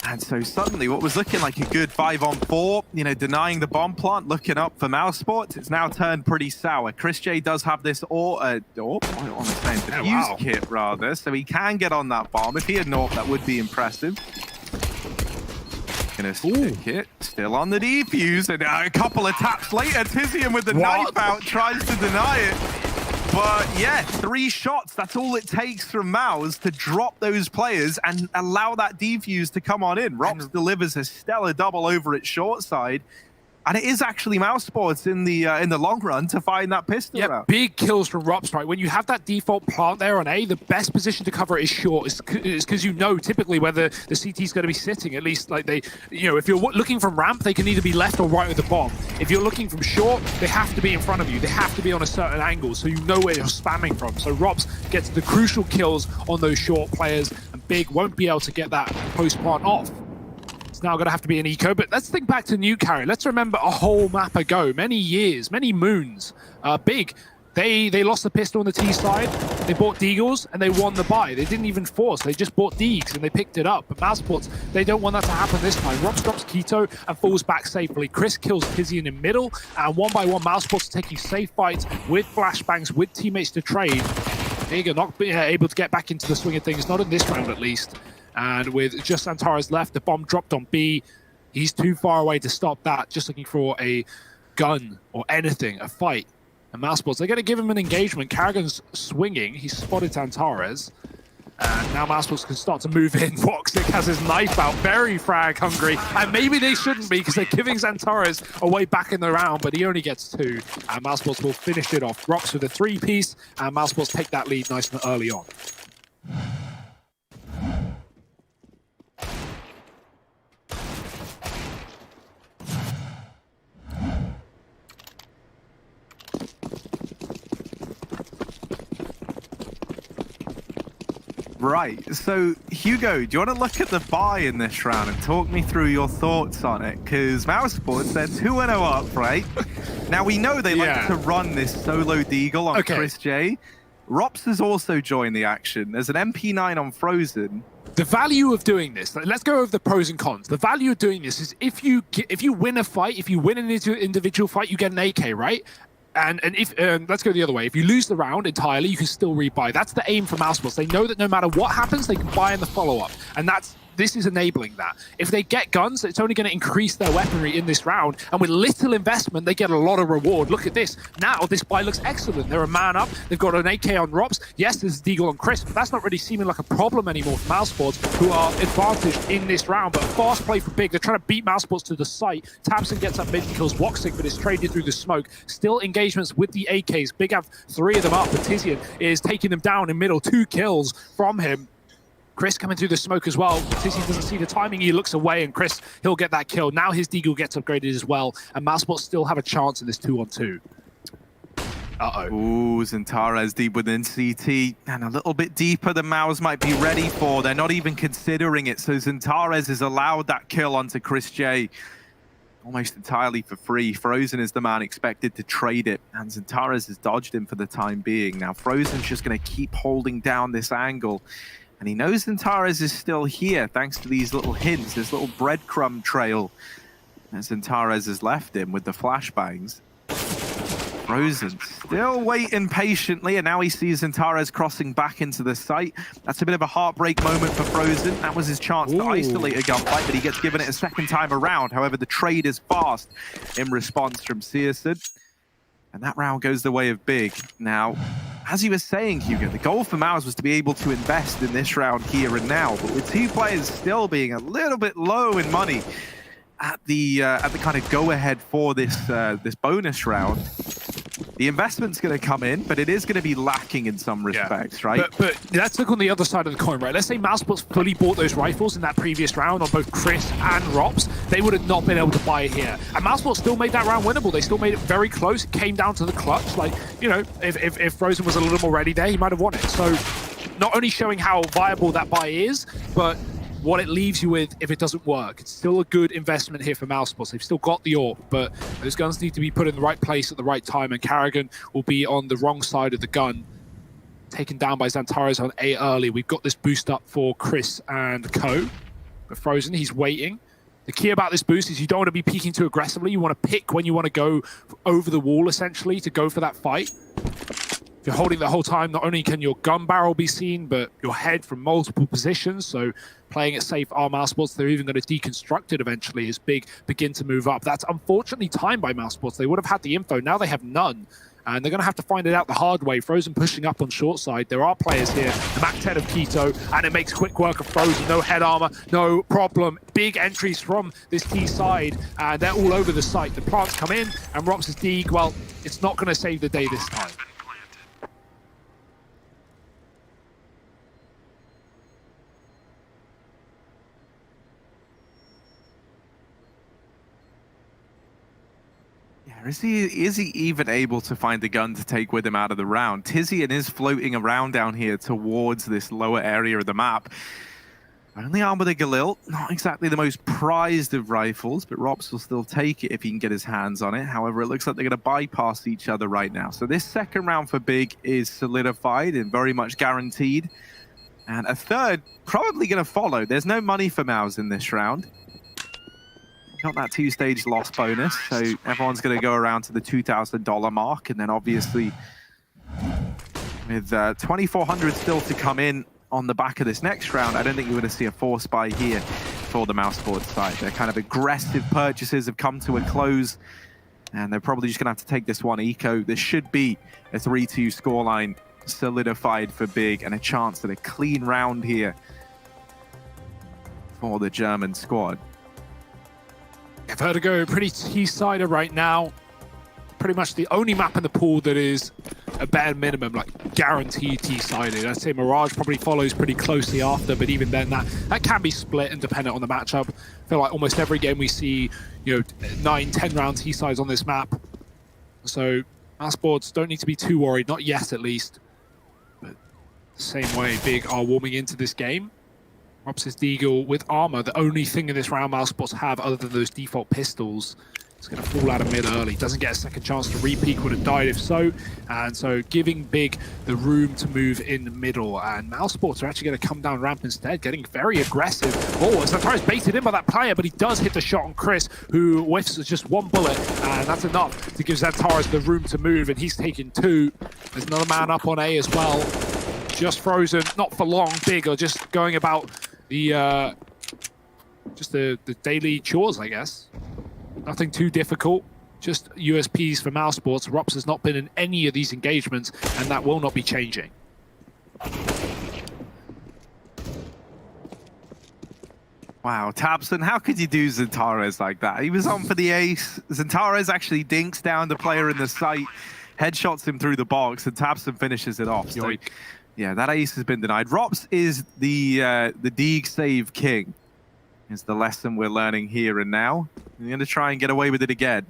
And so suddenly, what was looking like a good 5-on-4, denying the bomb plant, looking up for Mousesports, it's now turned pretty sour. Chris J does have this defuse kit, rather, so he can get on that bomb. If he had North, that would be impressive. Gonna stick it, still on the defuse, and a couple of taps later, Tizian with the knife out tries to deny it. But yeah, 3 shots, that's all it takes from Mouse to drop those players and allow that defuse to come on in. Rops delivers a stellar double over at short side. And it is actually Mousesports in the long run to find that pistol round. Big kills from Rops, right? When you have that default plant there on A, the best position to cover it is short. Is because you know typically whether the CT is going to be sitting. At least like they, if you're looking from ramp, they can either be left or right with the bomb. If you're looking from short, they have to be in front of you. They have to be on a certain angle, so you know where you're spamming from. So Rops gets the crucial kills on those short players, and Big won't be able to get that post plant off. Now going to have to be an eco, but let's think back to New Carry. Let's remember a whole map ago, many years, many moons. Big, they lost the pistol on the T side, they bought Deagles, and they won the buy. They didn't even force, they just bought Deags, and they picked it up. But Mousesports, they don't want that to happen this time. Rops drops Keto and falls back safely. Chris kills Tizian in middle, and 1-by-1 Mousesports taking safe fights with flashbangs, with teammates to trade. Big are not able to get back into the swing of things, not in this round at least. And with just Antares left, the bomb dropped on B. He's too far away to stop that. Just looking for a gun or anything, a fight. And Mousesports, they're going to give him an engagement. Carrigan's swinging. He's spotted Antares. And now Mousesports can start to move in. Voxic has his knife out, very frag hungry. And maybe they shouldn't be because they're giving Antares a way back in the round, but he only gets 2. And Mousesports will finish it off. Rops with a 3-piece, and Mousesports take that lead nice and early on. Right, so Hugo, do you want to look at the buy in this round and talk me through your thoughts on it? Because Mousesports, they're 2-0 up, right? Now we know they like to run this solo deagle on Chris J. Rops has also joined the action. There's an MP9 on Frozen. The value of doing this, let's go over the pros and cons. The value of doing this is if you win a fight, if you win an individual fight, you get an AK, right? And if let's go the other way. If you lose the round entirely, you can still rebuy. That's the aim for Mousesports. They know that no matter what happens, they can buy in the follow-up. And this is enabling that. If they get guns, it's only going to increase their weaponry in this round, and with little investment, they get a lot of reward. Look at this. Now, this buy looks excellent. They're a man up. They've got an AK on Robs. Yes, there's Deagle on Chris, but that's not really seeming like a problem anymore for Mousesports, who are advantaged in this round. But fast play for Big. They're trying to beat Mousesports to the site. Tamsin gets up mid and kills Woxic, but is traded through the smoke. Still engagements with the AKs. Big have 3 of them up, but Tizian is taking them down in middle. 2 kills from him. Chris coming through the smoke as well. Tizian doesn't see the timing. He looks away, and Chris, he'll get that kill. Now his Deagle gets upgraded as well, and Mousesports still have a chance in this 2-on-2. Uh-oh. Ooh, Xantares deep within CT, and a little bit deeper than Mouse might be ready for. They're not even considering it, so Xantares has allowed that kill onto Chris J almost entirely for free. Frozen is the man expected to trade it, and Xantares has dodged him for the time being. Now Frozen's just going to keep holding down this angle, and he knows Xantares is still here thanks to these little hints, this little breadcrumb trail that Xantares has left him with the flashbangs. Frozen still waiting patiently, and now he sees Xantares crossing back into the site. That's a bit of a heartbreak moment for Frozen. That was his chance to isolate a gunfight, but he gets given it a second time around. However, the trade is fast in response from Searson, and that round goes the way of Big. Now, as you were saying, Hugo, the goal for Mouse was to be able to invest in this round here and now, but with 2 players still being a little bit low in money at the kind of go-ahead for this this bonus round, the investment's going to come in, but it is going to be lacking in some respects, right? But let's look on the other side of the coin, right? Let's say Mousesports fully bought those rifles in that previous round on both Chris and Rops. They would have not been able to buy it here. And Mousesports still made that round winnable. They still made it very close. It came down to the clutch. Like, you know, if Frozen was a little more ready there, he might have won it. So not only showing how viable that buy is, but what it leaves you with if it doesn't work. It's still a good investment here for Mousesports. They've still got the AWP, but those guns need to be put in the right place at the right time, and Carrigan will be on the wrong side of the gun. Taken down by Xantares on A early. We've got this boost up for Chris and Co. But Frozen, he's waiting. The key about this boost is you don't want to be peeking too aggressively. You want to pick when you want to go over the wall, essentially, to go for that fight. If you're holding the whole time, not only can your gun barrel be seen, but your head from multiple positions. So playing it safe are Mousesports. They're even going to deconstruct it eventually as Big begin to move up. That's unfortunately timed by Mousesports. They would have had the info. Now they have none. And they're going to have to find it out the hard way. Frozen pushing up on short side. There are players here. The Mac 10 of Keto, and it makes quick work of Frozen. No head armor, no problem. Big entries from this T side, and they're all over the site. The plants come in, and Rops' Deeg, well, it's not going to save the day this time. Is he even able to find a gun to take with him out of the round? Tizian is floating around down here towards this lower area of the map. Only armed with a Galil, not exactly the most prized of rifles, but Rops will still take it if he can get his hands on it. However, it looks like they're going to bypass each other right now. So this second round for Big is solidified and very much guaranteed. And a third probably going to follow. There's no money for Mouse in this round. Got that 2-stage loss bonus, so everyone's going to go around to the $2,000 mark, and then obviously with 2,400 still to come in on the back of this next round, I don't think you're going to see a force buy here for the Mousesports side. Their kind of aggressive purchases have come to a close, and they're probably just going to have to take this one eco. This should be a 3-2 scoreline solidified for Big, and a chance at a clean round here for the German squad. Vertigo, pretty T-sider right now. Pretty much the only map in the pool that is a bare minimum, like guaranteed T-sided. I'd say Mirage probably follows pretty closely after, but even then that can be split and dependent on the matchup. I feel like almost every game we see, you know, 9-10 round T-sides on this map. So Mousesports don't need to be too worried, not yet at least. But the same way, Big are warming into this game. Rops his Deagle with armor. The only thing in this round Mousesports have other than those default pistols. It's going to fall out of mid early. Doesn't get a second chance to re-peek, would have died if so. And so giving Big the room to move in the middle. And Mousesports are actually going to come down ramp instead, getting very aggressive. Oh, Xantares baited in by that player, but he does hit the shot on Chris, who whiffs just one bullet. And that's enough to give Xantares the room to move, and he's taken 2. There's another man up on A as well. Just Frozen, not for long. Big are just going about the just the daily chores, I guess. Nothing too difficult. Just USPs for Mousesports. Rops has not been in any of these engagements, and that will not be changing. Wow, Tabson, how could you do Zentares like that? He was on for the ace. Zentares actually dinks down the player in the sight, headshots him through the box, and Tabson finishes it off. So, yeah, that ace has been denied. Rops is the Deeg save king, is the lesson we're learning here and now. We're going to try and get away with it again.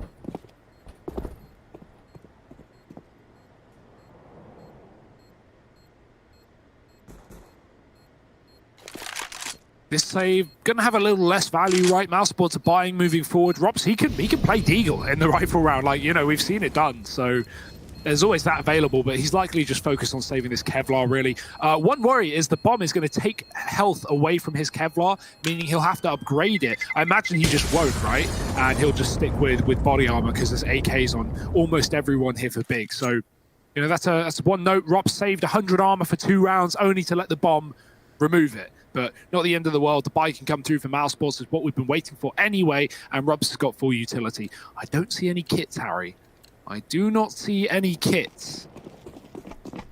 This save gonna have a little less value, right? Mousesports are buying moving forward. Rops, he can play Deagle in the rifle round, like, you know, we've seen it done. So there's always that available, but he's likely just focused on saving this Kevlar, really. One worry is the bomb is going to take health away from his Kevlar, meaning he'll have to upgrade it. I imagine he just won't, right? And he'll just stick with body armor because there's AKs on almost everyone here for big. So, you know, that's one note. Rops saved 100 armor for 2 rounds, only to let the bomb remove it. But not the end of the world. The buy can come through for Mousesports is what we've been waiting for anyway, and Rops has got full utility. I don't see any kits, Harry. I do not see any kits.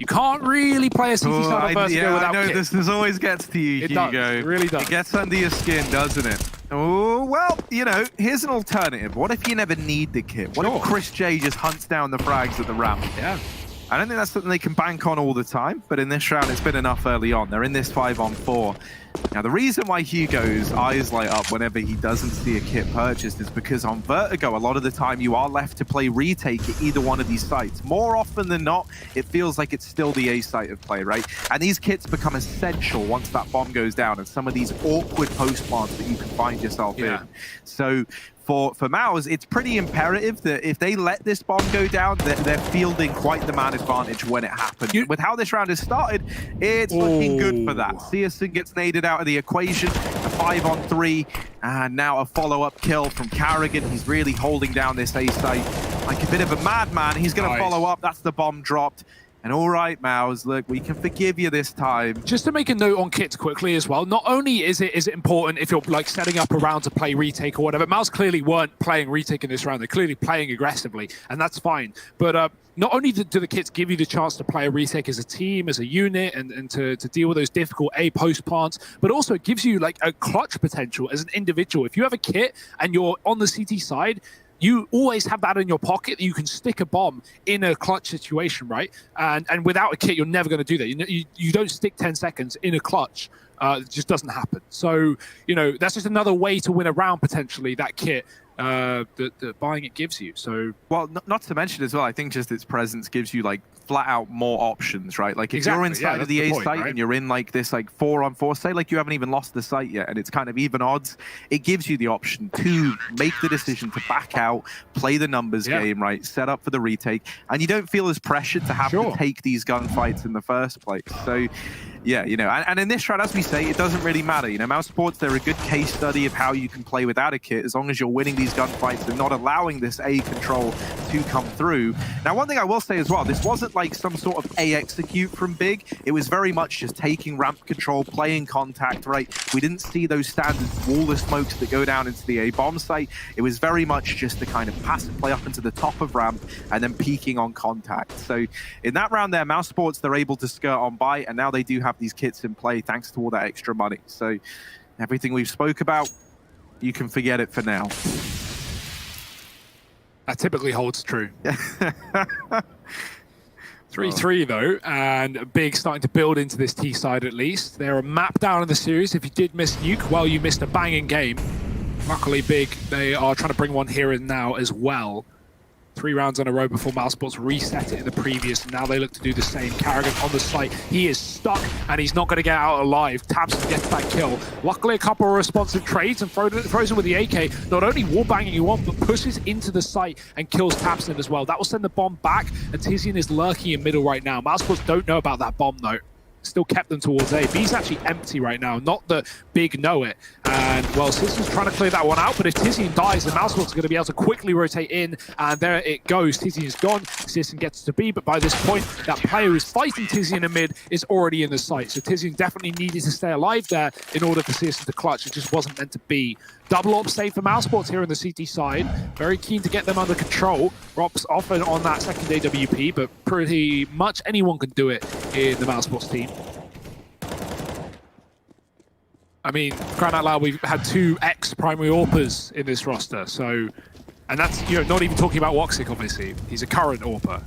You can't really play a CT Cyber versus go without I know kits. this always gets to you, It Hugo. does. It really does. It gets under your skin, doesn't it? Oh, well, you know, here's an alternative. What if you never need the kit? What if Chris J just hunts down the frags at the ramp? Yeah. I don't think that's something they can bank on all the time, but in this round, it's been enough early on. They're in this 5-on-4. Now, the reason why Hugo's eyes light up whenever he doesn't see a kit purchased is because on Vertigo, a lot of the time, you are left to play retake at either one of these sites. More often than not, it feels like it's still the A site of play, right? And these kits become essential once that bomb goes down and some of these awkward post plants that you can find yourself in. So for Mouse, it's pretty imperative that if they let this bomb go down, they're fielding quite the man advantage when it happens. With how this round has started, it's looking good for that. Searson gets naded out of the equation, a 5-on-3, and now a follow-up kill from Carrigan. He's really holding down this A site like a bit of a madman. He's going to follow up. That's the bomb dropped. And all right, Mouse, look, we can forgive you this time. Just to make a note on kits quickly as well, not only is it important if you're like setting up a round to play retake or whatever, Mouse clearly weren't playing retake in this round, they're clearly playing aggressively, and that's fine. But not only do the kits give you the chance to play a retake as a team, as a unit, and to deal with those difficult A post plants, but also it gives you like a clutch potential as an individual. If you have a kit and you're on the CT side, you always have that in your pocket that you can stick a bomb in a clutch situation, right? And without a kit, you're never going to do that. You don't stick 10 seconds in a clutch. It just doesn't happen. So, you know, that's just another way to win a round, potentially, that kit that buying it gives you. So, well, not to mention as well, I think just its presence gives you like flat out more options, right? Like if you're inside of the A site and you're in like this like 4-on-4, say like you haven't even lost the site yet and it's kind of even odds, it gives you the option to make the decision to back out, play the numbers game, right? Set up for the retake, and you don't feel as pressured to have to take these gunfights in the first place. So yeah, you know, and in this round, as we say, it doesn't really matter. You know, Mousesports, they're a good case study of how you can play without a kit as long as you're winning these gunfights and not allowing this A control to come through. Now, one thing I will say as well, this wasn't like some sort of A execute from Big. It was very much just taking ramp control, playing contact, right? We didn't see those standard wall of smokes that go down into the A bomb site. It was very much just the kind of passive play up into the top of ramp and then peeking on contact. So in that round there, Mousesports, they're able to skirt on by, and now they do have these kits in play thanks to all that extra money. So everything we've spoke about, you can forget it for now. That typically holds true. 3-3 though, and Big starting to build into this T side at least. They're a map down in the series. If you did miss Nuke, well, you missed a banging game. Luckily, Big, they are trying to bring one here and now as well. 3 rounds in a row before Mousesports reset it in the previous, and now they look to do the same. Carrigan on the site, he is stuck, and he's not going to get out alive. Tabson gets that kill. Luckily, a couple of responsive trades, and Frozen with the AK, not only wallbanging you on, but pushes into the site and kills Tabson as well. That will send the bomb back, and Tizian is lurking in middle right now. Mousesports don't know about that bomb, though. still kept them towards A. B's actually empty right now, not that Big know it. And, well, Citizen's trying to clear that one out, but if Tizian dies, the Mousesports are going to be able to quickly rotate in, and there it goes. Tizian is gone, Citizen gets to B, but by this point, that player who's fighting Tizian in mid is already in the site. So Tizian definitely needed to stay alive there in order for Citizen to clutch. It just wasn't meant to be. Double AWP save for Mousesports here on the CT side. Very keen to get them under control. Rops often on that second AWP, but pretty much anyone can do it in the Mousesports team. I mean, crying out loud, we've had 2 ex-primary AWPers in this roster, so... And that's, you know, not even talking about Woxic, obviously. He's a current AWPer.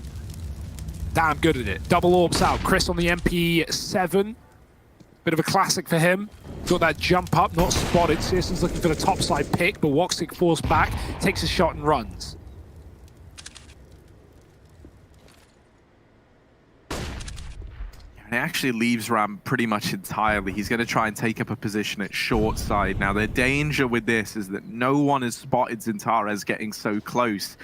Damn good at it. Double AWPs out. Chris on the MP7. Bit of a classic for him. Got that jump up, not spotted. Searson's looking for the topside pick, but Woxic falls back, takes a shot and runs. It actually leaves Ram pretty much entirely. He's going to try and take up a position at short side. Now, the danger with this is that no one has spotted Zintares getting so close.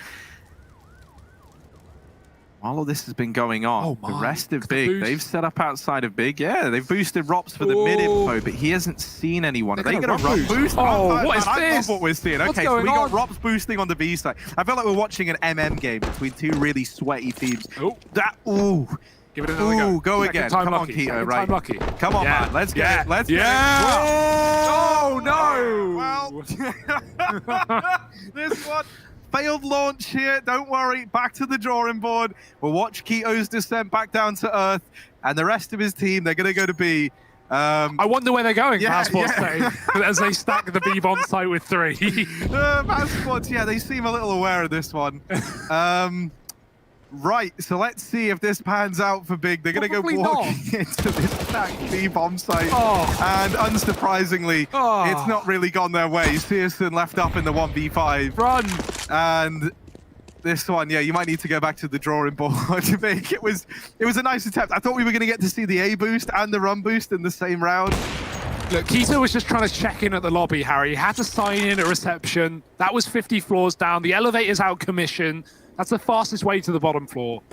All of this has been going on. The rest of Big, they've set up outside of Big. Yeah, they've boosted Rops for the mid info, but he hasn't seen anyone. Are they going to run boost? Oh, what is this? I love what we're seeing. Okay, so we got Rops boosting on the B side. I feel like we're watching an MM game between 2 really sweaty teams. Give it another go. Go again. Come on, Keto, right? Lucky. Come on, man. Let's get it. Let's get it. Oh, no! Well, this one, failed launch here. Don't worry. Back to the drawing board. We'll watch Keto's descent back down to Earth, and the rest of his team, they're going to go to B. I wonder where they're going, Mousesports, as they stack the B bomb site with 3. Mousesports, yeah, they seem a little aware of this one. Right, so let's see if this pans out for Big. They're going to go walking into this stacked B-bomb site. And unsurprisingly, it's not really gone their way. Searson left up in the 1v5. Run! And this one, yeah, you might need to go back to the drawing board. Big. It was a nice attempt. I thought we were going to get to see the A boost and the run boost in the same round. Look, Keto was just trying to check in at the lobby, Harry. He had to sign in at reception. That was 50 floors down. The elevator's out commission. That's the fastest way to the bottom floor.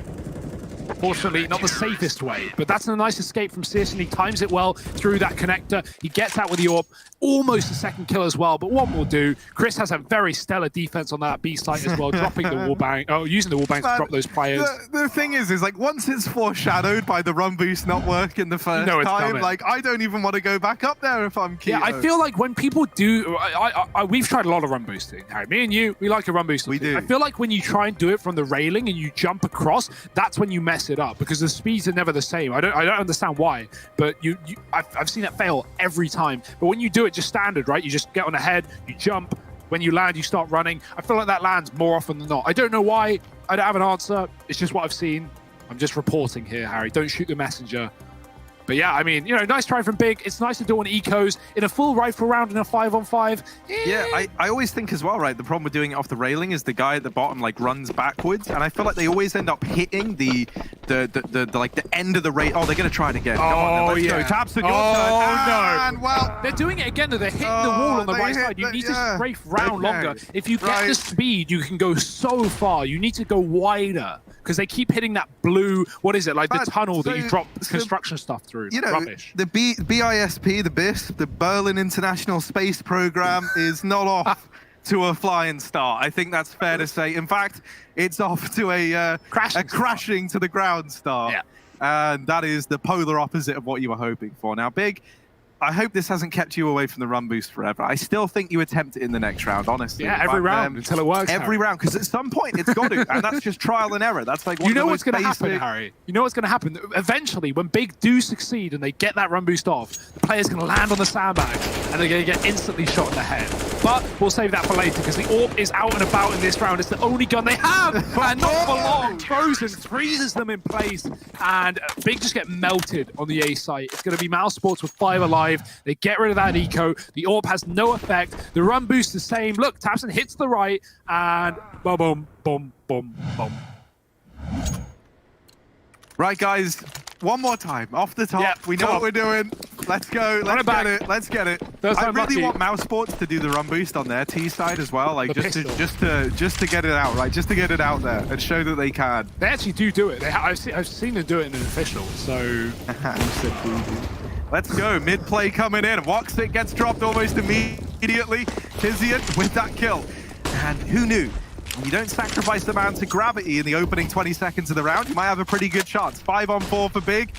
Fortunately, not the safest way, but that's a nice escape from Searson. He times it well through that connector. He gets out with the AWP. Almost a second kill as well, but one will do. Chris has a very stellar defense on that B site as well, dropping the wallbang. Oh, using the wallbang to drop those players. The thing is like once it's foreshadowed by the run boost not working the first time, coming. Like I don't even want to go back up there if I'm Keto. Yeah, I feel like when people do, we've tried a lot of run boosting, Harry. Me and you, we like a run boost. We do. I feel like when you try and do it from the railing and you jump across, that's when you mess it up because the speeds are never the same. I don't understand why, but I've seen that fail every time. But when you do it just standard, right? You just get on ahead, you jump. When you land, you start running. I feel like that lands more often than not. I don't know why. I don't have an answer. It's just what I've seen. I'm just reporting here, Harry. Don't shoot the messenger. But yeah, I mean, you know, nice try from Big. It's nice to do on ecos in a full rifle round in a 5-on-5. Yeah, I always think as well, right? The problem with doing it off the railing is the guy at the bottom like runs backwards, and I feel like they always end up hitting the like the end of the rail. Oh, they're gonna try it again. Come on, let's go. Taps on your turn. And, well, they're doing it again. They're hitting the wall on the right side. You need to strafe round longer. If you get the speed, you can go so far. You need to go wider because they keep hitting that blue. What is it like the tunnel that you drop construction stuff through? You know, rubbish. The BISP, the BISP, the Berlin International Space Program, is not off to a flying start. I think that's fair to say. In fact, it's off to a crashing to the ground start. Yeah. And that is the polar opposite of what you were hoping for. Now, Big, I hope this hasn't kept you away from the run boost forever. I still think you attempt it in the next round, honestly. Yeah, every round until it works. Every round, because at some point it's got to, and that's just trial and error. That's like one you know of the what's going to happen, Harry. You know what's going to happen. Eventually, when Big do succeed and they get that run boost off, the player's going to land on the sandbag and they're going to get instantly shot in the head. But we'll save that for later because the AWP is out and about in this round. It's the only gun they have, and not for long. Frozen freezes them in place, and Big just get melted on the A site. It's going to be Mousesports with 5 alive. They get rid of that eco. The AWP has no effect. The run boost the same. Look, Tapson hits the right, and boom, boom, boom, boom, boom. Right, guys, one more time. Off the top, we know what we're doing. Let's go. Let's get it. Let's get it. I really want Mouse Sports to do the run boost on their T side as well, like just to get it out, right? Just to get it out there and show that they can. They actually do it. I've seen them do it in an official. So let's go. Mid play coming in. Woxic gets dropped almost immediately. Tizian with that kill. And who knew? When you don't sacrifice the man to gravity in the opening 20 seconds of the round, you might have a pretty good chance. 5-on-4 for Big.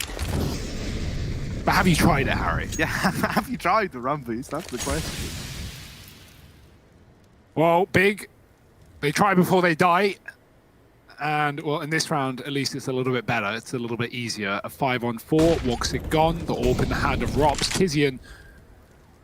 But have you tried it, Harry? Yeah, have you tried the run boost? That's the question. Well, Big, they try before they die. And, well, in this round, at least it's a little bit better. It's a little bit easier. A 5-on-4, Woxic gone, the AWP in the hand of Rops. Tizian,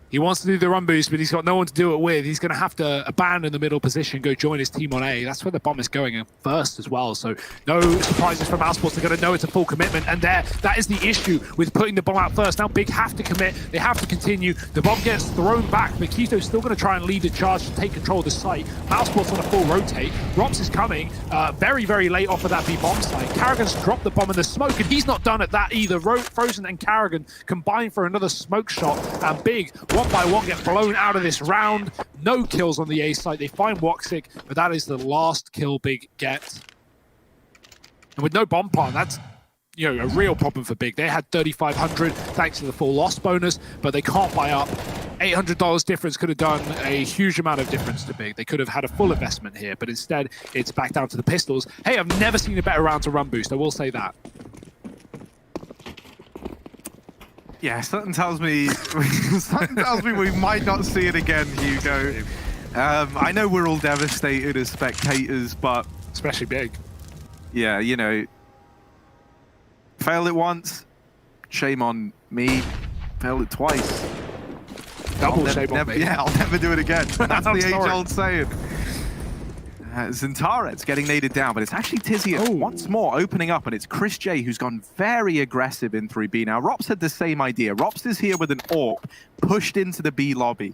he wants to do the run boost, but he's got no one to do it with. He's going to have to abandon the middle position, go join his team on A. That's where the bomb is going in first as well. So no surprises from Mousesports. They're going to know it's a full commitment. And that is the issue with putting the bomb out first. Now Big have to commit. They have to continue. The bomb gets thrown back. Makito's still going to try and lead the charge to take control of the site. Mousesports on a full rotate. Rops is coming very, very late off of that B bomb site. Karrigan's dropped the bomb in the smoke, and he's not done at that either. Frozen and Karrigan combine for another smoke shot. And Big, one by one, get blown out of this round. No kills on the A site. They find Woxic, but that is the last kill Big gets. And with no bomb plant, that's a real problem for Big. They had 3,500 thanks to the full loss bonus, but they can't buy up. $800 difference could have done a huge amount of difference to Big. They could have had a full investment here, but instead it's back down to the pistols. Hey, I've never seen a better round to run boost, I will say that. Yeah, something tells me we might not see it again, Hugo. I know we're all devastated as spectators, but especially Big. Yeah, failed it once, shame on me. Failed it twice. Double shame on me. Yeah, I'll never do it again. That's the age-old saying. Zintaret's getting naded down, but it's actually Tizian once more opening up, and it's Chris J who's gone very aggressive in 3B. Now, Rops had the same idea. Rops is here with an AWP pushed into the B lobby.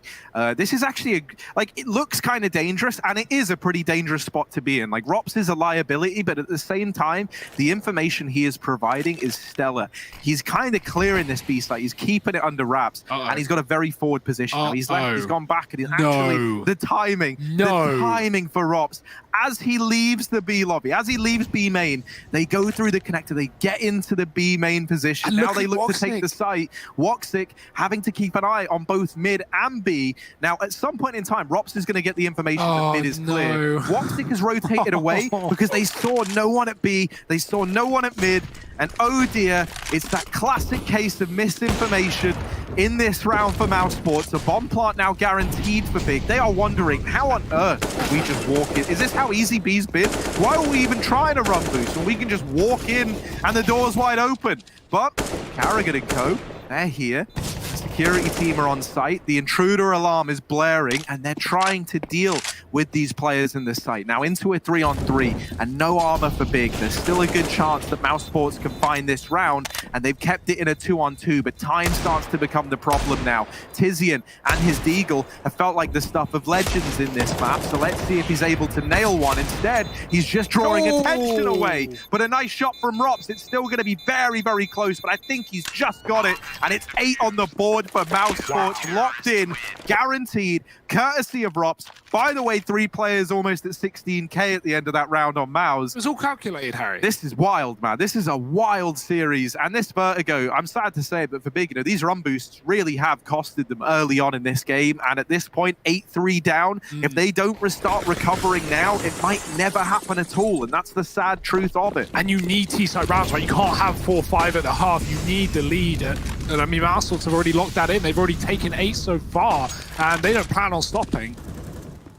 This is actually, it looks kind of dangerous, and it is a pretty dangerous spot to be in. Like, Rops is a liability, but at the same time, the information he is providing is stellar. He's kind of clearing this B site. He's keeping it under wraps, and he's got a very forward position. Now, he's gone back, and he's actually, the timing for Rops. As he leaves the B lobby, as he leaves B main, they go through the connector, they get into the B main position. Now they look to take the site. Woxic having to keep an eye on both mid and B. Now, at some point in time, Rops is going to get the information that mid is clear. Woxic has rotated away because they saw no one at B, they saw no one at mid, and oh dear, it's that classic case of misinformation in this round for Mousesports. A bomb plant now guaranteed for Big. They are wondering, how on earth we just walk in? Is this how easy B's been? Why are we even trying a run boost when we can just walk in and the door's wide open? But Karrigan and co, they're here. Security team are on site. The intruder alarm is blaring, and they're trying to deal with these players in the site. Now into a 3-on-3 and no armor for Big. There's still a good chance that Mousesports can find this round, and they've kept it in a 2-on-2, but time starts to become the problem now. Tizian and his Deagle have felt like the stuff of legends in this map, so let's see if he's able to nail one. Instead, he's just drawing attention away, but a nice shot from Rops. It's still going to be very, very close, but I think he's just got it, and it's 8 on the board for Mousesports. Locked in, guaranteed, courtesy of Rops. By the way, 3 players almost at 16k at the end of that round on Mouse. It was all calculated, Harry. This is wild, man. This is a wild series, and this Vertigo, I'm sad to say it, but for Big, these run boosts really have costed them early on in this game, and at this point, 8-3 down. If they don't start recovering now, it might never happen at all, and that's the sad truth of it. And you need T-side rounds, right? You can't have 4-5 at the half. You need the lead, and I mean, Mousesports have already locked that in. They've already taken 8 so far, and they don't plan on stopping.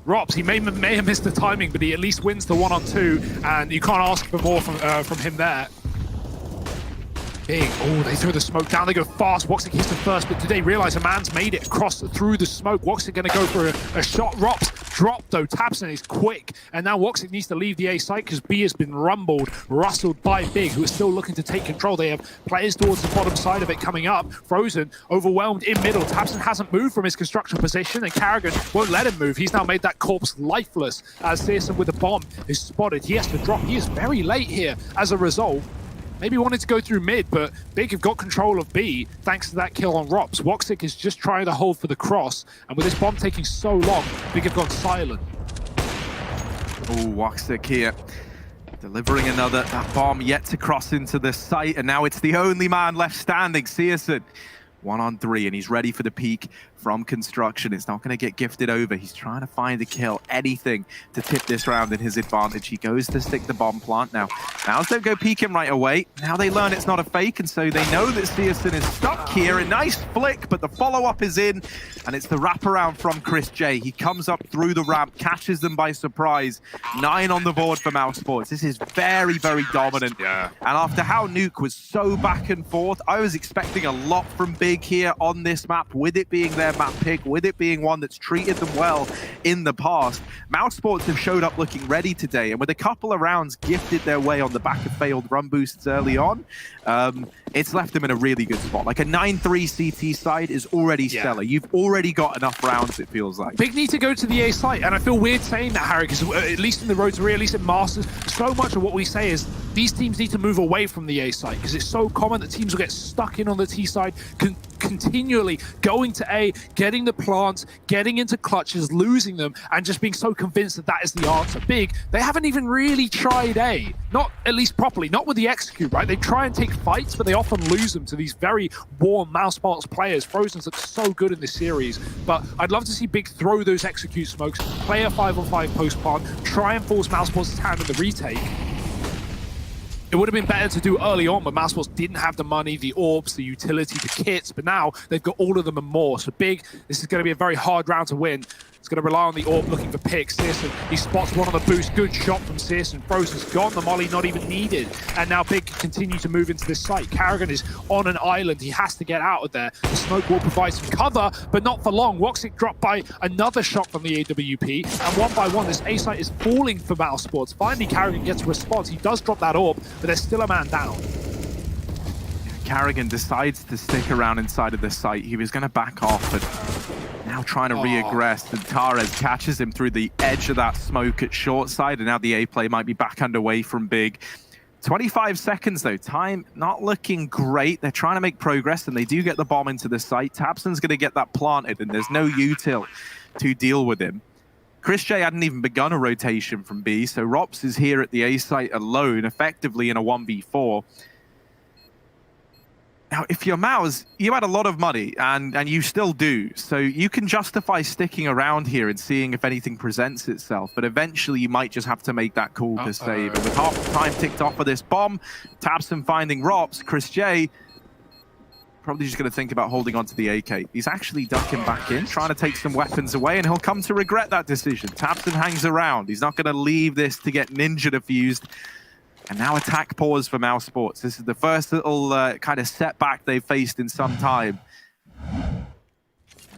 Rops, he may have missed the timing, but he at least wins the 1-on-2, and you can't ask for more from him there. Big. Oh, they throw the smoke down. They go fast. Woxic hits the first, but do they realize a man's made it across through the smoke? Woxic going to go for a shot. Rops dropped, though. Tabson is quick, and now Woxic needs to leave the A site because B has been rustled by Big, who is still looking to take control. They have players towards the bottom side of it coming up. Frozen, overwhelmed in middle. Tabson hasn't moved from his construction position, and Karrigan won't let him move. He's now made that corpse lifeless as Searson with a bomb is spotted. He has to drop. He is very late here as a result. maybe wanted to go through mid, but Big have got control of B thanks to that kill on Rops. Woxic is just trying to hold for the cross, and with this bomb taking so long, Big have gone silent. Oh, Woxic here. Delivering another. That bomb yet to cross into the site, and now it's the only man left standing, Searson. 1-on-3, and he's ready for the peek from construction. It's not going to get gifted over. He's trying to find a kill, anything to tip this round in his advantage. He goes to stick the bomb plant now. Mouse don't go peek him right away. Now they learn it's not a fake, and so they know that Searson is stuck here. A nice flick, but the follow-up is in, and it's the wraparound from Chris J. He comes up through the ramp, catches them by surprise. 9 on the board for Mouse Sports. This is very, very dominant. Yeah. And after how Nuke was so back and forth, I was expecting a lot from Big here on this map, with it being their map pick, with it being one that's treated them well in the past. Mouse Sports have showed up looking ready today, and with a couple of rounds gifted their way on the back of failed run boosts early on, it's left them in a really good spot. Like a 9-3 CT side is already stellar. You've already got enough rounds, it feels like. Big need to go to the A site, and I feel weird saying that, Harry, because at least in the Road to Rio, at least in Masters, so much of what we say is these teams need to move away from the A site, because it's so common that teams will get stuck in on the T side, continually going to A, getting the plants, getting into clutches, losing them, and just being so convinced that that is the answer. Big, they haven't even really tried A, not at least properly, not with the execute, right? They try and take fights, but they often lose them to these very warm Mouse Sports players. Frozen's look so good in this series, but I'd love to see Big throw those execute smokes, play a 5-on-5 post plant, try and force Mouse Sports' hand in the retake. It would have been better to do early on, but Mouse Sports didn't have the money, the orbs, the utility, the kits, but now they've got all of them and more. So Big, this is going to be a very hard round to win. It's going to rely on the orb looking for picks. Searson, he spots one on the boost. Good shot from Searson. Frozen's gone. The molly not even needed. And now Big can continue to move into this site. Karrigan is on an island. He has to get out of there. The smoke will provide some cover, but not for long. Woxic dropped by another shot from the AWP. And one by one, this A site is falling for Mouse Sports. Finally, Karrigan gets a response. He does drop that orb, but there's still a man down. Karrigan decides to stick around inside of the site. He was going to back off, but now trying to re-aggress, and Tarez catches him through the edge of that smoke at short side, and now the A play might be back underway from Big. 25 seconds though, time not looking great. They're trying to make progress, and they do get the bomb into the site. Tabson's going to get that planted, and there's no util to deal with him. Chris J hadn't even begun a rotation from B, so Rops is here at the A site alone, effectively in a 1v4. Now, if you're Mouse, you had a lot of money, and you still do, so you can justify sticking around here and seeing if anything presents itself, but eventually you might just have to make that call to save. And with half the time ticked off for this bomb, Tabson finding Rops, Chris J probably just going to think about holding on to the AK. He's actually ducking back in, trying to take some weapons away, and he'll come to regret that decision. Tabson hangs around. He's not going to leave this to get ninja defused. And now attack pause for Mouse Sports. This is the first little kind of setback they've faced in some time.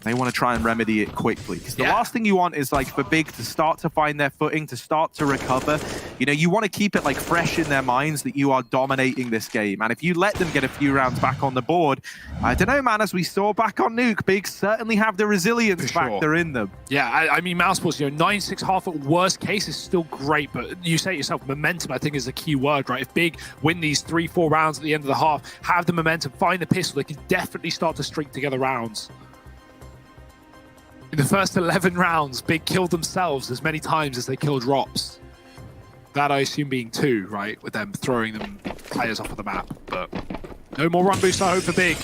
They want to try and remedy it quickly. Because the last thing you want is like for Big to start to find their footing, to start to recover. You know, you want to keep it like fresh in their minds that you are dominating this game. And if you let them get a few rounds back on the board, I don't know, man, as we saw back on Nuke, Big certainly have the resilience factor in them. Yeah, I mean, Mouse Sports, you know, 9-6 half at worst case is still great, but you say it yourself, momentum, I think, is the key word, right? If Big win these 3-4 rounds at the end of the half, have the momentum, find the pistol, they can definitely start to string together rounds. In the first 11 rounds, Big killed themselves as many times as they killed Rops. That, I assume, being 2, right? With them throwing them players off of the map. But no more run boost, I hope, for Big.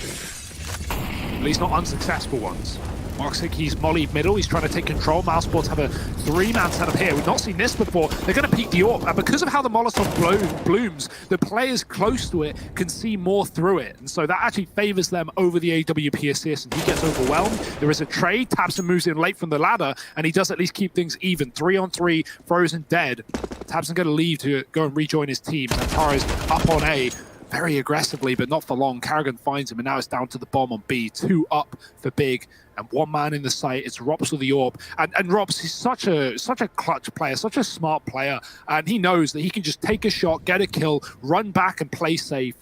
At least not unsuccessful ones. Woxic, he's mollied middle. He's trying to take control. Mouse Sports have a 3-man setup here. We've not seen this before. They're going to peek the orb. And because of how the Molotov blooms, the players close to it can see more through it. And so that actually favors them over the AWP assist. And he gets overwhelmed. There is a trade. Tabson moves in late from the ladder. And he does at least keep things even. 3-on-3, Frozen dead. Tabson going to leave to go and rejoin his team. Santara's up on A. Very aggressively, but not for long. Karrigan finds him, and now it's down to the bomb on B. 2 up for Big, and 1 man in the site. It's Rops with the orb, and Rops is such a clutch player, such a smart player, and he knows that he can just take a shot, get a kill, run back, and play safe.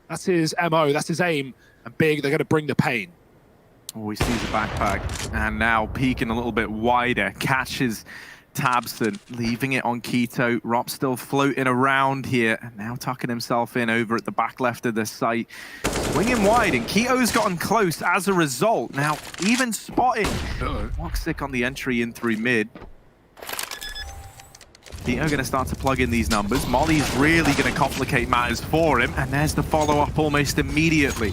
That's his MO. That's his aim. And Big, they're going to bring the pain. Oh, he sees a backpack, and now peeking a little bit wider, catches Tabson leaving it on Keto. Rob still floating around here, and now tucking himself in over at the back left of the site. Swinging wide, and Keto's gotten close as a result. Now, even spotting Toxic on the entry in through mid. Keto going to start to plug in these numbers. Molly's really going to complicate matters for him, and there's the follow-up almost immediately.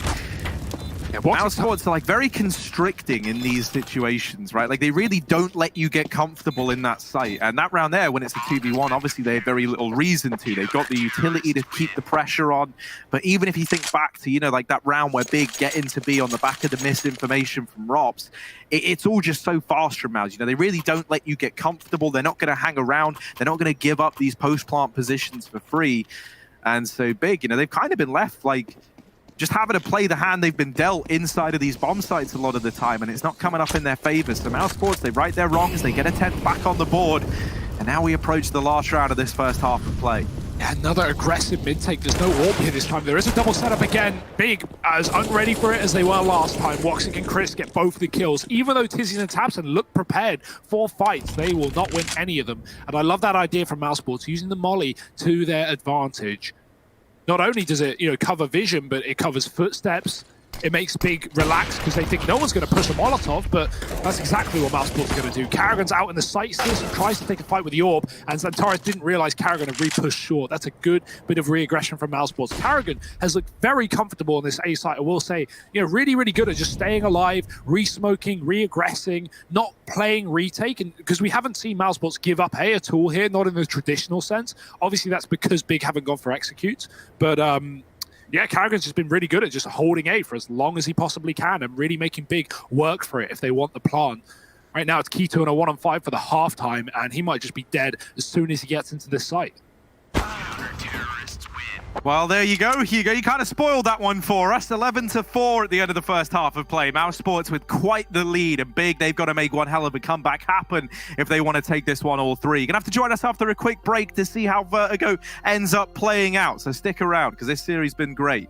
Yeah, Mousesports are like very constricting in these situations, right? Like they really don't let you get comfortable in that site. And that round there, when it's a 2v1, obviously they have very little reason to. They've got the utility to keep the pressure on. But even if you think back to, you know, like that round where Big get into B on the back of the misinformation from Robs, it's all just so fast from Mouse. You know, they really don't let you get comfortable. They're not going to hang around. They're not going to give up these post-plant positions for free. And so Big, you know, they've kind of been left like just having to play the hand they've been dealt inside of these bomb sites a lot of the time, and it's not coming up in their favor. So Mousesports, they right their wrongs, they get a 10th back on the board, and now we approach the last round of this first half of play. Yeah, another aggressive mid take. There's no AWP here this time. There is a double setup again. Big as unready for it as they were last time. Woxic and Chris get both the kills. Even though Tizzy and Tabson look prepared for fights, they will not win any of them. And I love that idea from Mousesports, using the molly to their advantage. Not only does it, you know, cover vision, but it covers footsteps. It makes Big relax because they think no one's going to push a Molotov, but that's exactly what Mousesports are going to do. Karrigan's out in the site still, so tries to take a fight with the AWP, and Xantares didn't realize Karrigan had re-pushed short. That's a good bit of re-aggression from Mousesports. Karrigan has looked very comfortable on this A site, I will say. You know, really, really good at just staying alive, re-smoking, re-aggressing, not playing retake, and because we haven't seen Mousesports give up A at all here, not in the traditional sense. Obviously, that's because Big haven't gone for executes, but yeah, Karrigan's just been really good at just holding A for as long as he possibly can and really making Big work for it if they want the plant. Right now, it's Keto in a 1-on-5 for the halftime, and he might just be dead as soon as he gets into this site. Well, there you go, Hugo. You kind of spoiled that one for us. 11-4 at the end of the first half of play. Mousesports with quite the lead, and Big, they've got to make one hell of a comeback happen if they want to take this one all three. You're going to have to join us after a quick break to see how Vertigo ends up playing out. So stick around, because this series has been great.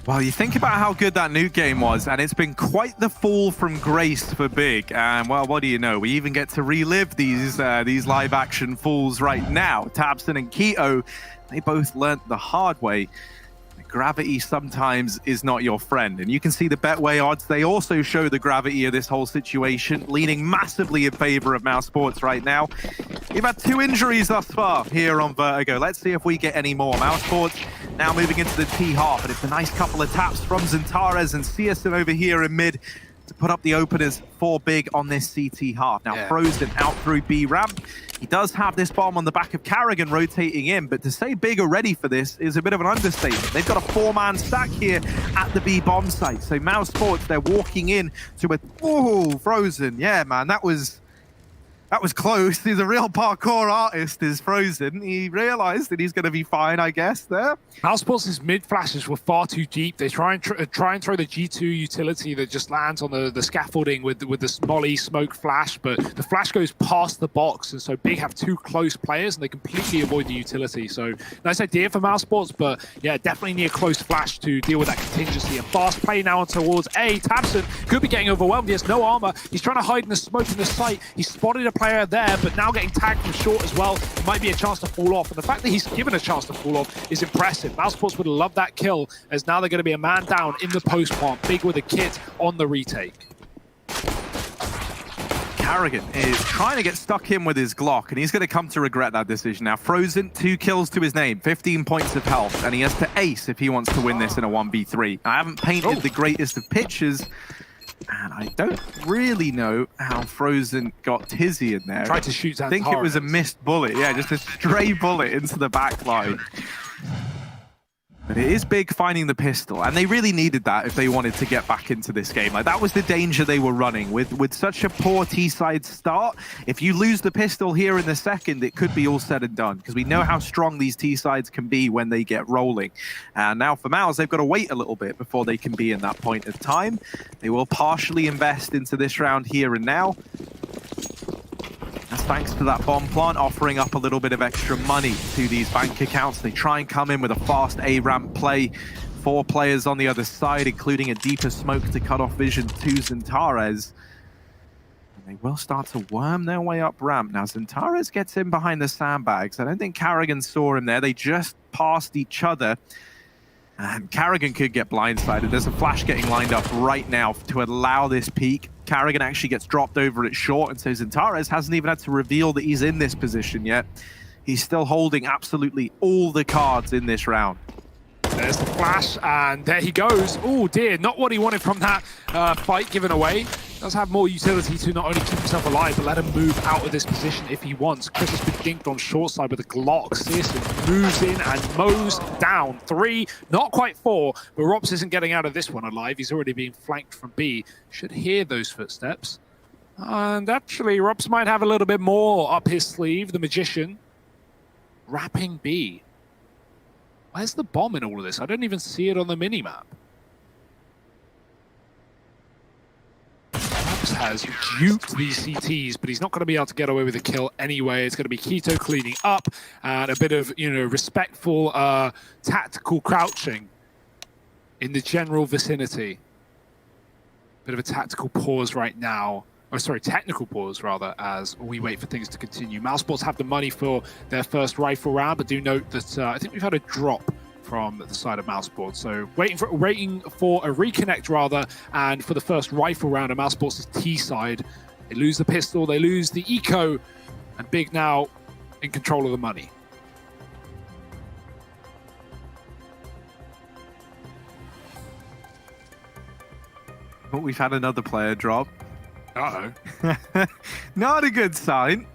Well, you think about how good that nuke game was, and it's been quite the fall from grace for Big. And well, what do you know? We even get to relive these live action falls right now. Tabson and Keto, they both learnt the hard way. Gravity sometimes is not your friend, and you can see the Betway odds. They also show the gravity of this whole situation, leaning massively in favor of Mouse Sports right now. We've had 2 injuries thus far here on Vertigo. Let's see if we get any more. Mouse Sports now moving into the T half, and it's a nice couple of taps from Zintares and Searson over here in mid to put up the openers for Big on this CT half. Now Frozen out through B ramp. He does have this bomb on the back of Carrigan rotating in, but to say Big are ready for this is a bit of an understatement. They've got a 4-man stack here at the B bomb site. So Mouse Sports, they're walking in to a... Oh, Frozen. Yeah, man, that was close. He's a real parkour artist, is Frozen. He realized that he's going to be fine, I guess, there. Mouse Sports' mid flashes were far too deep. They try and throw the G2 utility that just lands on the scaffolding with the Molly smoke flash, but the flash goes past the box, and so Big have 2 close players, and they completely avoid the utility. So nice idea for Mouse Sports, but yeah, definitely need a close flash to deal with that contingency. A fast play now towards A. Tabson could be getting overwhelmed. He has no armor. He's trying to hide in the smoke in the site. He spotted a player there, but now getting tagged from short as well. It might be a chance to fall off, and the fact that he's given a chance to fall off is impressive. Mouse Sports would have loved that kill, as now they're going to be a man down in the post plant. Big with a kit on the retake. Carrigan is trying to get stuck in with his Glock, and he's going to come to regret that decision. Now, Frozen, 2 kills to his name, 15 points of health, and he has to ace if he wants to win this in a 1v3. I haven't painted the greatest of pictures, and I don't really know how Frozen got Tizzy in there. Tried to shoot I think it was a missed bullet. Yeah, just a stray bullet into the back line. But it is Big finding the pistol, and they really needed that if they wanted to get back into this game. Like, that was the danger they were running with such a poor T-side start. If you lose the pistol here in the second, it could be all said and done, because we know how strong these T-sides can be when they get rolling. And now for Mouse, they've got to wait a little bit before they can be in that point of time. They will partially invest into this round here and now. That's thanks to that bomb plant offering up a little bit of extra money to these bank accounts. They try and come in with a fast A-ramp play. 4 players on the other side, including a deeper smoke to cut off vision to Zintares. And they will start to worm their way up ramp. Now, Zintares gets in behind the sandbags. I don't think Carrigan saw him there. They just passed each other. And Carrigan could get blindsided. There's a flash getting lined up right now to allow this peek. Carrigan actually gets dropped over at short, and so Zintares hasn't even had to reveal that he's in this position yet. He's still holding absolutely all the cards in this round. There's the flash, and there he goes. Oh dear, not what he wanted from that fight given away. Does have more utility to not only keep himself alive, but let him move out of this position if he wants. Chris has been dinked on short side with a Glock. Searson moves in and mows down. 3, not quite 4, but Rops isn't getting out of this one alive. He's already being flanked from B. Should hear those footsteps. And actually, Rops might have a little bit more up his sleeve. The Magician wrapping B. Where's the bomb in all of this? I don't even see it on the minimap. Rops has duped these CTs, but he's not going to be able to get away with a kill anyway. It's going to be Keto cleaning up and a bit of, respectful tactical crouching in the general vicinity. Bit of a tactical pause right now. Oh, sorry, technical pause, rather, as we wait for things to continue. Mouse Sports have the money for their first rifle round, but do note that I think we've had a drop from the side of Mouse Sports. So waiting for a reconnect, rather, and for the first rifle round of Mouse Sports' T side. They lose the pistol, they lose the eco, and Big now in control of the money. But we've had another player drop. Uh-oh. Not a good sign.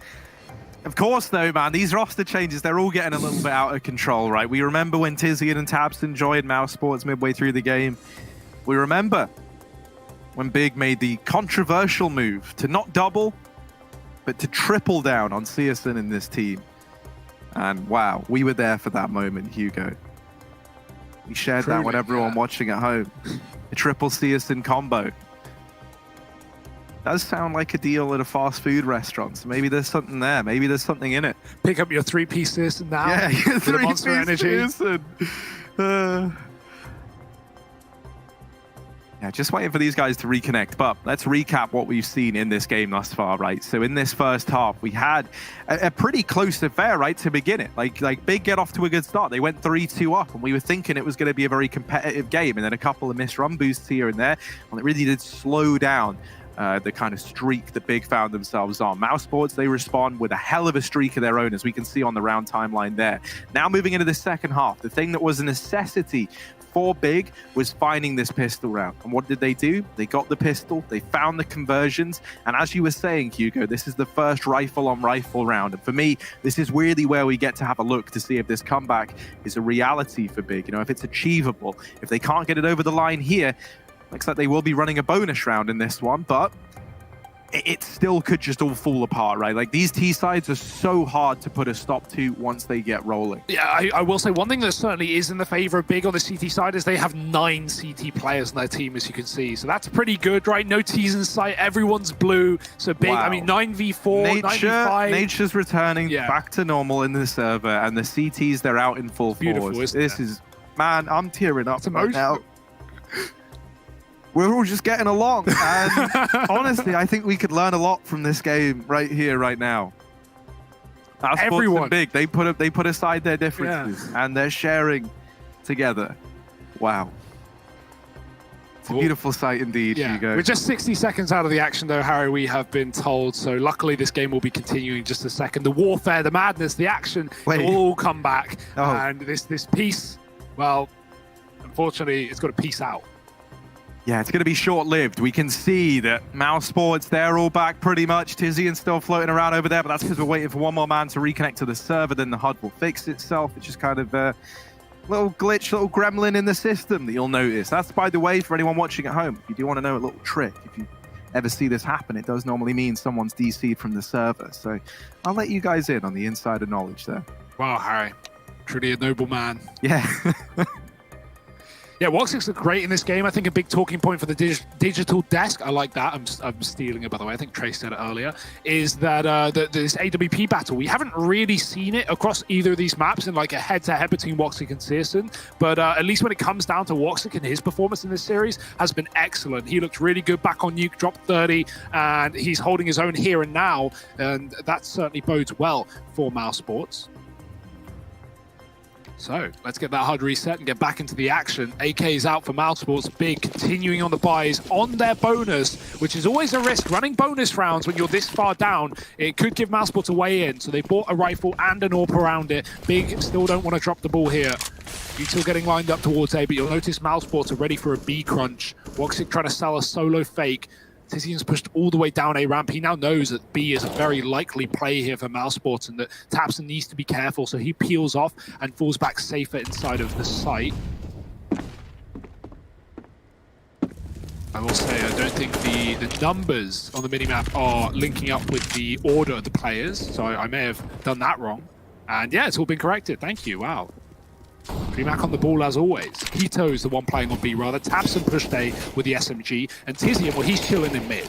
Of course, though, man, these roster changes, they're all getting a little bit out of control, right? We remember when Tizian and Tabson joined Mouse Sports midway through the game. We remember when Big made the controversial move to not double, but to triple down on Searson in this team. And wow, we were there for that moment, Hugo. We shared that with everyone watching at home. A triple Searson combo. Does sound like a deal at a fast food restaurant, so maybe there's something there. Maybe there's something in it. Pick up your 3-piece Searson now. Yeah, your 3-piece Monster energy. Searson. Yeah, just waiting for these guys to reconnect. But let's recap what we've seen in this game thus far, right? So in this first half, we had a pretty close affair, right, to begin it. Like Big get off to a good start. They went 3-2 up, and we were thinking it was going to be a very competitive game. And then a couple of missed run boosts here and there. And it really did slow down the kind of streak that Big found themselves on. Mousesports, they respond with a hell of a streak of their own, as we can see on the round timeline there. Now moving into the second half, the thing that was a necessity for Big was finding this pistol round. And what did they do? They got the pistol, they found the conversions, and as you were saying, Hugo, this is the first rifle-on-rifle round. And for me, this is really where we get to have a look to see if this comeback is a reality for Big. You know, if it's achievable. If they can't get it over the line here, looks like they will be running a bonus round in this one, but it still could just all fall apart, right? Like, these T-sides are so hard to put a stop to once they get rolling. Yeah, I will say one thing that certainly is in the favor of Big on the CT side is they have 9 CT players on their team, as you can see. So that's pretty good, right? No T's in sight. Everyone's blue. So Big, wow. I mean, 9v4, 9v5. Nature's returning back to normal in the server, and the CTs, they're out in full force. This is, man, I'm tearing up right now. We're all just getting along, and honestly, I think we could learn a lot from this game right here, right now. Everyone, Big, they put aside their differences, and they're sharing together. Wow, it's a beautiful sight indeed, Hugo. We're just 60 seconds out of the action, though, Harry, we have been told. So luckily, this game will be continuing just a second. The warfare, the madness, the action will all come back, and this piece, well, unfortunately, it's got to peace out. Yeah, it's going to be short-lived. We can see that Mousesports, they're all back pretty much. Tizian's still floating around over there, but that's because we're waiting for one more man to reconnect to the server. Then the HUD will fix itself. It's just kind of a little glitch, little gremlin in the system that you'll notice. That's, by the way, for anyone watching at home, if you do want to know a little trick, if you ever see this happen, it does normally mean someone's DC'd from the server. So I'll let you guys in on the insider knowledge there. Wow, Harry. Truly a noble man. Yeah. Yeah, Woxic's look great in this game. I think a big talking point for the digital desk, I like that, I'm stealing it, by the way, I think Trace said it earlier, is that this AWP battle, we haven't really seen it across either of these maps in like a head-to-head between Woxic and Searson, but at least when it comes down to Woxic and his performance in this series has been excellent. He looked really good back on Nuke, dropped 30, and he's holding his own here and now, and that certainly bodes well for Mousesports. So let's get that HUD reset and get back into the action. AK is out for Mousesports. Big continuing on the buys on their bonus, which is always a risk. Running bonus rounds when you're this far down, it could give Mousesports a way in. So they bought a rifle and an AWP around it. Big still don't want to drop the ball here. You still getting lined up towards A, but you'll notice Mousesports are ready for a B crunch. Woxic trying to sell a solo fake. Tizian's pushed all the way down A ramp. He now knows that B is a very likely play here for Mousesports and that tabseN needs to be careful, so he peels off and falls back safer inside of the site. I will say, I don't think the numbers on the minimap are linking up with the order of the players, so I may have done that wrong. And yeah, it's all been corrected. Thank you. Wow. Dreamhack on the ball as always. Keto is the one playing on B rather. tabseN pushed A with the SMG, and Tizian, well, he's chilling in mid.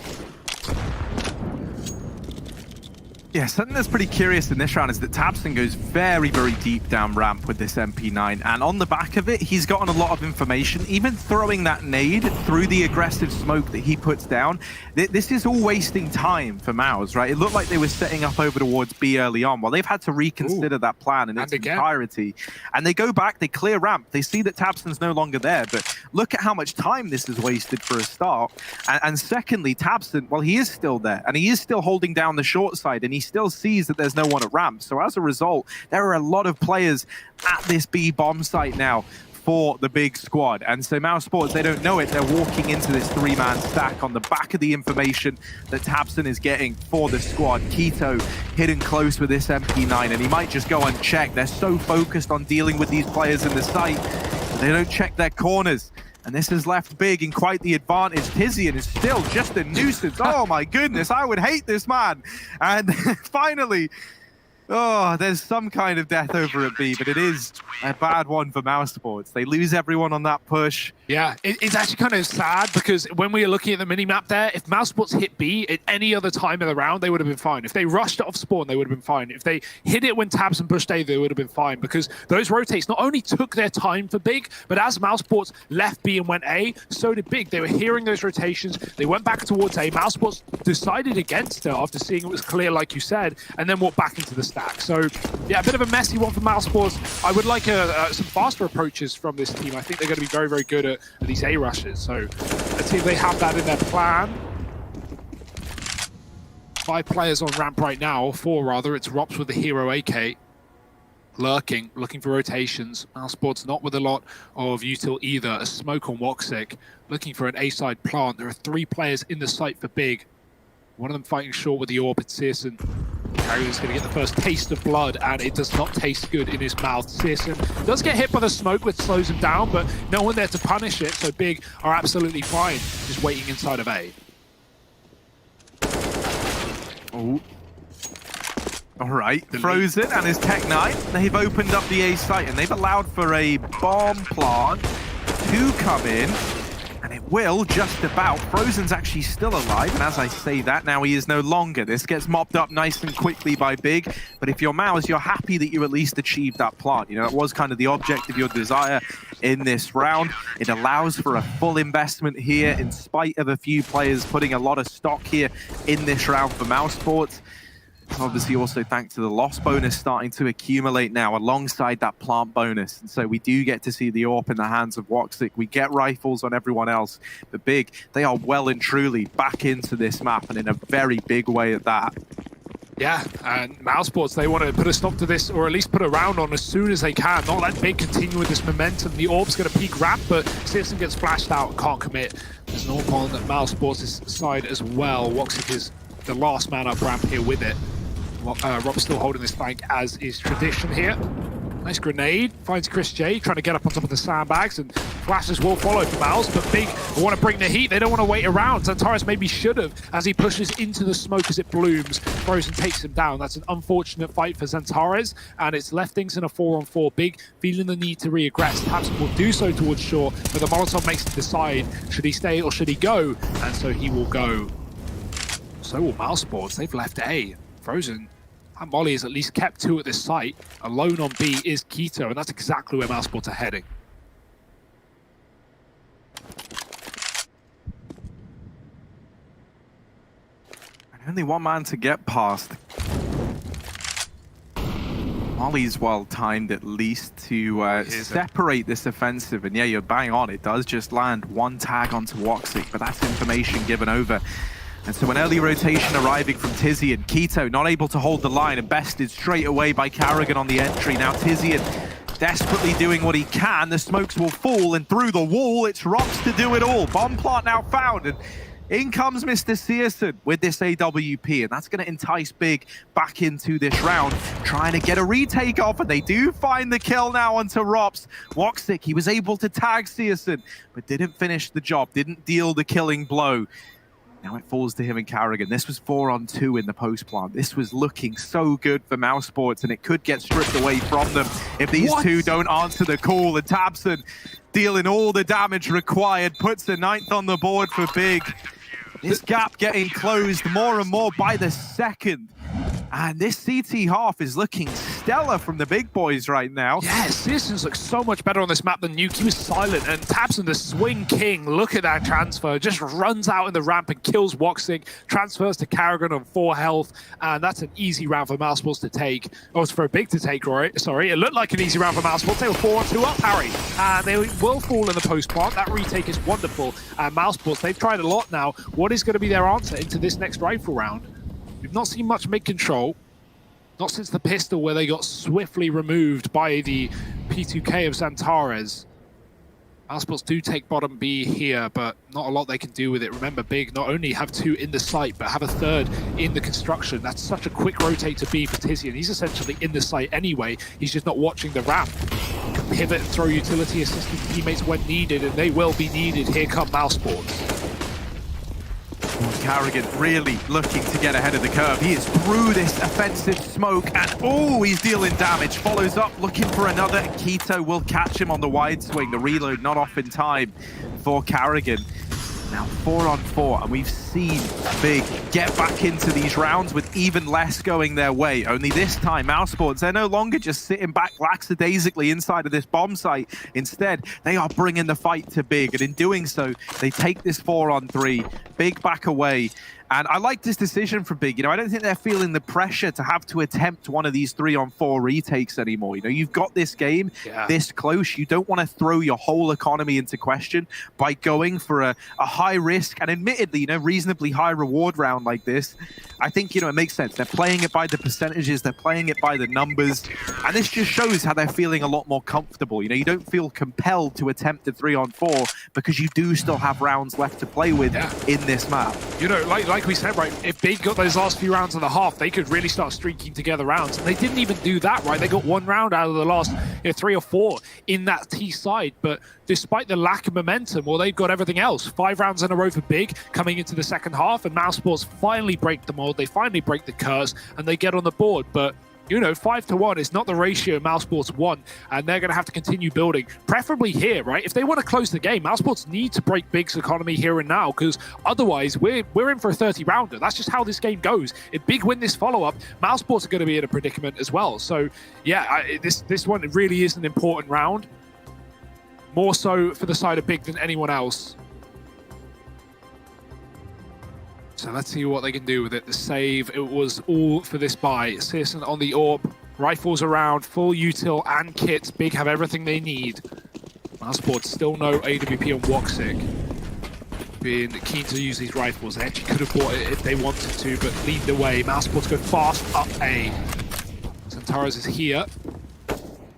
Yeah, something that's pretty curious in this round is that tabseN goes very, very deep down ramp with this MP9, and on the back of it, he's gotten a lot of information. Even throwing that nade through the aggressive smoke that he puts down, this is all wasting time for Mouse, right? It looked like they were setting up over towards B early on. Well, they've had to reconsider that plan in its entirety. And they go back, they clear ramp, they see that tabseN's no longer there, but look at how much time this is wasted for a start. And secondly, tabseN, well, he is still there, and he is still holding down the short side, and he still sees that there's no one at ramp. So as a result, there are a lot of players at this B bomb site now for the big squad. And so Mousesports, they don't know it. They're walking into this 3-man stack on the back of the information that tabseN is getting for the squad. Keto hidden close with this MP9, and he might just go unchecked. They're so focused on dealing with these players in the site, they don't check their corners. And this has left Big in quite the advantage. Tizian is still just a nuisance. Oh my goodness, I would hate this man. And finally, Oh, there's some kind of death over at B, but it is a bad one for Mouse Sports. They lose everyone on that push. Yeah, it's actually kind of sad because when we were looking at the mini-map there, if Mouse Sports hit B at any other time of the round, they would have been fine. If they rushed it off spawn, they would have been fine. If they hit it when Tabs and pushed A, they would have been fine because those rotates not only took their time for Big, but as Mouse Sports left B and went A, so did Big. They were hearing those rotations. They went back towards A. Mouse Sports decided against it after seeing it was clear, like you said, and then walked back into the stack. So, yeah, a bit of a messy one for Mouse Sports. I would like some faster approaches from this team. I think they're going to be very, very good at these A rushes. So let's see if they have that in their plan. 5 players on ramp right now, or 4 rather. It's Rops with the Hero AK. Lurking, looking for rotations. Mouse Sports not with a lot of util either. A smoke on Woxic, looking for an A-side plant. There are 3 players in the site for Big. One of them fighting short with the orb. It's Searson. Carrier's going to get the first taste of blood, and it does not taste good in his mouth. Searson does get hit by the smoke, which slows him down, but no one there to punish it, so Big are absolutely fine, just waiting inside of A. Oh. All right, Frozen and his Tech 9, they've opened up the A site, and they've allowed for a bomb plant to come in. And it will, just about. Frozen's actually still alive, and as I say that, now he is no longer. This gets mopped up nice and quickly by Big, but if you're Mouse, you're happy that you at least achieved that plant. You know, that was kind of the object of your desire in this round. It allows for a full investment here, in spite of a few players putting a lot of stock here in this round for Mouse Sports. Obviously also thanks to the loss bonus starting to accumulate now alongside that plant bonus. And so we do get to see the AWP in the hands of Woxic. We get rifles on everyone else. But Big, they are well and truly back into this map, and in a very big way at that. Yeah, and Mouse Sports, they want to put a stop to this, or at least put a round on as soon as they can. Not let Big continue with this momentum. The orb's going to peak ramp, but Searson gets flashed out and can't commit. There's an AWP on Mouse Sports' side as well. Woxic is the last man up ramp here with it. Rob's still holding this flank as is tradition here. Nice grenade, finds Chris J, trying to get up on top of the sandbags, and flashes will follow for Mouse, but Big want to bring the heat. They don't want to wait around. Zantares maybe should have, as he pushes into the smoke as it blooms. Frozen takes him down. That's an unfortunate fight for Zantares, and it's left things in a 4-on-4. Big feeling the need to re-aggress. Tabson will do so towards Shore, but the Molotov makes him decide, should he stay or should he go? And so he will go. So will Mouse Sports. They've left A. Frozen. And Molly has at least kept 2 at this site. Alone on B is Keto, and that's exactly where Mouse Sports are heading. Only one man to get past. Molly's well timed at least to separate this offensive, and yeah, you're bang on. It does just land 1 tag onto Woxic, but that's information given over. And so an early rotation arriving from Tizian. Keto not able to hold the line and bested straight away by Carrigan on the entry. Now Tizian desperately doing what he can. The smokes will fall, and through the wall, it's Rops to do it all. Bomb plant now found, and in comes Mr. Searson with this AWP, and that's going to entice Big back into this round, trying to get a retake off, and they do find the kill now onto Rops. Woxic, he was able to tag Searson, but didn't finish the job, didn't deal the killing blow. Now it falls to him and Carrigan. This was 4-on-2 in the post plant. This was looking so good for Mouse Sports, and it could get stripped away from them if these two don't answer the call. And Tabson, dealing all the damage required, puts the 9th on the board for Big. This gap getting closed more and more by the second. And this CT half is looking stellar from the big boys right now. Yeah, Searson's looks so much better on this map than Nuke. He was silent, and Tabson, the swing king, look at that transfer. Just runs out in the ramp and kills Woxic. Transfers to Carrigan on 4 health, and that's an easy round for Mouse Sports to take. Oh, it's for a Big to take, right? Sorry, it looked like an easy round for Mouse Sports. They were 4-on-2 up, Harry. And they will fall in the post plant. That retake is wonderful. And Mouse Sports, they've tried a lot now. What is going to be their answer into this next rifle round? We've not seen much mid-control. Not since the pistol, where they got swiftly removed by the P2K of Zantares. Mouse Sports do take bottom B here, but not a lot they can do with it. Remember, Big not only have 2 in the site, but have a 3rd in the construction. That's such a quick rotate to B for Tizian. He's essentially in the site anyway. He's just not watching the ramp. Can pivot and throw utility assistance teammates when needed, and they will be needed. Here come Mouse Sports. Carrigan really looking to get ahead of the curve. He is through this offensive smoke, and oh, he's dealing damage. Follows up, looking for another. Keto will catch him on the wide swing. The reload not off in time for Carrigan. Now 4-on-4, and we've seen Big get back into these rounds with even less going their way. Only this time, Mousesports, they're no longer just sitting back lackadaisically inside of this bomb site. Instead, they are bringing the fight to Big, and in doing so, they take this 4-on-3. Big back away. And I like this decision from Big. You know, I don't think they're feeling the pressure to have to attempt one of these 3-on-4 retakes anymore. You know, you've got this game this close. You don't want to throw your whole economy into question by going for a high risk and admittedly, you know, reasonably high reward round like this. I think, you know, it makes sense. They're playing it by the percentages. They're playing it by the numbers. And this just shows how they're feeling a lot more comfortable. You know, you don't feel compelled to attempt a 3-on-4 because you do still have rounds left to play with in this map. You know, like we said, right, if Big got those last few rounds of the half, they could really start streaking together rounds. And they didn't even do that, right? They got one round out of the last 3 or 4 in that T side. But despite the lack of momentum, well, they've got everything else. 5 rounds in a row for Big coming into the second half, and Mousesports finally break the mold. They finally break the curse, and they get on the board. But you know, 5-1 is not the ratio Mousesports want, and they're going to have to continue building, preferably here, right? If they want to close the game, Mousesports need to break Big's economy here and now, because otherwise we're in for a 30-rounder. That's just how this game goes. If Big win this follow-up, Mousesports are going to be in a predicament as well. So, yeah, this one really is an important round, more so for the side of Big than anyone else. So let's see what they can do with it. The save, it was all for this buy. Searson on the AWP, rifles around, full util and kits. Big have everything they need. Mousesports still no AWP on Woxic. Being keen to use these rifles. They actually could have bought it if they wanted to, but lead the way. Mousesports go fast up A. Centaurus is here.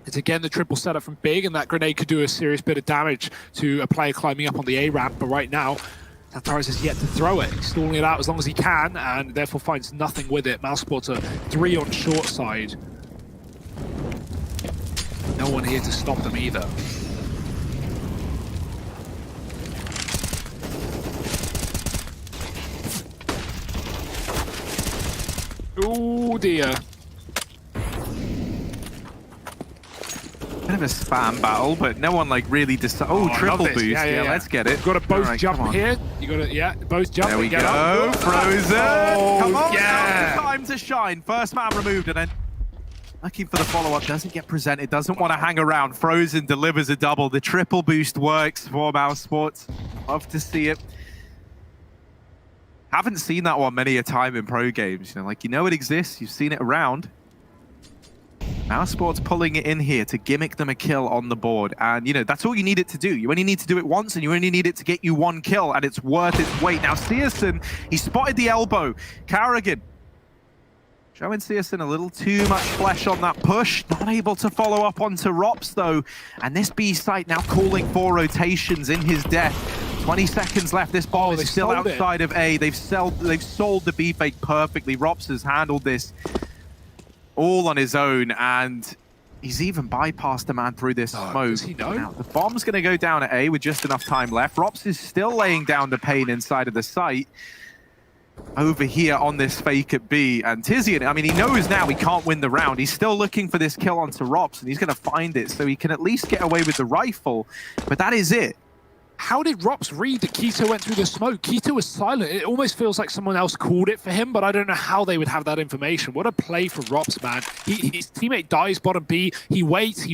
It's again the triple setup from Big, and that grenade could do a serious bit of damage to a player climbing up on the A ramp, but right now, Santaris is yet to throw it. He's stalling it out as long as he can, and therefore finds nothing with it. Mousesports are 3 on short side. No one here to stop them either. Oh dear. Bit of a spam battle, but no one like really triple boost. Yeah, let's get it. You've got to both jump here. You got to, both jump. There we go. Up. Frozen. Oh, come on, yeah. time to shine. First man removed, and then looking for the follow-up. Doesn't get presented. Doesn't want to hang around. Frozen delivers a double. The triple boost works for Mousesports. Love to see it. Haven't seen that one many a time in pro games. You know it exists. You've seen it around. Mousesports pulling it in here to gimmick them a kill on the board. And, you know, that's all you need it to do. You only need to do it once, and you only need it to get you 1 kill, and it's worth its weight. Now, Searson, he spotted the elbow. Carrigan showing Searson a little too much flesh on that push. Not able to follow up onto Rops, though. And this B site now calling for rotations in his death. 20 seconds left. This ball is still outside of A. They've sold the B fake perfectly. Rops has handled this all on his own, and he's even bypassed the man through this smoke. Does he know? Now, the bomb's going to go down at A with just enough time left. Rops is still laying down the pain inside of the site. Over here on this fake at B, and Tizian, I mean, he knows now he can't win the round. He's still looking for this kill onto Rops, and he's going to find it, so he can at least get away with the rifle, but that is it. How did Rops read that Keto went through the smoke? Keto was silent. It almost feels like someone else called it for him, but I don't know how they would have that information. What a play for Rops, man. His teammate dies bottom B. He waits,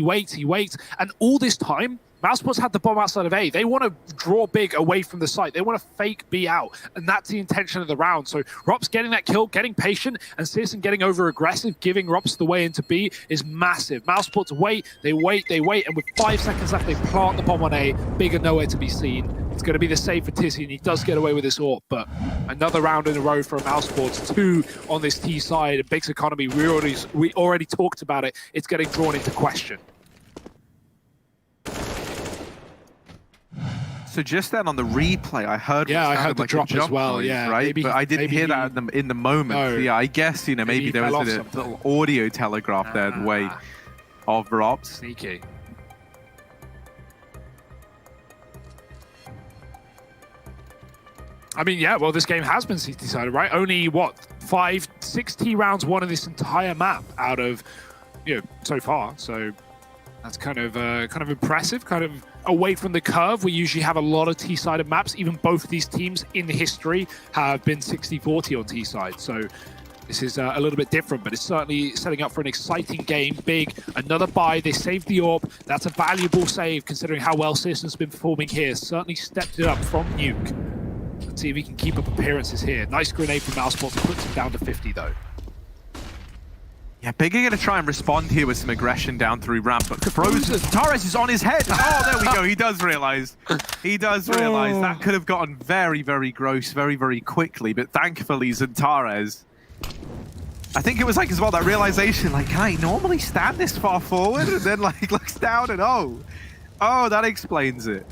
and all this time, Mousesports had the bomb outside of A. They want to draw Big away from the site. They want to fake B out, and that's the intention of the round. So Rops getting that kill, getting patient, and Searson getting over-aggressive, giving Rops the way into B is massive. Mousesports wait, and with 5 seconds left, they plant the bomb on A. Big are nowhere to be seen. It's going to be the save for Tizzy, and he does get away with this AWP, but another round in a row for Mousesports. 2 on this T side. Big's economy, we already talked about it. It's getting drawn into question. So just then on the replay, I heard I heard the like drop as well. Noise, yeah, right. But I didn't hear that in the moment. No. So yeah, I guess maybe there was a little audio telegraph there in the way of Rops. Sneaky. I mean, yeah, well, this game has been CT-sided, right? Only, what, 6 T rounds won in this entire map out of, so far. So that's kind of impressive, kind of away from the curve. We usually have a lot of T-sided maps. Even both of these teams in the history have been 60-40 on T-side. So this is a little bit different, but it's certainly setting up for an exciting game. Big, another buy. They saved the AWP. That's a valuable save considering how well System's been performing here. Certainly stepped it up from Nuke. Let's see if he can keep up appearances here. Nice grenade from Mouseport, puts him down to 50 though. Yeah, Big are going to try and respond here with some aggression down through ramp, but Frozen. Torres is on his head. Oh, there we go. He does realize. He does realize that could have gotten very, very gross very, very quickly, but thankfully Zantares, I think it was like as well that realization, like, can I normally stand this far forward? And then like looks down and oh, that explains it.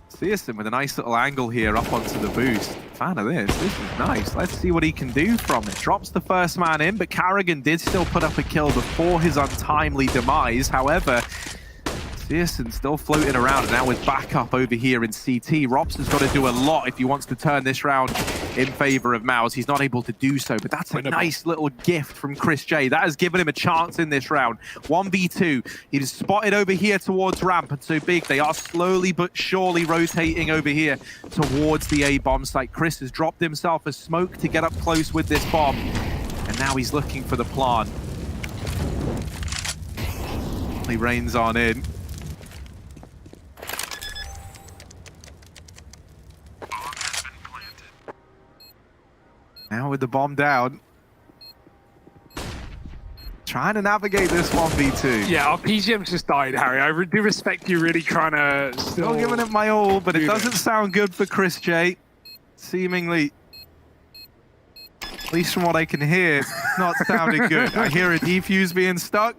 Searson with a nice little angle here up onto the boost. Fan of this. This is nice. Let's see what he can do from it. Drops the first man in, but Carrigan did still put up a kill before his untimely demise. However, Searson still floating around, and now with backup over here in CT. Rops has got to do a lot if he wants to turn this round in favor of Mouse. He's not able to do so, but that's a nice little gift from Chris J. That has given him a chance in this round. 1v2. He's spotted over here towards ramp, and so Big, they are slowly but surely rotating over here towards the A bomb site. Chris has dropped himself a smoke to get up close with this bomb, and now he's looking for the plant. He rains on in. Now with the bomb down. Trying to navigate this 1v2. Yeah, our PGM's just died, Harry. I do respect you really trying to still giving it my all, but it doesn't sound good for Chris J. Seemingly, at least from what I can hear, it's not sounding good. I hear a defuse being stuck.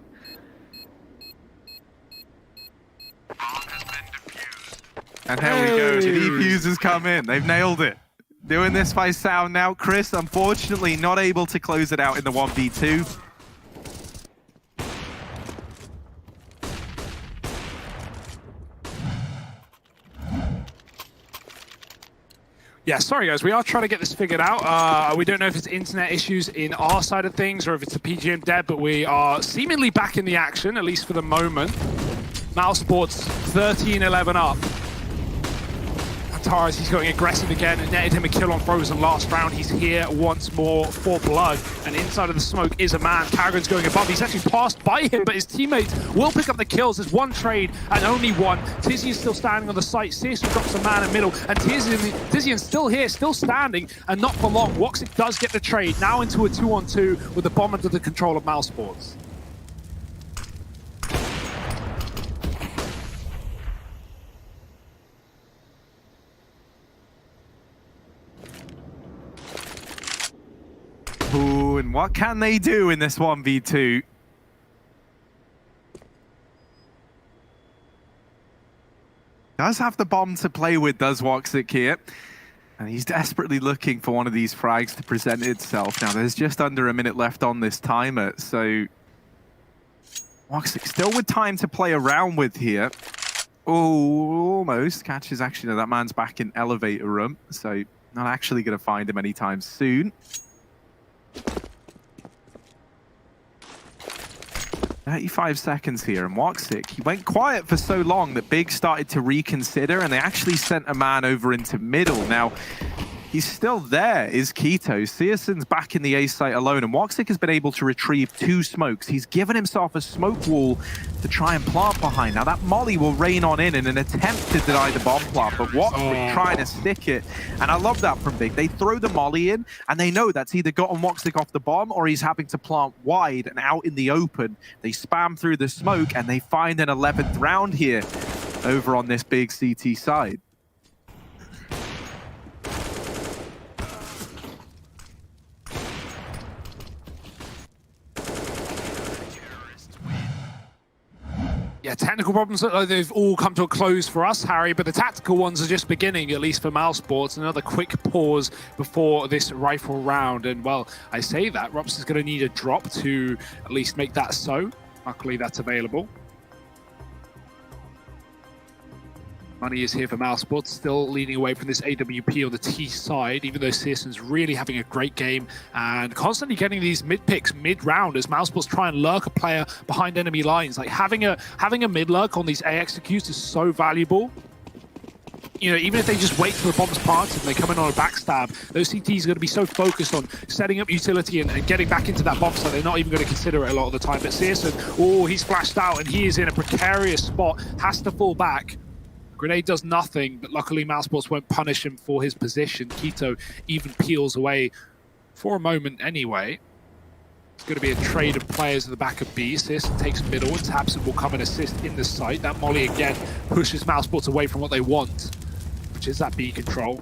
And there we go, the defuse has come in. They've nailed it. Doing this by sound now. Chris, unfortunately, not able to close it out in the 1v2. Yeah, sorry guys, we are trying to get this figured out. We don't know if it's internet issues in our side of things or if it's a PGM dead, but we are seemingly back in the action, at least for the moment. Mousesports 13-11 up. Torres, he's going aggressive again and netted him a kill on Frozen last round. He's here once more for blood, and inside of the smoke is a man. Carrigan's going above. He's actually passed by him, but his teammates will pick up the kills. There's one trade and only one. Tizian's still standing on the site. Searson drops a man in middle, and Tizian's still here, still standing, and not for long. Woxic does get the trade, now into a 2-on-2 with the bomb under the control of Mousesports. Ooh, and what can they do in this 1v2? Does have the bomb to play with, does Woxic here. And he's desperately looking for one of these frags to present itself. Now, there's just under a minute left on this timer, so Woxic still with time to play around with here. Oh, almost. Catches actually, no, that man's back in elevator room, so not actually going to find him anytime soon. 35 seconds here, and Woxic, he went quiet for so long that Big started to reconsider, and they actually sent a man over into middle. Now, he's still there, is Keto. Searson's back in the A site alone, and Woxic has been able to retrieve 2 smokes. He's given himself a smoke wall to try and plant behind. Now, that molly will rain on in an attempt to deny the bomb plant, but Woxic trying to stick it. And I love that from Big. They throw the molly in, and they know that's either gotten Woxic off the bomb or he's having to plant wide and out in the open. They spam through the smoke, and they find an 11th round here over on this Big CT side. Yeah, technical problems, they've all come to a close for us, Harry, but the tactical ones are just beginning, at least for Mousesports. Another quick pause before this rifle round. And, well, I say that, Rops is going to need a drop to at least make that so. Luckily, that's available. Money is here for Mousesports, still leaning away from this AWP on the T side, even though Searson's really having a great game and constantly getting these mid picks mid-round as Mousesports try and lurk a player behind enemy lines. Like having a mid lurk on these A executes is so valuable. You know, even if they just wait for the bombs planted and they come in on a backstab, those CTs are going to be so focused on setting up utility and getting back into that bomb site, they're not even going to consider it a lot of the time. But Searson, oh, he's flashed out and he is in a precarious spot, has to fall back. Grenade does nothing, but luckily Mousesports won't punish him for his position. Quito even peels away for a moment anyway. It's going to be a trade of players at the back of B. Searson takes middle and Tabson will come and assist in the site. That molly again pushes Mousesports away from what they want, which is that B control.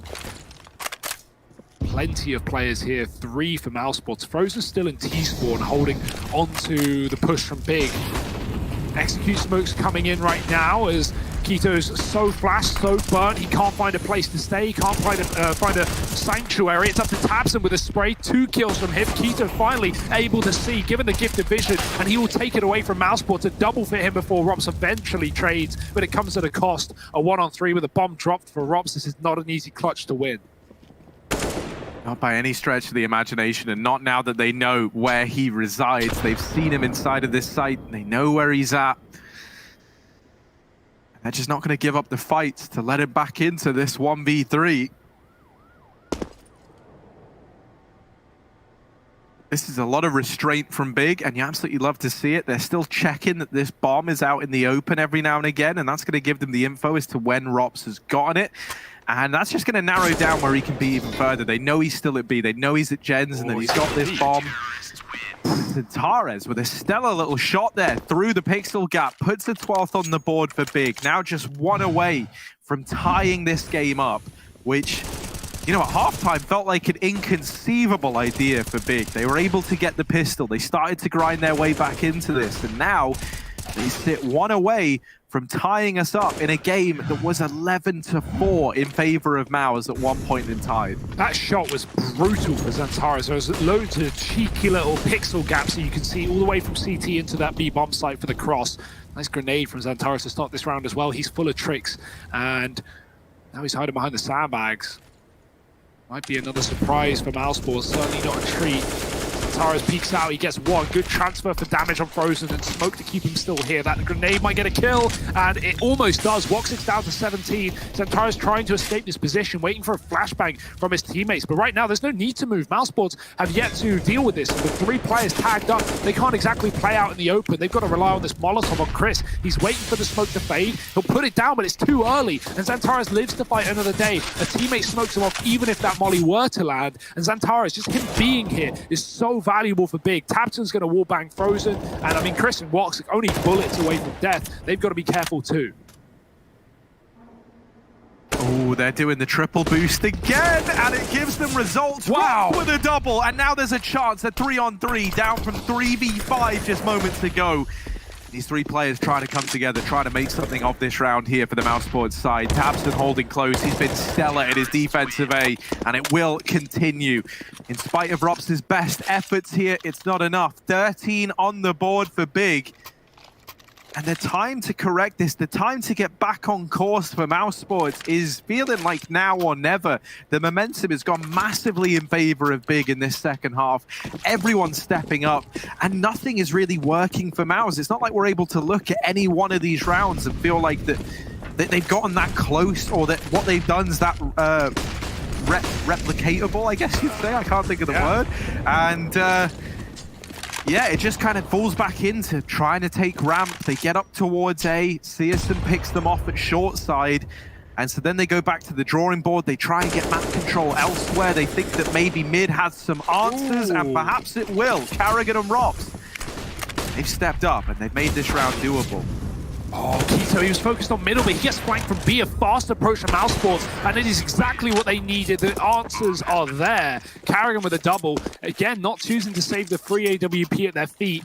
Plenty of players here, 3 for Mousesports. Frozen still in T-spawn, holding onto the push from Big. Execute smokes coming in right now as Quito's so flashed, so burnt, he can't find a place to stay, he can't find a sanctuary. It's up to Tabson with a spray, 2 kills from him. Quito finally able to see, given the gift of vision, and he will take it away from Mousesports to double fit him before Rops eventually trades, but it comes at a cost. A 1-on-3 with a bomb dropped for Rops. This is not an easy clutch to win. Not by any stretch of the imagination, and not now that they know where he resides. They've seen him inside of this site, they know where he's at. They're just not going to give up the fight to let him back into this 1v3. This is a lot of restraint from Big, and you absolutely love to see it. They're still checking that this bomb is out in the open every now and again, and that's going to give them the info as to when Rops has gotten it. And that's just going to narrow down where he can be even further. They know he's still at B. They know he's at Jen's, and then he's got this bomb. Zantares with a stellar little shot there through the pixel gap, puts a 12th on the board for Big. Now just 1 away from tying this game up, which, you know, at halftime felt like an inconceivable idea for Big. They were able to get the pistol. They started to grind their way back into this, and now they sit 1 away from tying us up in a game that was 11-4 in favor of Maus at one point in time. That shot was brutal for Zantares. There was loads of cheeky little pixel gaps that you can see all the way from CT into that B bomb site for the cross. Nice grenade from Zantares to start this round as well. He's full of tricks, and now he's hiding behind the sandbags. Might be another surprise for Mousesports, certainly not a treat. Zantares peeks out, he gets 1. Good transfer for damage on Frozen and smoke to keep him still here. That grenade might get a kill, and it almost does. Woxic's down to 17. Zantares trying to escape this position, waiting for a flashbang from his teammates. But right now, there's no need to move. Mousesports have yet to deal with this. With 3 players tagged up, they can't exactly play out in the open. They've got to rely on this Molotov on Chris. He's waiting for the smoke to fade. He'll put it down, but it's too early. And Zantares lives to fight another day. A teammate smokes him off, even if that molly were to land. And Zantares, just him being here, is so valuable for Big. Tabson's going to wallbang Frozen, and I mean, Chris and Wox only bullets away from death. They've got to be careful too. Oh, they're doing the triple boost again, and it gives them results. Wow! With a double, and now there's a chance. A 3-on-3, down from 3v5 just moments ago. These 3 players trying to come together, trying to make something of this round here for the Mousesports side. Tabson holding close. He's been stellar in his defensive A, and it will continue. In spite of Rops' best efforts here, it's not enough. 13 on the board for Big. And the time to correct this, the time to get back on course for Mousesports is feeling like now or never. The momentum has gone massively in favor of Big in this second half. Everyone's stepping up, and nothing is really working for Maus. It's not like we're able to look at any one of these rounds and feel like that they've gotten that close, or that what they've done is that replicatable, I guess you'd say. I can't think of the word. And yeah, it just kind of falls back into trying to take ramp. They get up towards A. Searson picks them off at short side. And so then they go back to the drawing board. They try and get map control elsewhere. They think that maybe mid has some answers, and perhaps it will. Carrigan and Rops, they've stepped up and they've made this round doable. Oh, Quito, he was focused on middle, but he gets flanked from B, a fast approach from Mousesports, and it is exactly what they needed. The answers are there. Carrigan with a double. Again, not choosing to save the free AWP at their feet.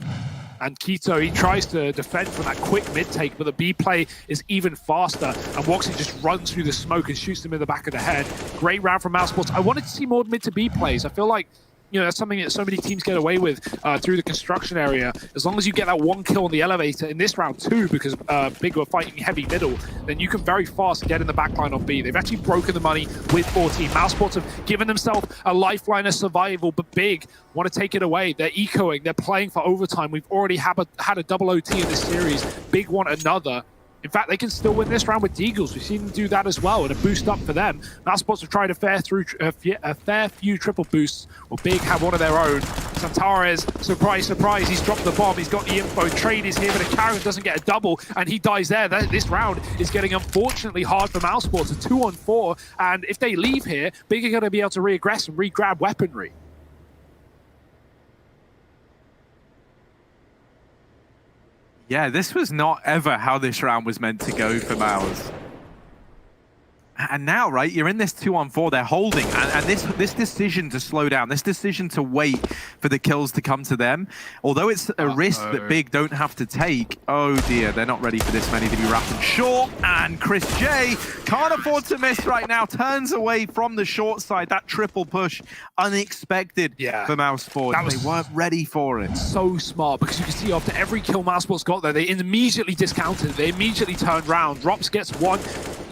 And Quito, he tries to defend from that quick mid-take, but the B play is even faster, and Woxy just runs through the smoke and shoots him in the back of the head. Great round from Mousesports. I wanted to see more mid to B plays. I feel like you know, that's something that so many teams get away with through the construction area. As long as you get that one kill on the elevator in this round too, because Big were fighting heavy middle, then you can very fast get in the backline on B. They've actually broken the money with 14. Mousesports have given themselves a lifeline of survival, but Big want to take it away. They're ecoing, they're playing for overtime. We've already had a double OT in this series. Big want another. In fact, they can still win this round with Deagles. We've seen them do that as well, and a boost up for them. Mousesports have tried a fair few triple boosts. Well, Big have one of their own. Santares, surprise, surprise, he's dropped the bomb. He's got the info. Trade is here, but a Karen doesn't get a double, and he dies there. This round is getting unfortunately hard for Mousesports. A 2-on-4, and if they leave here, Big are going to be able to re-aggress and re-grab weaponry. Yeah, this was not ever how this round was meant to go for Mouse. And now, right, you're in this 2-on-4, they're holding, and this decision to slow down, this decision to wait for the kills to come to them, although it's a risk that Big don't have to take, oh dear, they're not ready for this many to be wrapping short, and Chris J can't afford to miss right now, turns away from the short side, that triple push, unexpected for Mousesports. They weren't ready for it. So smart, because you can see after every kill Mousesports got there, they immediately discounted it, they immediately turned around, Drops gets one,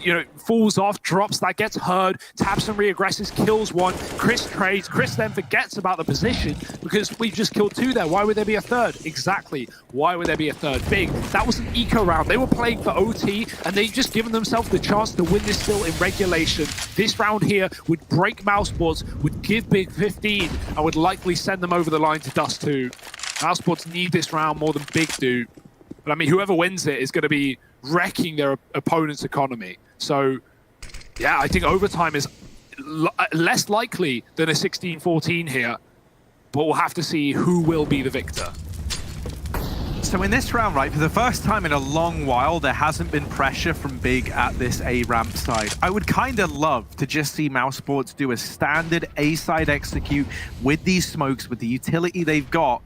you know, falls off, drops, that gets heard, taps and re-aggresses, kills one, Chris trades, Chris then forgets about the position because we've just killed two there. Why would there be a third? Exactly. Why would there be a third? Big, that was an eco round. They were playing for OT and they've just given themselves the chance to win this still in regulation. This round here would break Mousesports, would give Big 15 and would likely send them over the line to Dust 2. Mousesports need this round more than Big do. But I mean, whoever wins it is going to be wrecking their opponent's economy. So, yeah, I think overtime is less likely than a 16-14 here, but we'll have to see who will be the victor. So in this round, right, for the first time in a long while, there hasn't been pressure from Big at this A ramp side. I would kind of love to just see Mousesports do a standard A side execute with these smokes, with the utility they've got,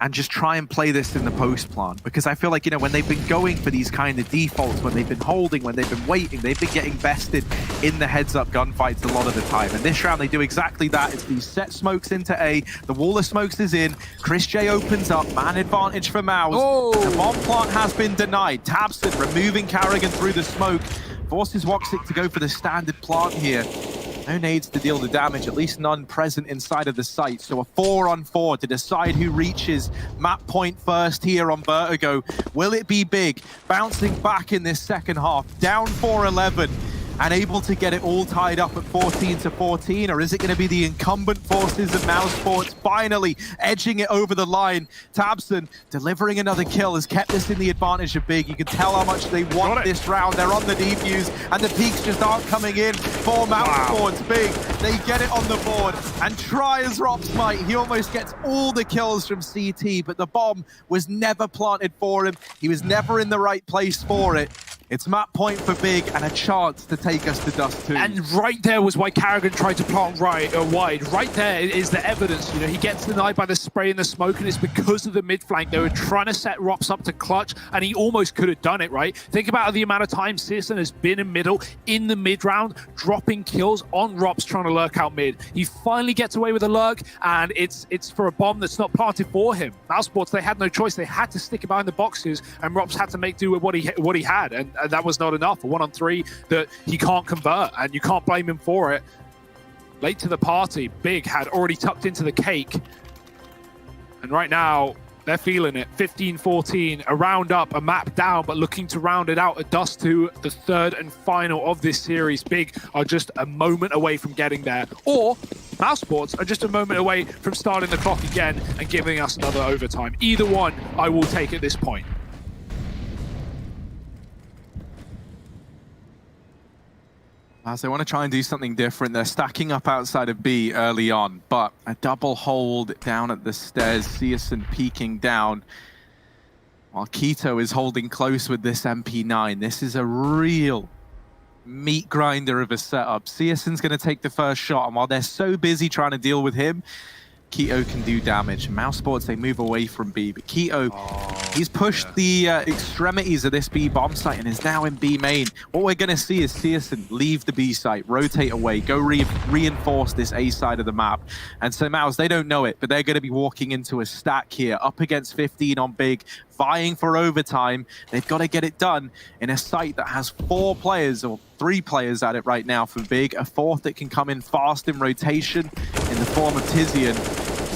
and just try and play this in the post plan. Because I feel like, you know, when they've been going for these kind of defaults, when they've been holding, when they've been waiting, they've been getting bested in the heads-up gunfights a lot of the time. And this round, they do exactly that. It's these set smokes into A, the wall of smokes is in, Chris J opens up, man advantage for Mouse. The bomb plant has been denied. Tabson removing Carrigan through the smoke, forces Woxic to go for the standard plant here. No nades to deal the damage, at least none present inside of the site. So a 4-on-4 to decide who reaches map point first here on Vertigo. Will it be Big? Bouncing back in this second half, down 4-11. And able to get it all tied up at 14-14, or is it going to be the incumbent forces of Mousesports finally edging it over the line? Tabson delivering another kill has kept this in the advantage of Big. You can tell how much they want this round. They're on the defuse, and the peaks just aren't coming in for Mousesports. Big, they get it on the board, and try as Rops might, he almost gets all the kills from CT, but the bomb was never planted for him. He was never in the right place for it. It's map point for Big and a chance to take us to Dust 2. And right there was why Carrigan tried to plant wide. Right there is the evidence. You know, he gets denied by the spray and the smoke, and it's because of the mid flank. They were trying to set Rops up to clutch, and he almost could have done it, right? Think about the amount of time Searson has been in middle, in the mid round, dropping kills on Rops trying to lurk out mid. He finally gets away with a lurk, and it's for a bomb that's not planted for him. Mousesports, they had no choice. They had to stick it behind the boxes, and Rops had to make do with what he had, and that was not enough. A 1-on-3 that he can't convert, and you can't blame him for it. Late to the party, Big had already tucked into the cake, and right now they're feeling it. 15-14, a round up, a map down, but looking to round it out at Dust 2, the third and final of this series. Big are just a moment away from getting there, or Mousesports are just a moment away from starting the clock again and giving us another overtime. Either one I will take at this point. As they want to try and do something different, they're stacking up outside of B early on, but a double hold down at the stairs, Searson peeking down, while Keto is holding close with this MP9. This is a real meat grinder of a setup. Searson's going to take the first shot, and while they're so busy trying to deal with him, Keto can do damage. Mousesports, they move away from B, but Keto, he's pushed the extremities of this B bomb site and is now in B main. What we're going to see is Searson leave the B site, rotate away, go reinforce this A side of the map. And so Mouse, they don't know it, but they're going to be walking into a stack here, up against 15 on Big, vying for overtime. They've got to get it done in a site that has 4 players, or 3 players at it right now for Big, a 4th that can come in fast in rotation in the form of Tizian.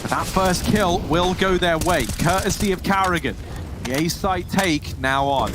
But that first kill will go their way, courtesy of Carrigan. The A site take now on.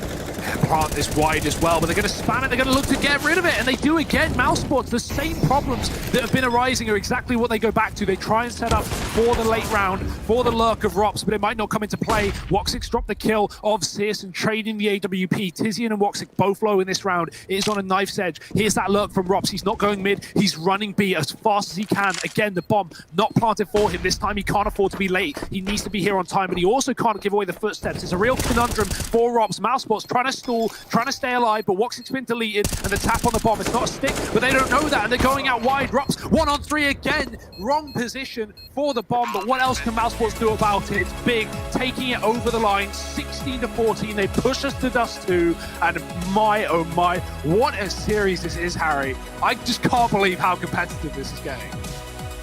Plant is wide as well, but they're going to spam it. They're going to look to get rid of it, and they do again. Mousesports, the same problems that have been arising are exactly what they go back to. They try and set up for the late round, for the lurk of Rops, but it might not come into play. Woxic dropped the kill of Searson, trading the AWP. Tizian and Woxic both low in this round. It is on a knife's edge. Here's that lurk from Rops. He's not going mid. He's running B as fast as he can. Again, the bomb not planted for him. This time he can't afford to be late. He needs to be here on time, but he also can't give away the footsteps. It's a real conundrum for Rops. Mousesports trying to stall, trying to stay alive, but Woxic's been deleted, and the tap on the bomb, it's not a stick, but they don't know that, and they're going out wide. Rops 1-on-3 again, wrong position for the bomb, but what else can Mousesports do about it? It's Big, taking it over the line, 16-14, they push us to Dust 2, and my, oh my, what a series this is, Harry. I just can't believe how competitive this is getting.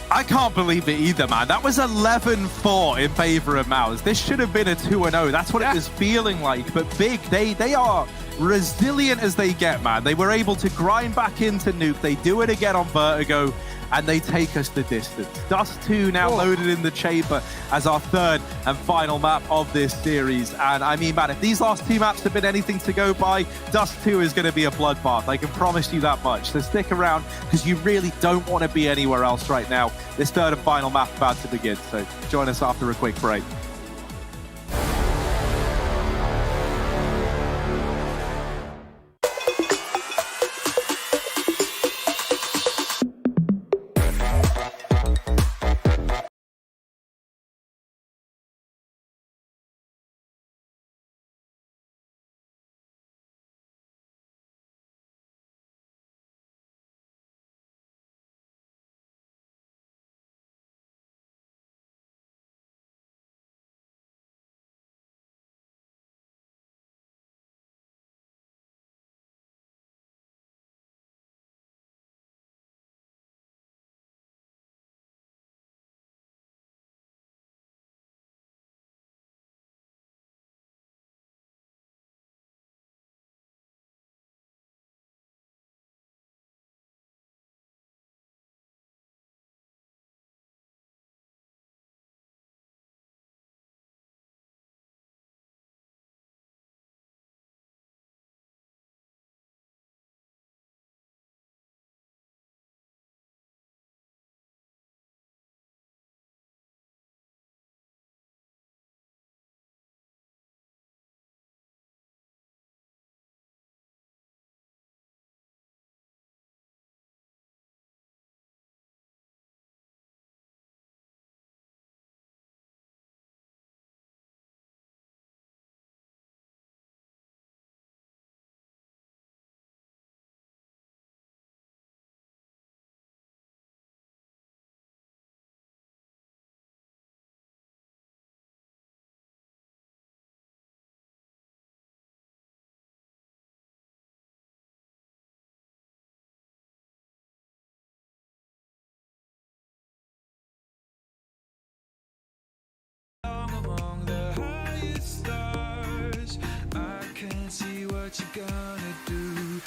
I can't believe it either, man. That was 11-4 in favor of Mouse. This should have been a 2-0. That's what it was feeling like. But Big, they are resilient as they get, man. They were able to grind back into Nuke. They do it again on Vertigo, and they take us the distance. Dust 2 now loaded in the chamber as our 3rd and final map of this series. And I mean, man, if these last 2 maps have been anything to go by, Dust 2 is going to be a bloodbath. I can promise you that much. So stick around, because you really don't want to be anywhere else right now. This 3rd and final map about to begin. So join us after a quick break. What you gonna do?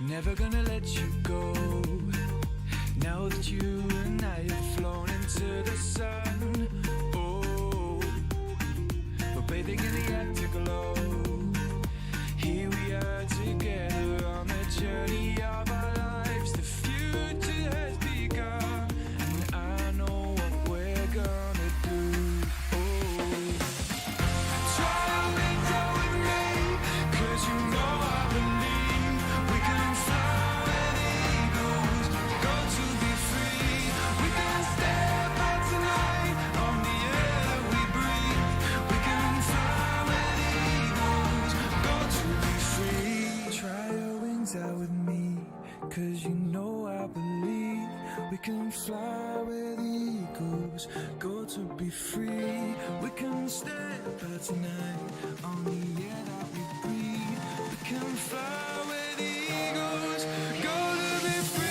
Never gonna let you go. Now that you and I have flown into the sun, oh, we're bathing in the afterglow. Here we are together on the journey of our lives. The future has begun, and I know what we're gonna do. Oh, try to let go with me, 'cause 'cause you know I believe we can fly where the eagles go to be free. We can step out tonight on the air that we breathe. We can fly where the eagles go to be free.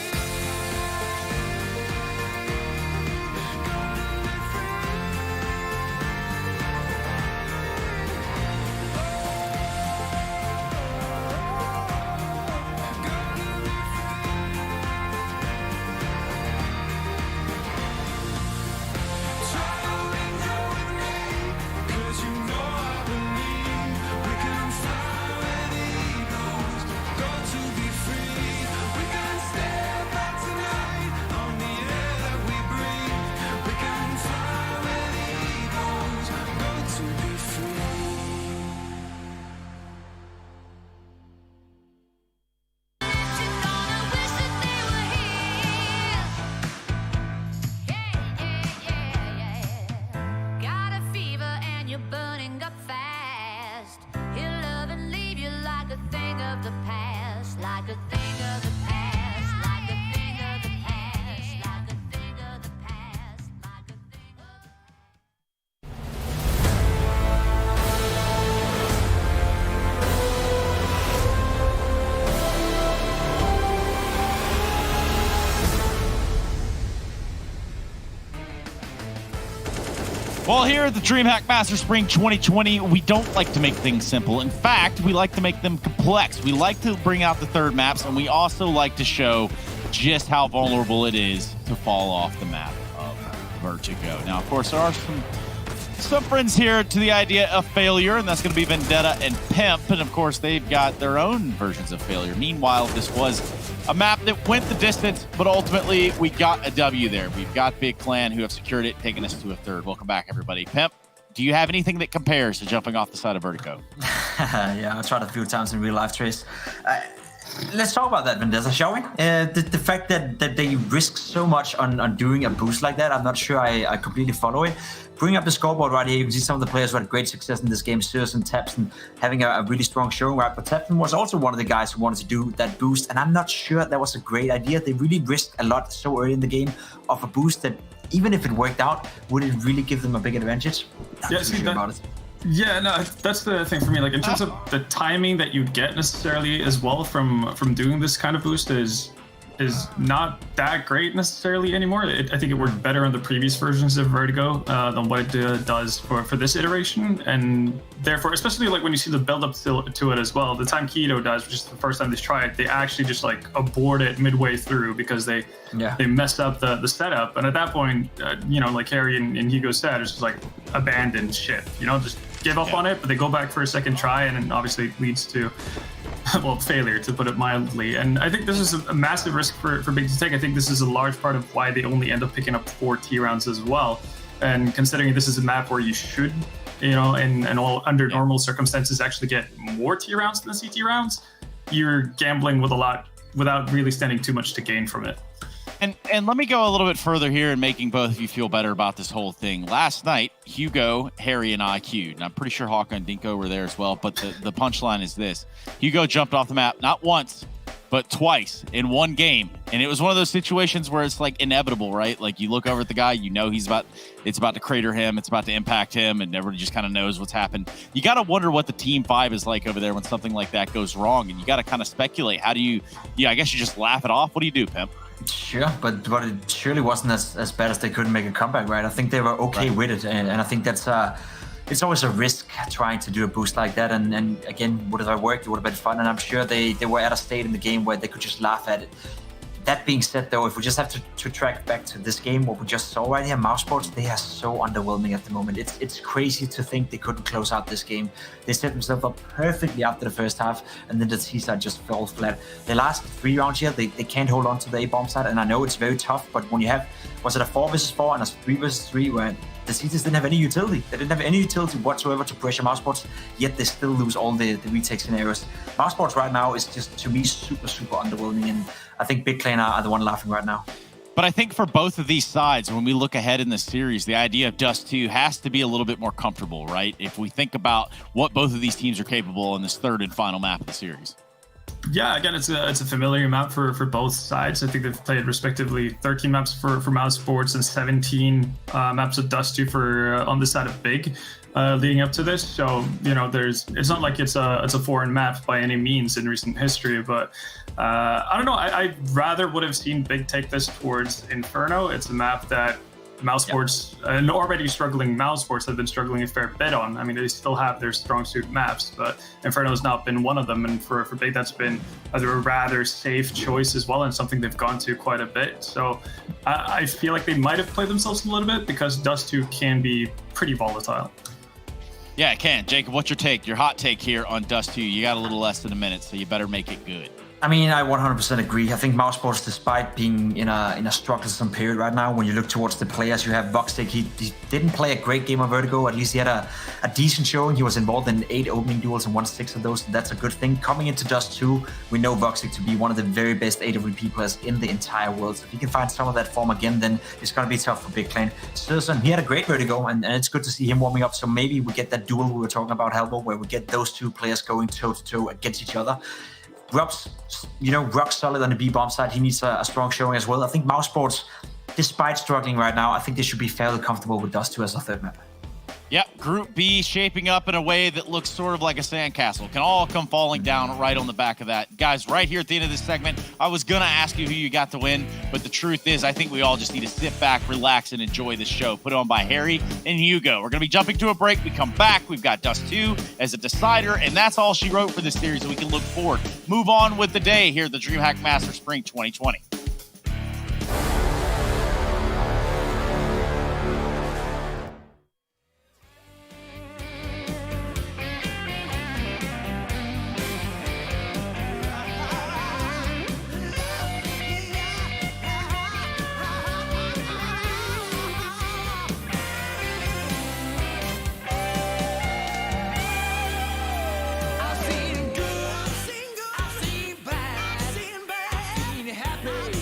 Well, here at the Dreamhack Master Spring 2020, we don't like to make things simple. In fact, we like to make them complex. We like to bring out the third maps, and we also like to show just how vulnerable it is to fall off the map of Vertigo. Now, of course, there are some friends here to the idea of failure, and that's going to be Vendetta and Pimp, and of course, they've got their own versions of failure. Meanwhile, this was a map that went the distance, but ultimately we got a W there. We've got Big Clan who have secured it, taking us to a third. Welcome back, everybody. Pimp, do you have anything that compares to jumping off the side of Vertigo? Yeah, I tried a few times in real life, Trace. Let's talk about that, Vendetta, shall we? The fact that they risk so much on doing a boost like that, I'm not sure I completely follow it. Bring up the scoreboard right here, you can see some of the players who had great success in this game, Sirius and Tapson having a really strong showing, right? But Tapson was also one of the guys who wanted to do that boost, and I'm not sure that was a great idea. They really risked a lot so early in the game of a boost that even if it worked out, would it really give them a big advantage? Not too sure about it. Yeah, no, that's the thing for me. Like in terms of the timing that you'd get necessarily as well from doing this kind of boost is not that great necessarily anymore. I think it worked better on the previous versions of Vertigo than what it does for this iteration, and therefore, especially like when you see the build up to it as well, the time Keto does, which is the first time they try it, they actually just like abort it midway through because they messed up the setup, and at that point, you know, like Harry and Hugo said, it's just like abandon ship, you know, just give up on it, but they go back for a second try, and it obviously leads to well, failure, to put it mildly. And I think this is a massive risk for Big to take. I think this is a large part of why they only end up picking up 4 T rounds as well. And considering this is a map where you should, you know, and all under normal circumstances actually get more T rounds than CT rounds, you're gambling with a lot without really standing too much to gain from it. And let me go a little bit further here and making both of you feel better about this whole thing. Last night, Hugo, Harry, and I queued. And I'm pretty sure Hawk and Dinko were there as well. But the punchline is this. Hugo jumped off the map not once, but twice in one game. And it was one of those situations where it's like inevitable, right? Like you look over at the guy, you know it's about to crater him, it's about to impact him, and everybody just kind of knows what's happened. You got to wonder what the Team 5 is like over there when something like that goes wrong. And you got to kind of speculate. How do you, I guess you just laugh it off. What do you do, Pimp? Sure, but it surely wasn't as bad as they couldn't make a comeback, right? I think they were okay with it, and I think that's it's always a risk trying to do a boost like that. And again, would it have worked? It would have been fun, and I'm sure they were at a state in the game where they could just laugh at it. That being said, though, if we just have to track back to this game, what we just saw right here, Mousesports, they are so underwhelming at the moment. It's crazy to think they couldn't close out this game. They set themselves up perfectly after the first half, and then the T side just fell flat. The last 3 rounds here, they can't hold on to the A bomb side, and I know it's very tough, but when you have, was it a 4 versus 4 and a 3 versus 3, where the CTs didn't have any utility. They didn't have any utility whatsoever to pressure Mousesports, yet they still lose all the retake scenarios. Mousesports right now is just, to me, super, super underwhelming, and I think Big Clan are the one laughing right now. But I think for both of these sides, when we look ahead in the series, the idea of Dust 2 has to be a little bit more comfortable, right? If we think about what both of these teams are capable in this third and final map of the series. Yeah, again, it's a familiar map for both sides. I think they've played respectively 13 maps for Mouse Sports and 17 maps of Dust 2 for on the side of Big, leading up to this. So it's not like it's a foreign map by any means in recent history. But I don't know. I rather would have seen Big take this towards Inferno. It's a map that Mouse Sports and already struggling Mouse Sports have been struggling a fair bit on. I mean, they still have their strong suit maps, but Inferno has not been one of them. And for Big, that's been a rather safe choice as well, and something they've gone to quite a bit. So I feel like they might have played themselves a little bit, because Dust 2 can be pretty volatile. Yeah, it can. Jacob, what's your take? Your hot take here on Dust 2? You got a little less than a minute, so you better make it good. I mean, I 100% agree. I think Mouse Sports, despite being in a strugglesome period right now, when you look towards the players, you have Voxic. He didn't play a great game of Vertigo. At least he had a decent showing. He was involved in 8 opening duels and won 6 of those. So that's a good thing. Coming into Dust 2, we know Voxic to be one of the very best AWP players in the entire world. So if he can find some of that form again, then it's going to be tough for Big Clan. Stilson, he had a great Vertigo, and it's good to see him warming up. So maybe we get that duel we were talking about, Halbo, where we get those two players going toe-to-toe against each other. Rob's, rock solid on the B-bomb side. He needs a strong showing as well. I think Mouse Sports, despite struggling right now, I think they should be fairly comfortable with Dust 2 as a third map. Yep, Group B shaping up in a way that looks sort of like a sandcastle. Can all come falling down right on the back of that. Guys, right here at the end of this segment, I was going to ask you who you got to win, but the truth is I think we all just need to sit back, relax, and enjoy this show. Put on by Harry and Hugo. We're going to be jumping to a break. We come back. We've got Dust 2 as a decider, and that's all she wrote for this series, and we can look forward. Move on with the day here at the Dreamhack Master Spring 2020. I've seen good, I've seen bad, seen happy.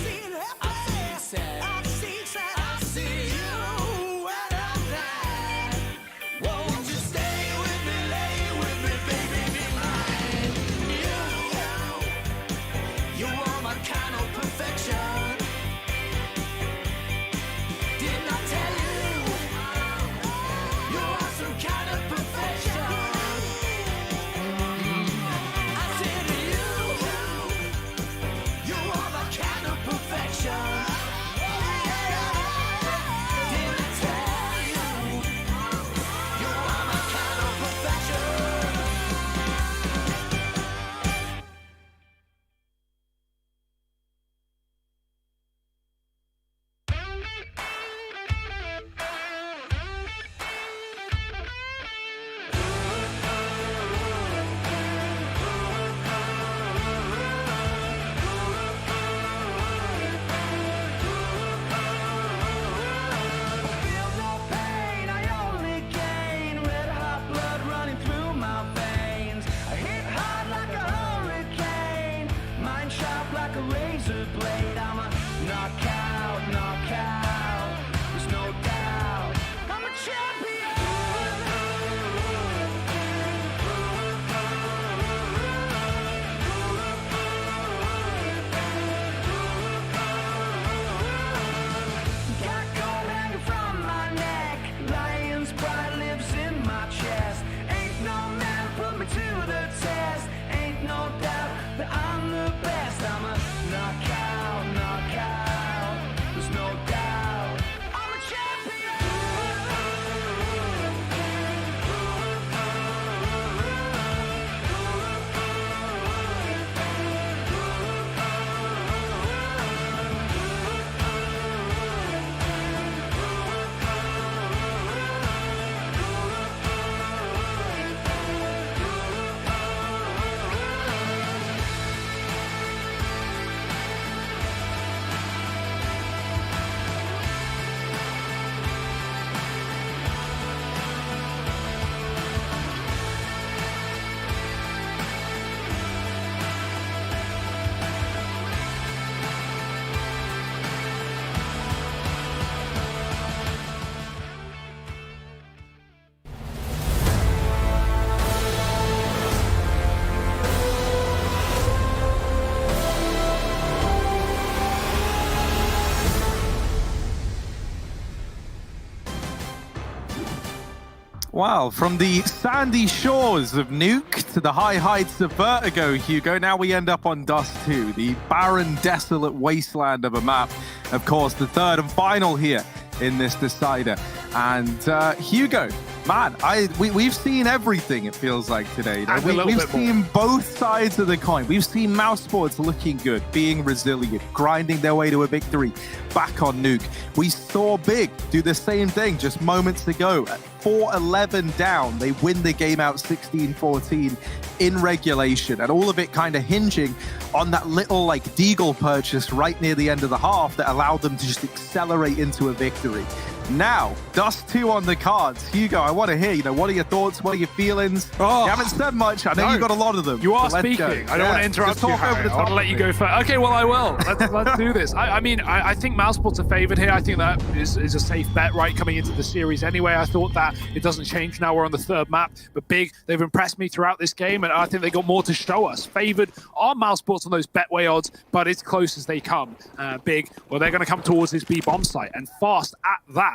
Well, from the sandy shores of Nuke to the high heights of Vertigo, Hugo, now we end up on Dust 2, the barren, desolate wasteland of a map. Of course, the third and final here in this decider. And Hugo, man, we've seen everything, it feels like, today. You know? We've seen both sides of the coin. We've seen Mousesports looking good, being resilient, grinding their way to a victory back on Nuke. We saw Big do the same thing just moments ago. At 4-11 down, they win the game out 16-14 in regulation, and all of it kind of hinging on that little like Deagle purchase right near the end of the half that allowed them to just accelerate into a victory. Now, Dust 2 on the cards. Hugo, I want to hear, what are your thoughts? What are your feelings? You haven't said much. I know you've got a lot of them. You are so speaking. I don't want to interrupt you, Harry. I want to let you go first. Okay, well, I will. Let's do this. I think Mousesports are favored here. I think that is a safe bet, right, coming into the series anyway. I thought that it doesn't change now. We're on the third map. But Big, they've impressed me throughout this game, and I think they got more to show us. Favored are Mousesports on those betway odds, but it's close as they come. Big, well, they're going to come towards this B bomb site, and fast at that.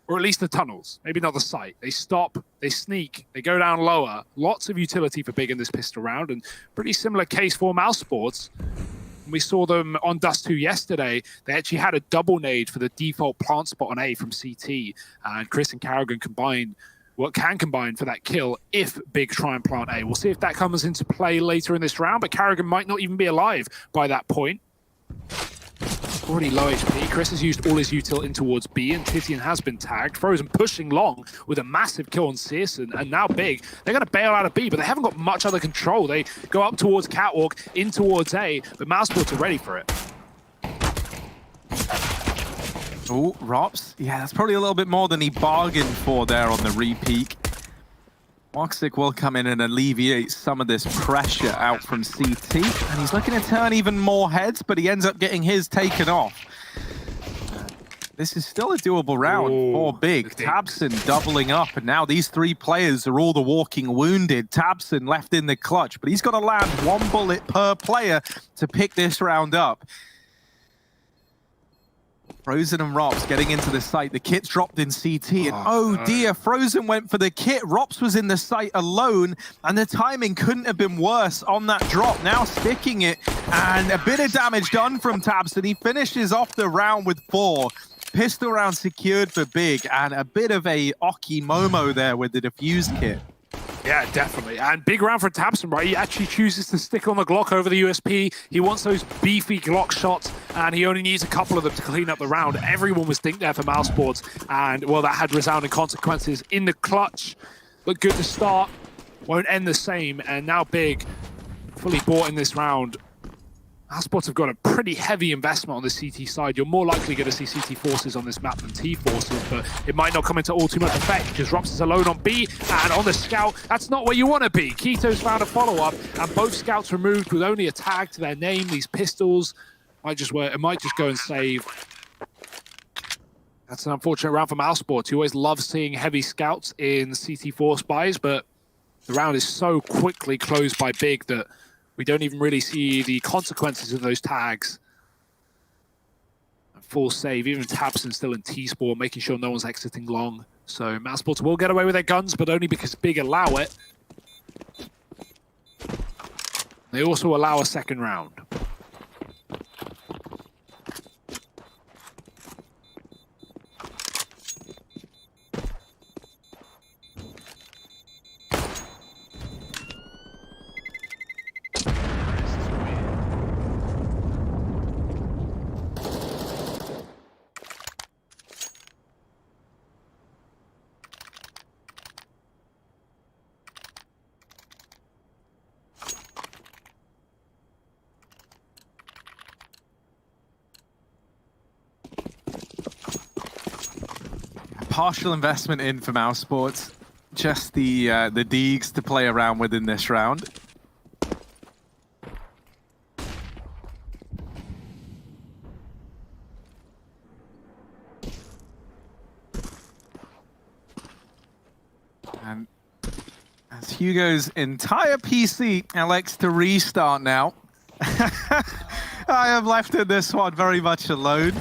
Or at least the tunnels, maybe not the site. They stop, they sneak, they go down lower. Lots of utility for Big in this pistol round, and pretty similar case for Mousesports. We saw them on Dust 2 yesterday. They actually had a double nade for the default plant spot on A from CT, and Chris and Carrigan can combine for that kill if Big try and plant A. We'll see if that comes into play later in this round, but Carrigan might not even be alive by that point. Already low HP. Chris has used all his util in towards B, and Titian has been tagged. Frozen pushing long with a massive kill on Searson, and now Big. They're going to bail out of B, but they haven't got much other control. They go up towards Catwalk, in towards A, but Mousesports are ready for it. Oh, Rops. Yeah, that's probably a little bit more than he bargained for there on the re-peak. Moxic will come in and alleviate some of this pressure out from CT, and he's looking to turn even more heads, but he ends up getting his taken off. This is still a doable round for Big. Tabson doubling up, and now these three players are all the walking wounded. Tabson left in the clutch, but he's got to land one bullet per player to pick this round up. Frozen and Rops getting into the site. The kit's dropped in CT, and oh dear, Frozen went for the kit. Rops was in the site alone, and the timing couldn't have been worse on that drop. Now sticking it, and a bit of damage done from Tabson. He finishes off the round with 4. Pistol round secured for Big, and a bit of a Oki Momo there with the defuse kit. Yeah, definitely. And big round for Tabson, right? He actually chooses to stick on the Glock over the USP. He wants those beefy Glock shots, and he only needs a couple of them to clean up the round. Everyone was think there for Mousesports, and, well, that had resounding consequences in the clutch. Looked good to start. Won't end the same, and now Big fully bought in this round. Mousesports have got a pretty heavy investment on the CT side. You're more likely going to see CT forces on this map than T forces, but it might not come into all too much effect because Rops is alone on B, and on the scout, that's not where you want to be. Keto's found a follow-up, and both scouts removed with only a tag to their name. These pistols might just go and save. That's an unfortunate round for Mousesports. You always love seeing heavy scouts in CT force buys, but the round is so quickly closed by Big that we don't even really see the consequences of those tags. A full save, even Tabson still in T-Sport, making sure no one's exiting long. So Mousesports will get away with their guns, but only because Big allow it. They also allow a second round. Partial investment in for Mousesports. Just the Deegs to play around with in this round. And as Hugo's entire PC elects to restart now, I am left in this one very much alone.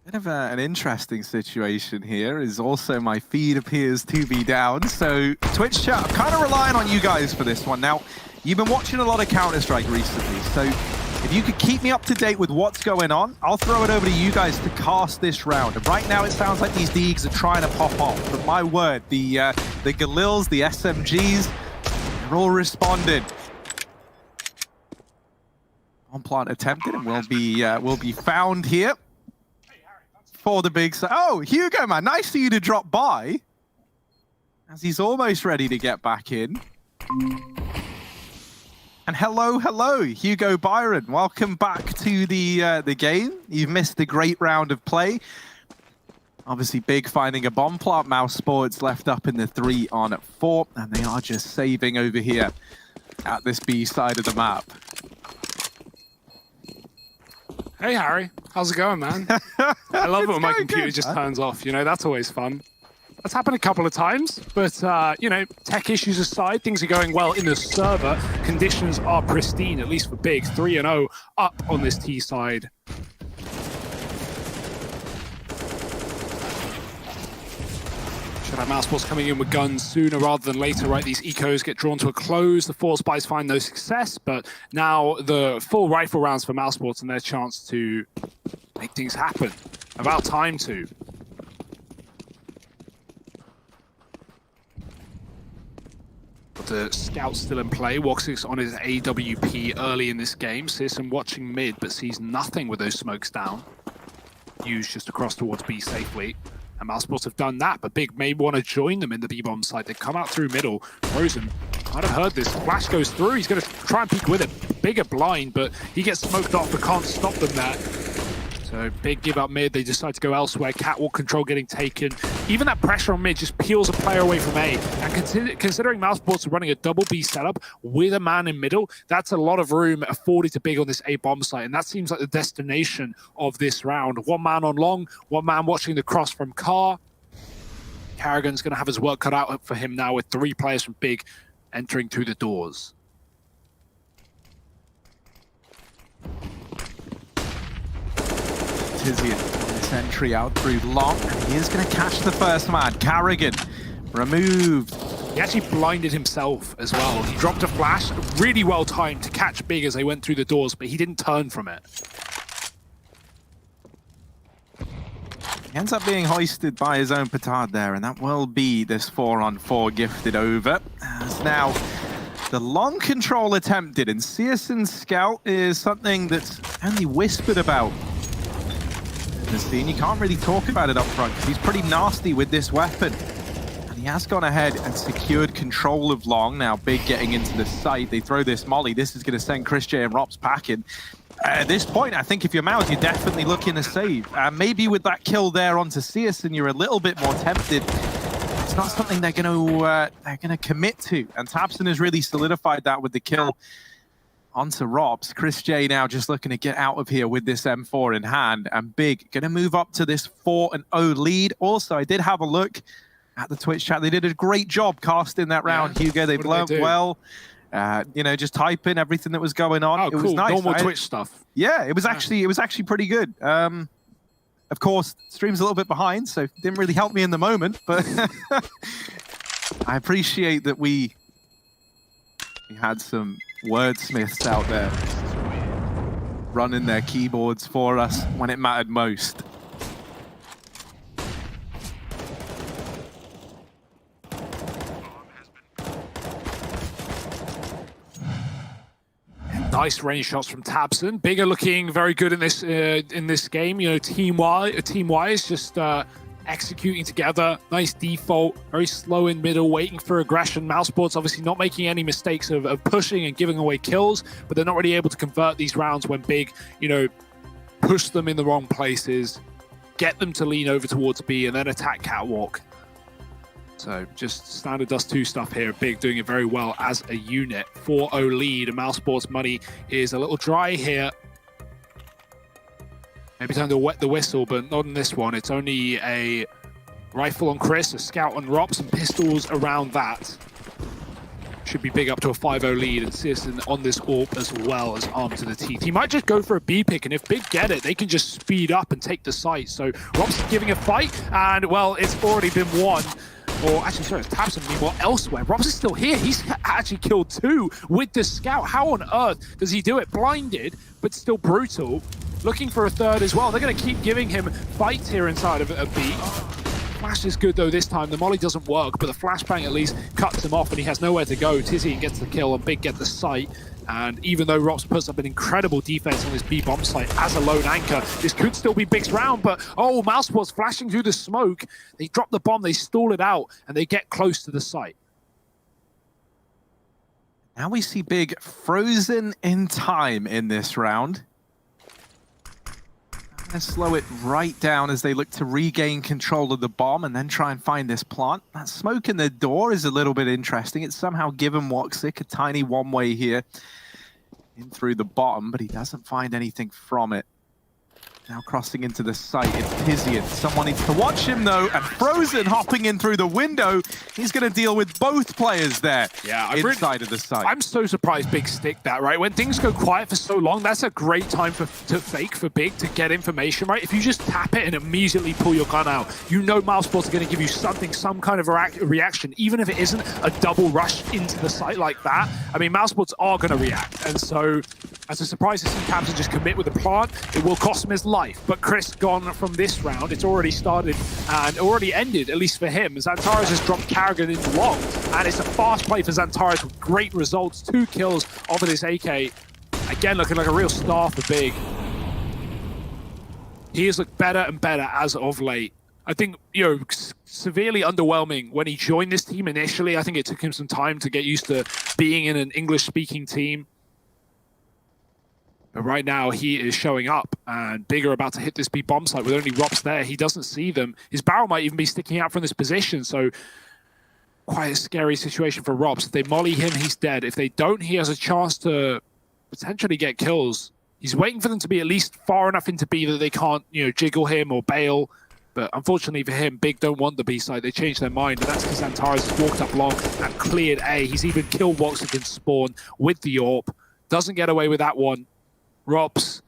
Bit of an interesting situation here is also my feed appears to be down. So Twitch chat, I'm kind of relying on you guys for this one. Now, you've been watching a lot of Counter-Strike recently, so if you could keep me up to date with what's going on, I'll throw it over to you guys to cast this round. And right now it sounds like these Deegs are trying to pop off, but my word, the Galils, the SMGs, they're all responding. On plant attempted and will be found here. For the big... Oh, Hugo, man, nice for you to drop by. As he's almost ready to get back in. And hello, Hugo Byron. Welcome back to the game. You've missed a great round of play. Obviously, Big finding a bomb plant. Mouse Sports left up in the 3-on-4. And they are just saving over here at this B side of the map. Hey, Harry. How's it going, man? I love it when my computer just turns off. You know, that's always fun. That's happened a couple of times, but, you know, tech issues aside, things are going well in the server. Conditions are pristine, at least for Big. 3-0 up on this T side. Should have Mousesports coming in with guns sooner rather than later, right? These ecos get drawn to a close. The 4 spies find no success, but now the full rifle rounds for Mousesports and their chance to make things happen. About time to. But the scout's still in play. Woxix on his AWP early in this game. Searson watching mid, but sees nothing with those smokes down. Hughes just across towards B safely. And Mousesports have done that, but Big may want to join them in the B-bomb side. They come out through middle. Frozen might have heard this. Flash goes through. He's going to try and peek with it. Big are blind, but he gets smoked off, but can't stop them there. So Big give up mid. They decide to go elsewhere. Catwalk control getting taken. Even that pressure on mid just peels a player away from A. And considering Mousesports are running a double B setup with a man in middle, that's a lot of room afforded to Big on this A bomb site. And that seems like the destination of this round. One man on long, one man watching the cross from Car. Carrigan's going to have his work cut out for him now with 3 players from Big entering through the doors. Tizian, this entry out through long, and he is going to catch the first man. Carrigan removed. He actually blinded himself as well. He dropped a flash, really well timed to catch Big as they went through the doors, but he didn't turn from it. He ends up being hoisted by his own petard there, and that will be this 4-on-4 gifted over. As now the long control attempted, and Searson's scout is something that's only whispered about. The scene, you can't really talk about it up front because he's pretty nasty with this weapon. And he has gone ahead and secured control of long. Now Big getting into the site. They throw this molly. This is going to send Chris J and Rops packing. At this point, I think if you're Mouse, you're definitely looking to save. Maybe with that kill there onto Searson, you're a little bit more tempted. It's not something they're going to commit to. And Tabson has really solidified that with the kill onto Robs. Chris J now just looking to get out of here with this M4 in hand. And Big going to move up to this 4-0 lead. Also, I did have a look at the Twitch chat. They did a great job casting that round, Hugo. They've learned well. You know, just type in everything that was going on. Oh, it cool. was nice. Normal Twitch stuff. Yeah, it was actually pretty good. Of course, stream's a little bit behind, so it didn't really help me in the moment, but I appreciate that we had some wordsmiths out there running their keyboards for us when it mattered most. Nice range shots from Tabson. Big are looking very good in this game. You know, team-wise, just executing together. Nice default. Very slow in middle, waiting for aggression. Mousesports obviously not making any mistakes of pushing and giving away kills, but they're not really able to convert these rounds when Big, you know, push them in the wrong places, get them to lean over towards B, and then attack Catwalk. So just standard Dust 2 stuff here. Big doing it very well as a unit. 4-0 lead. Mousesports money is a little dry here. Maybe time to wet the whistle, but not in this one. It's only a rifle on Chris, a scout on Rops, and pistols around that. should be big up to a 5-0 lead, and Searson on this AWP as well as armed to the teeth. He might just go for a B pick, and if Big get it, they can just speed up and take the site. So Rob's giving a fight, and well, it's already been won. Or actually, sorry, it's Tabson, meanwhile, elsewhere. Robs is still here. He's actually killed 2 with the scout. How on earth does he do it? Blinded, but still brutal. Looking for a third as well. They're going to keep giving him fights here inside of a B. Flash is good though this time. The molly doesn't work, but the flashbang at least cuts him off and he has nowhere to go. Tizzy gets the kill and Big get the sight. And even though Rops puts up an incredible defense on this B bomb site as a lone anchor, this could still be Big's round, but oh, Mousesports flashing through the smoke. They drop the bomb, they stall it out, and they get close to the site. Now we see Big frozen in time in this round. And slow it right down as they look to regain control of the bomb and then try and find this plant. That smoke in the door is a little bit interesting. It's somehow given Woxic a tiny one-way here in through the bottom, but he doesn't find anything from it. Now crossing into the site, it's Tizian. Someone needs to watch him though, and Frozen hopping in through the window. He's going to deal with both players there inside of the site. I'm so surprised Big stick that, right? When things go quiet for so long, that's a great time to fake for Big to get information, right? If you just tap it and immediately pull your gun out, you know Mousesports are going to give you something, some kind of reaction, even if it isn't a double rush into the site like that. I mean, Mousesports are going to react, and so as a surprise to see Tabson just commit with the plant, it will cost him his life. But Chris gone from this round. It's already started and already ended, at least for him. Xantares has dropped Carrigan into long, and it's a fast play for Xantares with great results. 2 kills off of this AK. Again, looking like a real star for Big. He has looked better and better as of late. I think, you know, severely underwhelming when he joined this team initially. I think it took him some time to get used to being in an English-speaking team. But right now, he is showing up, and Big are about to hit this B bomb site with only Rops there. He doesn't see them. His barrel might even be sticking out from this position, so quite a scary situation for Rops. If they molly him, he's dead. If they don't, he has a chance to potentially get kills. He's waiting for them to be at least far enough into B that they can't, you know, jiggle him or bail. But unfortunately for him, Big don't want the B side. They changed their mind, and that's because Xantares has walked up long and cleared A. He's even killed Woxic in spawn with the AWP. Doesn't get away with that one. Rops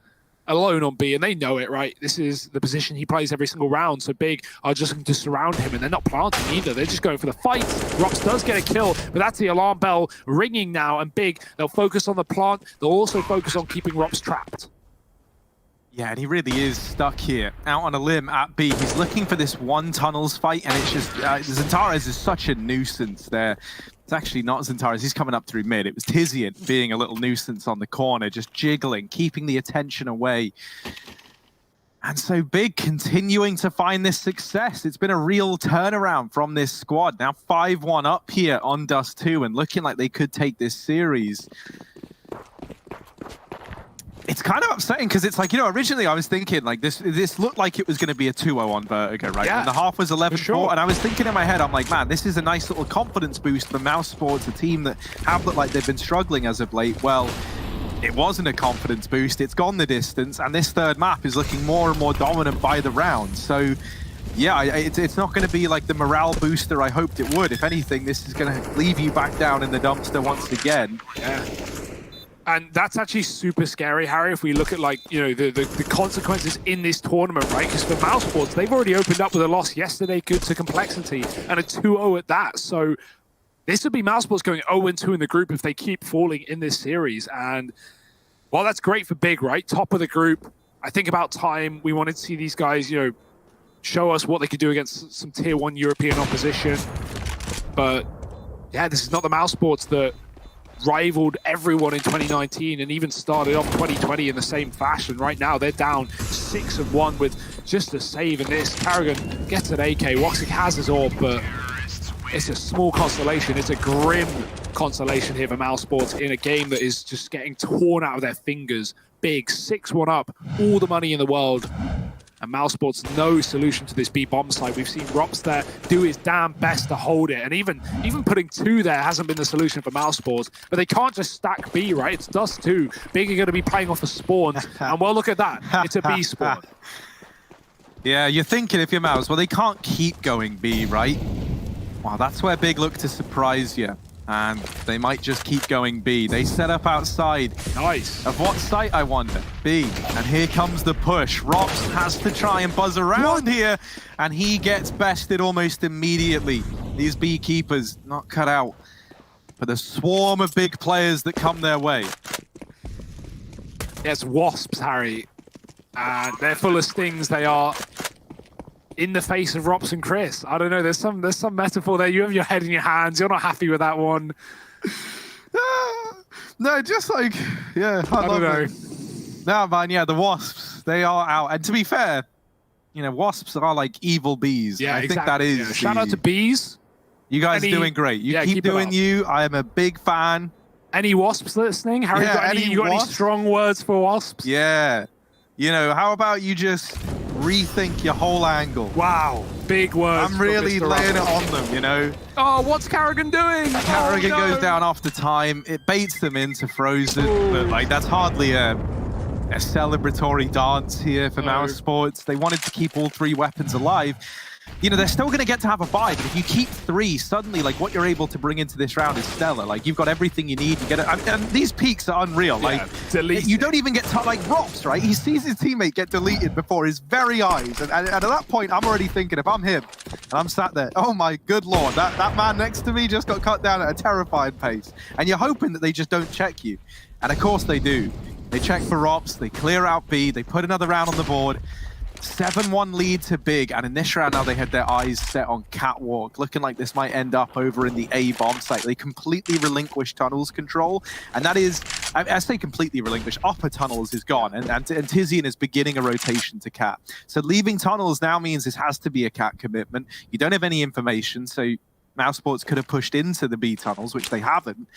alone on B, and they know it, right? This is the position he plays every single round, so Big are just going to surround him, and they're not planting either. They're just going for the fight. Rops does get a kill, but that's the alarm bell ringing now, and Big, they'll focus on the plant. They'll also focus on keeping Rops trapped. Yeah, and he really is stuck here, out on a limb at B. He's looking for this one tunnels fight, and it's just, Xantares is such a nuisance there. It's actually not Xantares, he's coming up through mid. It was Tizian being a little nuisance on the corner, just jiggling, keeping the attention away. And so Big continuing to find this success. It's been a real turnaround from this squad. Now 5-1 up here on Dust 2 and looking like they could take this series. It's kind of upsetting because it's like, you know, originally I was thinking like this looked like it was going to be a 2-0 on Vertigo, right? Yeah, and the half was 11-4, sure. and I was thinking in my head, I'm like, man, this is a nice little confidence boost for Mousesports, a team that have looked like they've been struggling as of late. Well, it wasn't a confidence boost, it's gone the distance, and this third map is looking more and more dominant by the round. So yeah, it's not going to be like the morale booster I hoped it would. If anything, this is going to leave you back down in the dumpster once again. Yeah. And that's actually super scary, Harry, if we look at, like, you know, the consequences in this tournament, right? Because for Mousesports, they've already opened up with a loss yesterday to Complexity and a 2-0 at that. So this would be Mousesports going 0-2 in the group if they keep falling in this series. And, well, that's great for Big, right? Top of the group. I think about time we wanted to see these guys, you know, show us what they could do against some tier 1 European opposition. But, yeah, this is not the Mousesports that rivaled everyone in 2019 and even started off 2020 in the same fashion. Right now, they're down 6-1 with just a save in this. Carrigan gets an AK. Woxic has his AWP, but it's a small consolation. It's a grim consolation here for Mousesports in a game that is just getting torn out of their fingers. Big 6-1 up, all the money in the world. And Mousesports, no solution to this B bomb site. We've seen Rops there do his damn best to hold it. And even putting 2 there hasn't been the solution for Mousesports. But they can't just stack B, right? It's Dust 2. Big are going to be playing off the spawns. And well, look at that. It's a B spawn. Yeah, you're thinking if you're Mouse, well, they can't keep going B, right? Wow, that's where Big look to surprise you. And they might just keep going B. They set up outside. Nice. Of what site, I wonder? B. And here comes the push. Rops has to try and buzz around here, and he gets bested almost immediately. These B keepers not cut out for the swarm of big players that come their way. Yes, Wasps, Harry. And they're full of stings. They are in the face of Rops and Chris. I don't know, there's some metaphor there. You have your head in your hands. You're not happy with that one. No, just like, yeah, I love it. No, man, yeah, the Wasps, they are out. And to be fair, you know, Wasps are like evil bees. Yeah, I exactly. think that is. Yeah. Shout out to bees. You guys are doing great. You keep doing you. I am a big fan. Any Wasps listening? Harry, you got any strong words for Wasps? Yeah. You know, how about you just rethink your whole angle? Wow, big words. I'm really laying it on them, you know? Oh, what's Karrigan doing? Karrigan goes down after time. It baits them into Frozen, but like that's hardly a celebratory dance here for Mouse Sports. They wanted to keep all 3 weapons alive. You know, they're still going to get to have a buy, but if you keep 3, suddenly, like, what you're able to bring into this round is stellar. Like, you've got everything you need. You get it. And these peaks are unreal. Like, you don't even get to, like, Rops, right? He sees his teammate get deleted before his very eyes. And at that point, I'm already thinking, if I'm him, and I'm sat there, oh, my good Lord, that man next to me just got cut down at a terrifying pace. And you're hoping that they just don't check you. And, of course, they do. They check for Rops. They clear out B. They put another round on the board. 7-1 lead to Big, and in this round now they had their eyes set on Catwalk, looking like this might end up over in the A bomb site. They completely relinquished Tunnels control, and that is, I say completely relinquished, upper Tunnels is gone, and Tizian is beginning a rotation to Cat. So leaving Tunnels now means this has to be a Cat commitment. You don't have any information, so Mouse Sports could have pushed into the B Tunnels, which they haven't.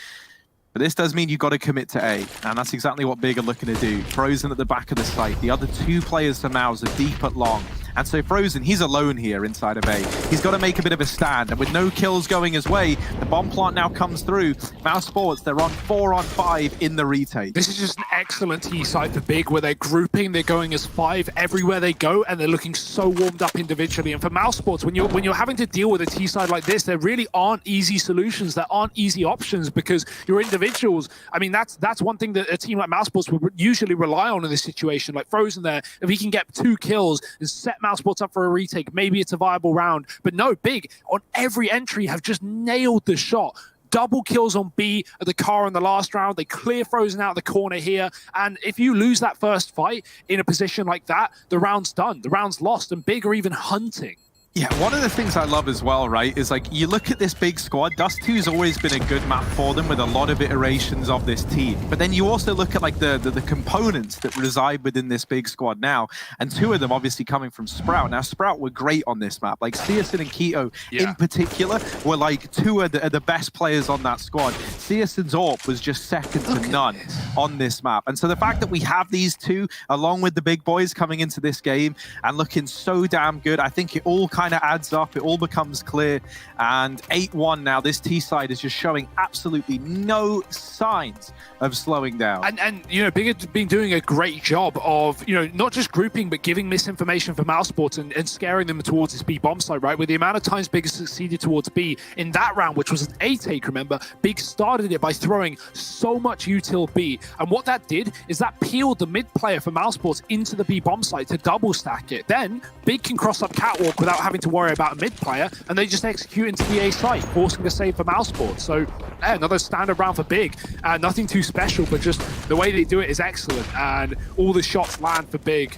But this does mean you've got to commit to A, and that's exactly what Big are looking to do. Frozen at the back of the site. The other 2 players for Mouse are deep at long. And so Frozen, he's alone here inside of A. He's got to make a bit of a stand, and with no kills going his way, the bomb plant now comes through. Mouse Sports, they're on 4-on-5 in the retake. This is just an excellent T site for Big, where they're grouping, they're going as 5 everywhere they go, and they're looking so warmed up individually. And for Mouse Sports, when you're having to deal with a T side like this, there really aren't easy solutions, there aren't easy options, because your individuals, I mean, that's one thing that a team like Mouse Sports would usually rely on in this situation. Like Frozen there, if he can get 2 kills and set Mouse Sports up for a retake, maybe it's a viable round. But no, Big on every entry have just nailed the shot. Double kills on B at the car in the last round. They clear Frozen out of the corner here. And if you lose that first fight in a position like that, the round's done. The round's lost, and Big are even hunting. Yeah, one of the things I love as well, right, is like you look at this Big squad. Dust 2's always been a good map for them with a lot of iterations of this team. But then you also look at like the components that reside within this Big squad now, and 2 of them obviously coming from Sprout. Now, Sprout were great on this map. Like Searson and Keto in particular were like 2 of the best players on that squad. Searson's AWP was just second to none on this map. And so the fact that we have these 2 along with the big boys coming into this game and looking so damn good, I think it all kind of adds up. It all becomes clear. And 8-1 now, this T side is just showing absolutely no signs of slowing down. And you know, Big have been doing a great job of, you know, not just grouping, but giving misinformation for Mouse Sports and scaring them towards this B bomb site, right? With the amount of times Big has succeeded towards B in that round, which was an A take, remember, Big started it by throwing so much util B. And what that did is that peeled the mid player for Mouse Sports into the B bomb site to double stack it. Then Big can cross up Catwalk without having to worry about a mid player, and they just execute into the A site, forcing a save for Mouse Sports. So yeah, another standard round for Big. Nothing too special, but just the way they do it is excellent, and all the shots land for Big.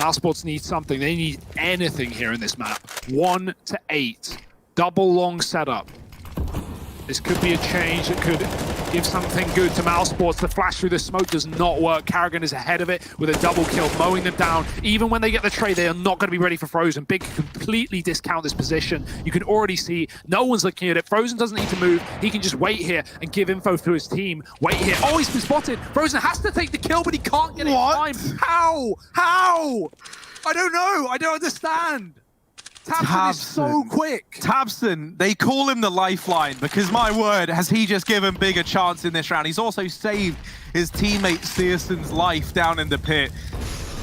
Mouse Sports need something. They need anything here in this map. 1 to 8. Double long setup. This could be a change that could give something good to Mouse Sports. The flash through the smoke does not work. Karrigan is ahead of it with a double kill, mowing them down. Even when they get the trade, they are not going to be ready for Frozen. Big completely discount this position. You can already see no one's looking at it. Frozen doesn't need to move. He can just wait here and give info to his team. Wait here. Oh, he's been spotted. Frozen has to take the kill, but he can't get it in time. How? How? I don't know. I don't understand. Tabson is so quick. Tabson, they call him the lifeline because, my word, has he just given Big a chance in this round. He's also saved his teammate Searson's life down in the pit.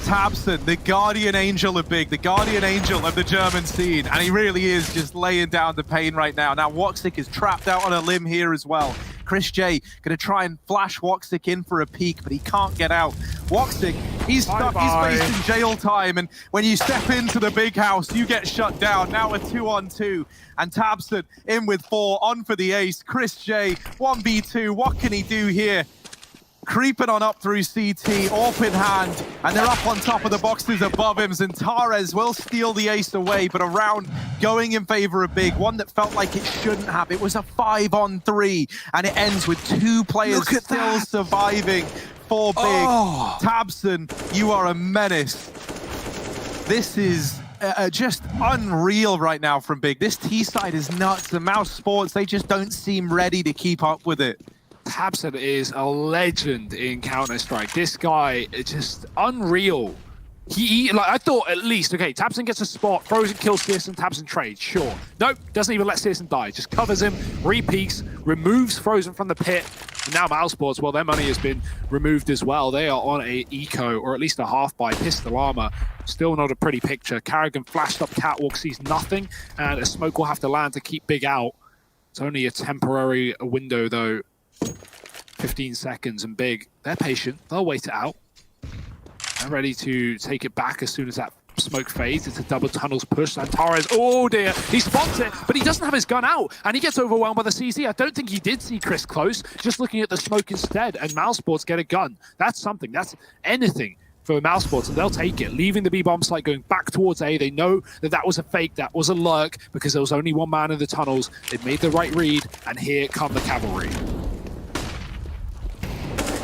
Tabson, the guardian angel of Big, the guardian angel of the German scene, and he really is just laying down the pain right now. Now Woxic is trapped out on a limb here as well. Chris J gonna try and flash Woxic in for a peek, but he can't get out. Woxic, he's stuck, he's facing jail time, and when you step into the big house, you get shut down. Now a 2-on-2, and Tabson in with 4, on for the ace. Chris J, 1v2, what can he do here? Creeping on up through CT, AWP in hand, and they're up on top of the boxes above him. Zantares will steal the ace away, but a round going in favor of Big, one that felt like it shouldn't have. It was a 5-on-3, and it ends with 2 players still surviving for Big. Tabson, you are a menace. This is just unreal right now from Big. This T side is nuts. The Mouse Sports, they just don't seem ready to keep up with it. Tabson is a legend in Counter-Strike. This guy is just unreal. Like, I thought at least, okay, Tabson gets a spot, Frozen kills Searson, Tabson trades, sure. Nope, doesn't even let Searson die, just covers him, re-peeks, removes Frozen from the pit. And now Mousesports, well, their money has been removed as well. They are on a eco, or at least a half by pistol armor. Still not a pretty picture. Carrigan flashed up catwalk, sees nothing, and a smoke will have to land to keep Big out. It's only a temporary window though. 15 seconds, and Big, they're patient, they'll wait it out. They're ready to take it back as soon as that smoke fades. It's a double tunnels push. Zantares, oh dear, he spots it, but he doesn't have his gun out, and he gets overwhelmed by the CZ. I don't think he did see Chris close, just looking at the smoke instead, and Mousesports get a gun. That's something, that's anything for Mousesports, and they'll take it, leaving the B-bomb site, going back towards A. They know that that was a fake, that was a lurk, because there was only one man in the tunnels. They've made the right read, and here come the cavalry.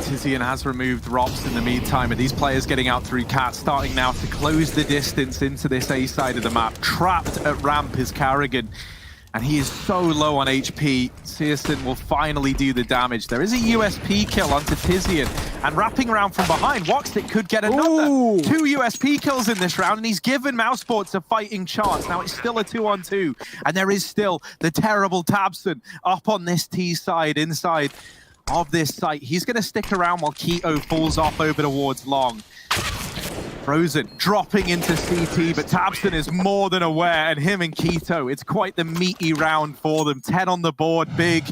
Tizian has removed Rops in the meantime, and these players getting out through Cat, starting now to close the distance into this A side of the map. Trapped at ramp is Carrigan, and he is so low on HP. Searson will finally do the damage. There is a USP kill onto Tizian, and wrapping around from behind, Woxic could get another. 2 USP kills in this round, and he's given Mousesports a fighting chance. Now it's still a 2-on-2, and there is still the terrible Tabson up on this T side inside of this site. He's going to stick around while Keto falls off over towards Long. Frozen dropping into CT, but Tabson is more than aware, and him and Keto, it's quite the meaty round for them. 10 on the board, Big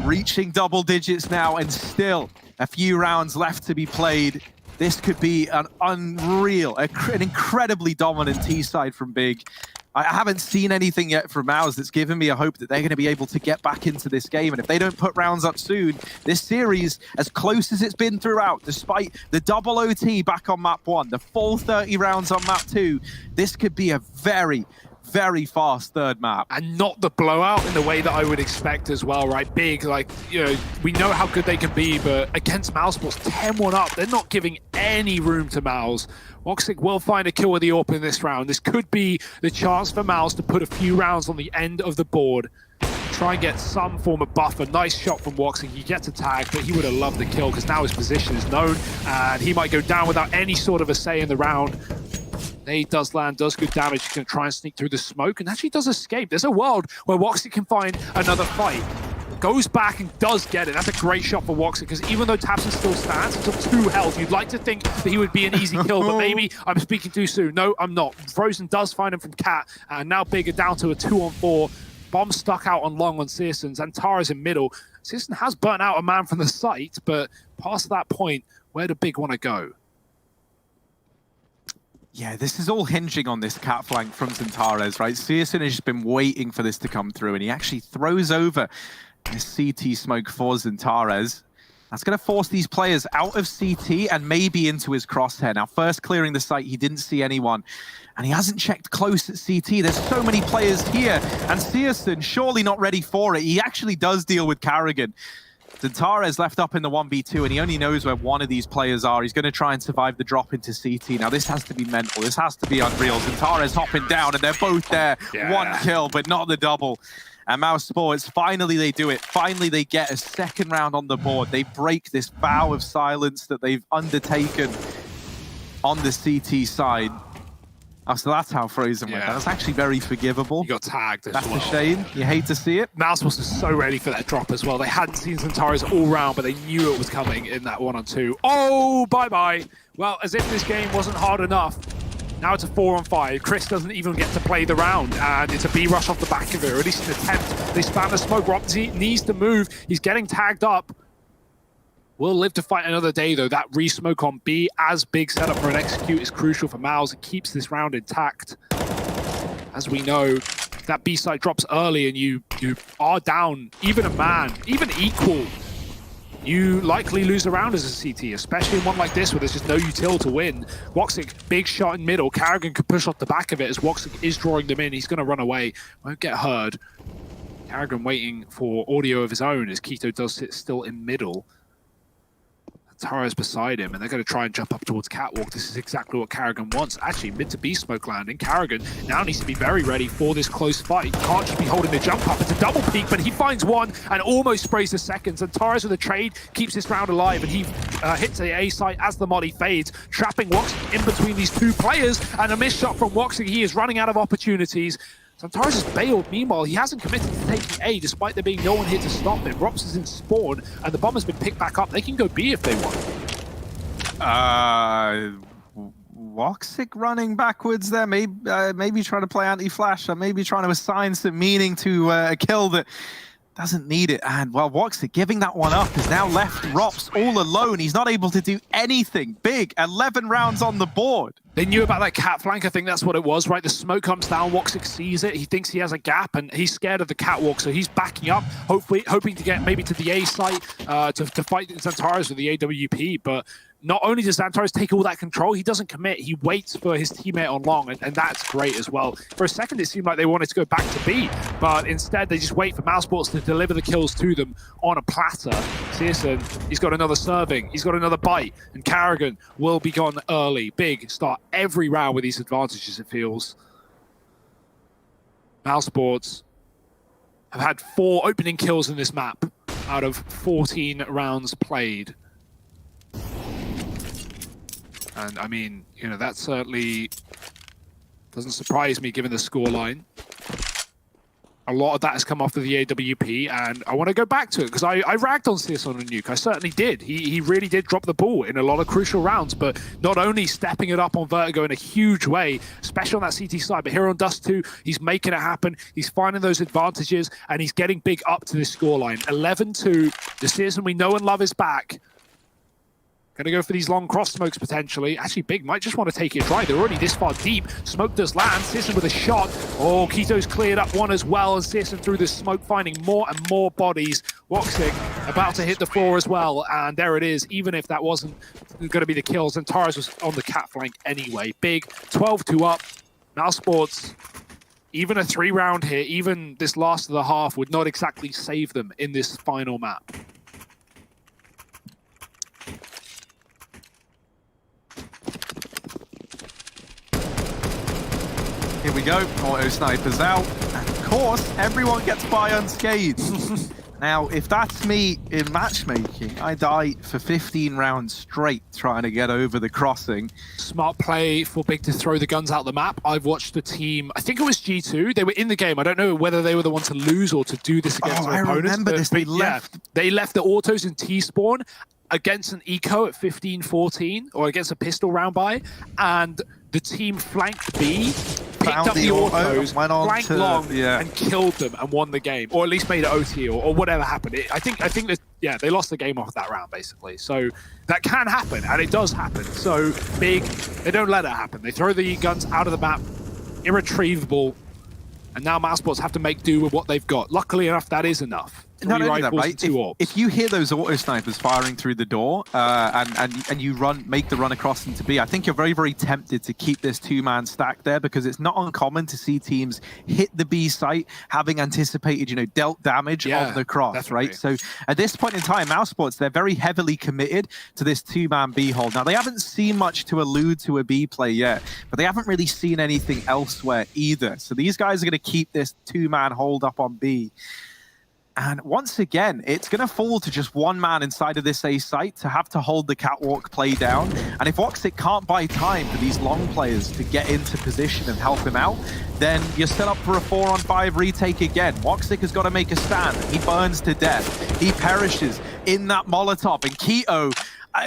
reaching double digits now, and still a few rounds left to be played. This could be an unreal, an incredibly dominant T side from Big. I haven't seen anything yet from Mouse that's given me a hope that they're going to be able to get back into this game. And if they don't put rounds up soon, this series, as close as it's been throughout, despite the double OT back on map 1, the full 30 rounds on map 2, this could be a very, very fast third map. And not the blowout in the way that I would expect as well, right? Big, like, you know, we know how good they can be, but against Mousesports, 10-1 up, they're not giving any room to Mouse. Woxic will find a kill with the AWP in this round. This could be the chance for Mouse to put a few rounds on the end of the board. Try and get some form of buffer. Nice shot from Woxic. He gets a tag, but he would have loved the kill because now his position is known, and he might go down without any sort of a say in the round. Nade does land, does good damage. He's going to try and sneak through the smoke, and actually does escape. There's a world where Woxic can find another fight. Goes back and does get it. That's a great shot for Woxic, because even though Tabson still stands, he's on 2 health. You'd like to think that he would be an easy kill, but maybe I'm speaking too soon. No, I'm not. Frozen does find him from Cat, and now Big are down to a 2-on-4. Bomb stuck out on Long on Searson. Zantares in middle. Searson has burnt out a man from the site, but past that point, where do Big want to go? Yeah, this is all hinging on this cat flank from Zantares, right? Searson has just been waiting for this to come through, and he actually throws over this CT smoke for Zantares. That's going to force these players out of CT and maybe into his crosshair. Now, first clearing the site, he didn't see anyone, and he hasn't checked close at CT. There's so many players here, and Searson, surely not ready for it. He actually does deal with Carrigan. Zantares left up in the 1v2, and he only knows where one of these players are. He's going to try and survive the drop into CT. Now, this has to be mental. This has to be unreal. Zantares hopping down, and they're both there. Yeah. 1 kill, but not the double. And Mousesports, finally they do it. Finally they get a second round on the board. They break this vow of silence that they've undertaken on the CT side. Oh, so that's how Frozen went. That's actually very forgivable. He got tagged as well. That's a shame. You hate to see it. Mousesports was so ready for that drop as well. They hadn't seen Xantares all round, but they knew it was coming in that 1-on-2. Oh, bye-bye. Well, as if this game wasn't hard enough. Now it's a 4-on-5. Chris doesn't even get to play the round, and it's a B rush off the back of it, or at least an attempt. They spam the smoke. Robsy needs to move. He's getting tagged up. Will live to fight another day, though. That re-smoke on B, as big setup for an execute, is crucial for Mouse. It keeps this round intact. As we know, that B site drops early and you are down, even a man, even equal. You likely lose a round as a CT, especially in one like this where there's just no util to win. Woxic, big shot in middle. Carrigan could push off the back of it as Woxic is drawing them in. He's going to run away. Won't get heard. Carrigan waiting for audio of his own as Keto does sit still in middle. Tara's beside him, and they're going to try and jump up towards Catwalk. This is exactly what Carrigan wants. Actually, mid to B smoke landing. Carrigan now needs to be very ready for this close fight. He can't just be holding the jump up. It's a double peak, but he finds one and almost sprays the seconds. And Tara's with a trade keeps this round alive, and he hits the A site as the molly fades, trapping Woxic in between these two players. And a missed shot from Woxic. He is running out of opportunities. Xantares has bailed. Meanwhile, he hasn't committed to taking A, despite there being no one here to stop him. Rops is in spawn, and the bomb has been picked back up. They can go B if they want. Woxic running backwards there, maybe trying to play anti-flash, or maybe trying to assign some meaning to a kill that doesn't need it. And well, Woxic giving that one up has now left Rops all alone. He's not able to do anything big. 11 rounds on the board. They knew about that cat flank. I think that's what it was, right? The smoke comes down. Woxic sees it. He thinks he has a gap, and he's scared of the catwalk, so he's backing up, hoping to get maybe to the A site to fight Xantares with the AWP. But not only does Xantares take all that control, he doesn't commit. He waits for his teammate on long, and that's great as well. For a second, it seemed like they wanted to go back to B, but instead they just wait for Mousesports to deliver the kills to them on a platter. Searson, he's got another serving. He's got another bite, and Carrigan will be gone early. Big start every round with these advantages, it feels. Mousesports have had 4 opening kills in this map out of 14 rounds played. And I mean, you know, that certainly doesn't surprise me given the scoreline. A lot of that has come off of the AWP, and I want to go back to it because I ragged on Searson and Nuke. I certainly did. He really did drop the ball in a lot of crucial rounds, but not only stepping it up on Vertigo in a huge way, especially on that CT side, but here on Dust 2, he's making it happen. He's finding those advantages, and he's getting big up to this scoreline. 11-2. The Searson we know and love is back. Going to go for these long cross smokes potentially. Actually, Big might just want to take it dry. They're already this far deep. Smoke does land. Searson with a shot. Oh, Keto's cleared up one as well. And Searson through the smoke, finding more and more bodies. Woxic about to hit the floor as well. And there it is. Even if that wasn't going to be the kills, and Taras was on the cat flank anyway. Big 12-2 up. Mousesports, even a 3-round here, even this last of the half would not exactly save them in this final map. Here we go, auto snipers out. And of course, everyone gets by unscathed. Now, if that's me in matchmaking, I die for 15 rounds straight trying to get over the crossing. Smart play for Big to throw the guns out the map. I've watched the team, I think it was G2, they were in the game. I don't know whether they were the ones to lose or to do this against their opponents. I remember this, they left. They left the autos in T-spawn against an eco at 15-14, or against a pistol round by, and the team flanked B, picked up the autos, flanked long, and killed them and won the game, or at least made it OT or whatever happened. I think that, yeah, they lost the game off that round basically. So that can happen, and it does happen. So Big, they don't let it happen. They throw the guns out of the map, irretrievable, and now Mousesports have to make do with what they've got. Luckily enough, that is enough. Not only that, right? If you hear those auto snipers firing through the door and you make the run across into B, I think you're very, very tempted to keep this 2-man stack there, because it's not uncommon to see teams hit the B site having anticipated, you know, dealt damage on the cross, definitely. Right? So at this point in time, Mousesports, they're very heavily committed to this 2-man B hold. Now, they haven't seen much to allude to a B play yet, but they haven't really seen anything elsewhere either. So these guys are going to keep this 2-man hold up on B. And once again, it's going to fall to just one man inside of this A site to have to hold the catwalk play down. And if Woxic can't buy time for these long players to get into position and help him out, then you're set up for a 4-on-5 retake again. Woxic has got to make a stand. He burns to death. He perishes in that Molotov. And Keto,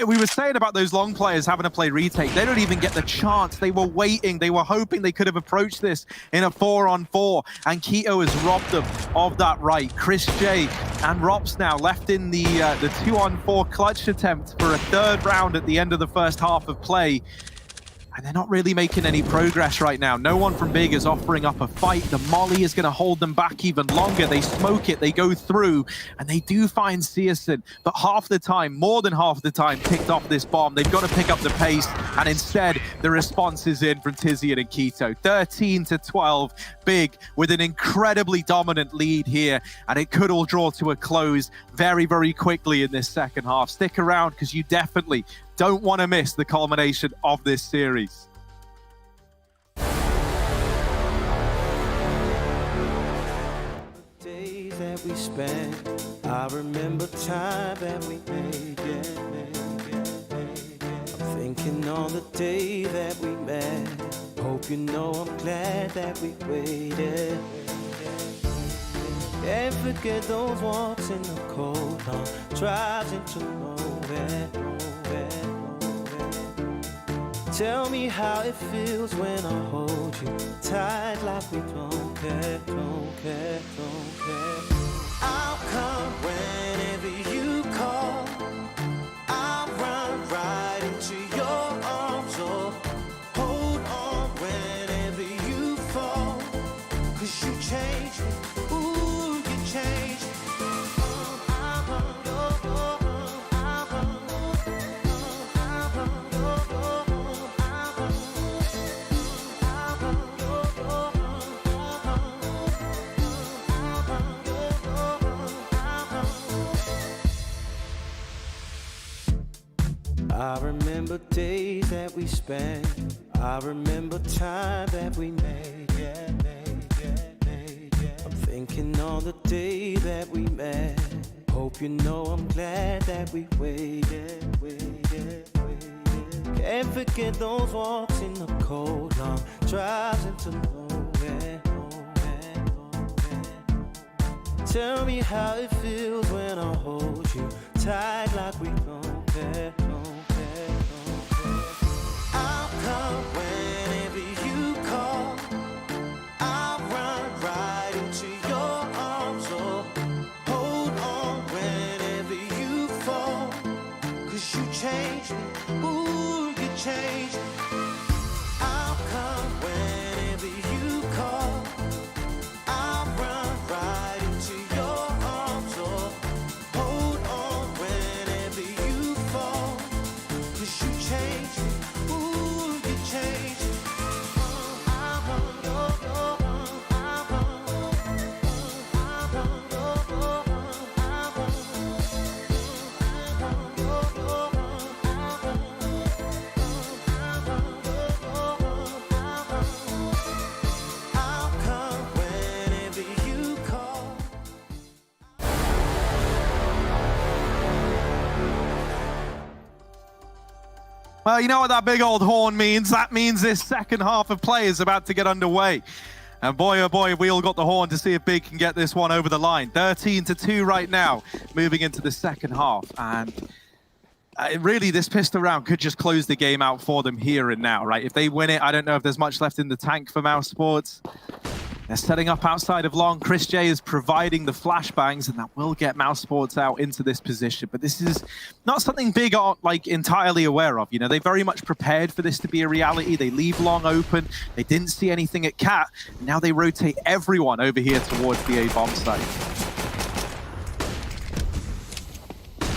we were saying about those long players having to play retake. They don't even get the chance. They were waiting. They were hoping they could have approached this in a 4-on-4. And Keto has robbed them of that right. Chris J and Rops now left in the 2-on-4 clutch attempt for a third round at the end of the first half of play. And they're not really making any progress right now. No one from Big is offering up a fight. The molly is going to hold them back even longer. They smoke it, they go through, and they do find Searson. But half the time, more than half the time, picked off this bomb. They've got to pick up the pace, and instead, the response is in from Tizian and Keto. 13-12, Big with an incredibly dominant lead here, and it could all draw to a close very, very quickly in this second half. Stick around, because you definitely don't want to miss the culmination of this series. Days that we spent, I remember time that we made, I'm thinking on the day that we met. Hope you know I'm glad that we waited. Can't forget those walks in the cold, long drives into nowhere. Tell me how it feels when I hold you tight like we don't care. I'll come whenever you call. I'll run right into your arms, oh, hold on whenever you fall. 'Cause you changed me, ooh, you changed me. I remember days that we spent. I remember time that we made, I'm thinking on the day that we met. Hope you know I'm glad that we waited. Can't forget those walks in the cold, long drives into nowhere. Tell me how it feels when I hold you tight like we don't care. I'll come whenever you call. I'll run right into your arms, oh, hold on whenever you fall. 'Cause you changed me, ooh, you changed me. I'll come whenever you call. I'll run right into your arms, oh, hold on whenever you fall. 'Cause you changed me, ooh, you changed me. Well, you know what that big old horn means? That means this second half of play is about to get underway. And boy, oh boy, we all got the horn to see if Big can get this one over the line. 13-2 right now, moving into the second half. And really, this pistol round could just close the game out for them here and now, right? If they win it, I don't know if there's much left in the tank for Mouse Sports. They're setting up outside of long. Chris J is providing the flashbangs, and that will get Mouse Sports out into this position. But this is not something Big are like entirely aware of. You know, they very much prepared for this to be a reality. They leave long open. They didn't see anything at Cat. And now they rotate everyone over here towards the A bomb site.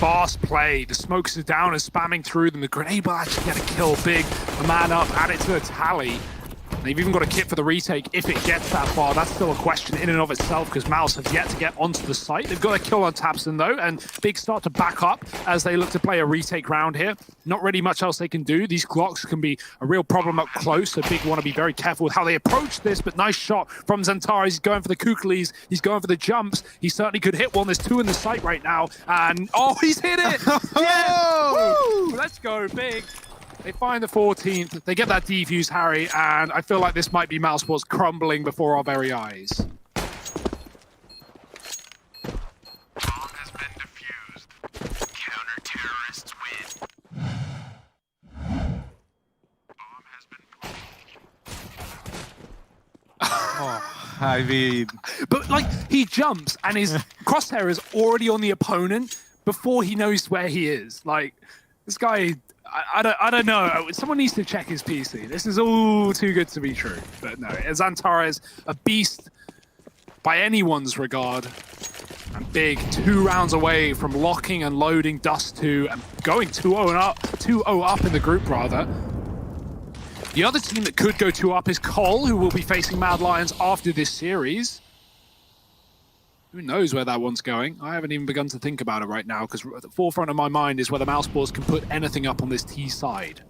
Fast play. The smokes are down and spamming through them. The grenade will actually get a kill. Big, a man up, add it to the tally. they've even got a kit for the retake if it gets that far. That's still a question in and of itself because Mouse have yet to get onto the site. They've got a kill on tabseN though, and Big start to back up as they look to play a retake round here. Not really much else they can do. These Glocks can be a real problem up close, so Big want to be very careful with how they approach this, but nice shot from Xantares. He's going for the Kukulis, he's going for the jumps. He certainly could hit one. There's two in the site right now, and oh, he's hit it! Yes! Woo! Let's go, Big. They find the 14th, they get that defuse, Harry, and I feel like this might be Mousesports crumbling before our very eyes. Bomb has been defused. Counter-terrorists win. Bomb has been Oh, I mean... But, like, he jumps, and his crosshair is already on the opponent before he knows where he is. Like, this guy... I don't know. Someone needs to check his PC. This is all too good to be true. But no, Xantares, a beast by anyone's regard. And Big 2 rounds away from locking and loading Dust 2 and going 2-0 up in the group, rather. The other team that could go 2 up is Cole, who will be facing Mad Lions after this series. Who knows where that one's going? I haven't even begun to think about it right now because at the forefront of my mind is whether Mousesports can put anything up on this T side.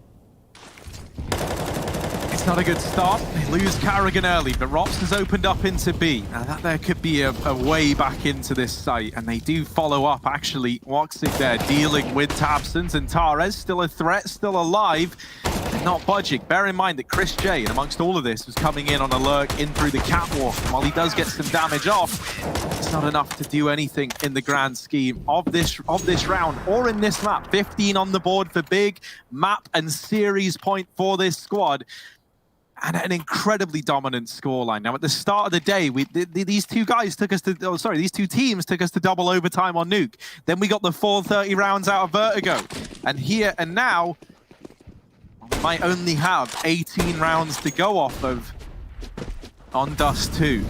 It's not a good start. They lose Carrigan early, but Rops has opened up into B. Now that there could be a way back into this site, and they do follow up, actually. Woxic there dealing with tabseN, and Xantares still a threat, still alive, and not budging. Bear in mind that Chris J, and amongst all of this, was coming in on a lurk in through the catwalk. And while he does get some damage off, it's not enough to do anything in the grand scheme of this round or in this map. 15 on the board for Big, map and series point for this squad. And an incredibly dominant scoreline. Now, at the start of the day, these two teams took us to double overtime on Nuke. Then we got the 430 rounds out of Vertigo. And here and now, we might only have 18 rounds to go off of on Dust 2.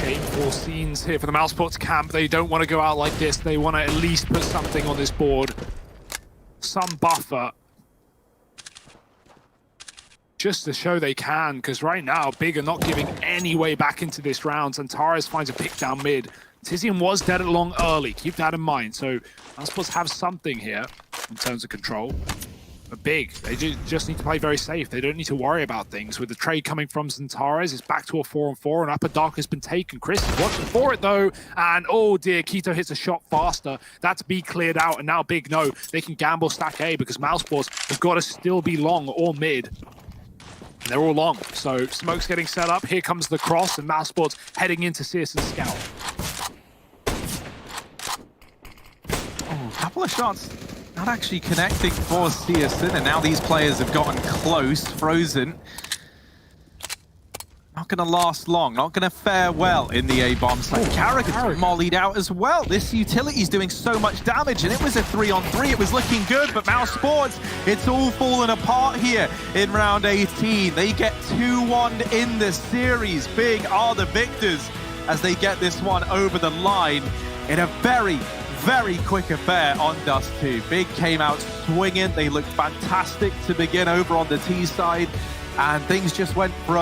Shameful scenes here for the Mousesports camp. They don't want to go out like this. They want to at least put something on this board. Some buffer. Just to show they can, because right now, Big are not giving any way back into this round. Xantares finds a pick down mid. Tizian was dead at long early. Keep that in mind. So Mousesports have something here in terms of control. But Big, they just need to play very safe. They don't need to worry about things. With the trade coming from Xantares, it's back to a 4-on-4, and Upper Dark has been taken. Chris is watching for it, though, and oh dear, Keto hits a shot faster. That's B cleared out, and now Big know they can gamble stack A because Mousesports have got to still be long or mid. And they're all long, so smoke's getting set up. Here comes the cross, and Mousesports heading into CSN Scout. Oh, a couple of shots not actually connecting for CSN, and now these players have gotten close. Frozen. Not going to last long, not going to fare well in the A-bomb side. Carrigan's mollied out as well. This utility's doing so much damage, and it was a 3-on-3. It was looking good, but Mousesports, it's all fallen apart here in round 18. They get 2-1 in the series. Big are the victors as they get this one over the line in a very, very quick affair on Dust 2. Big came out swinging. They looked fantastic to begin over on the T side, and things just went from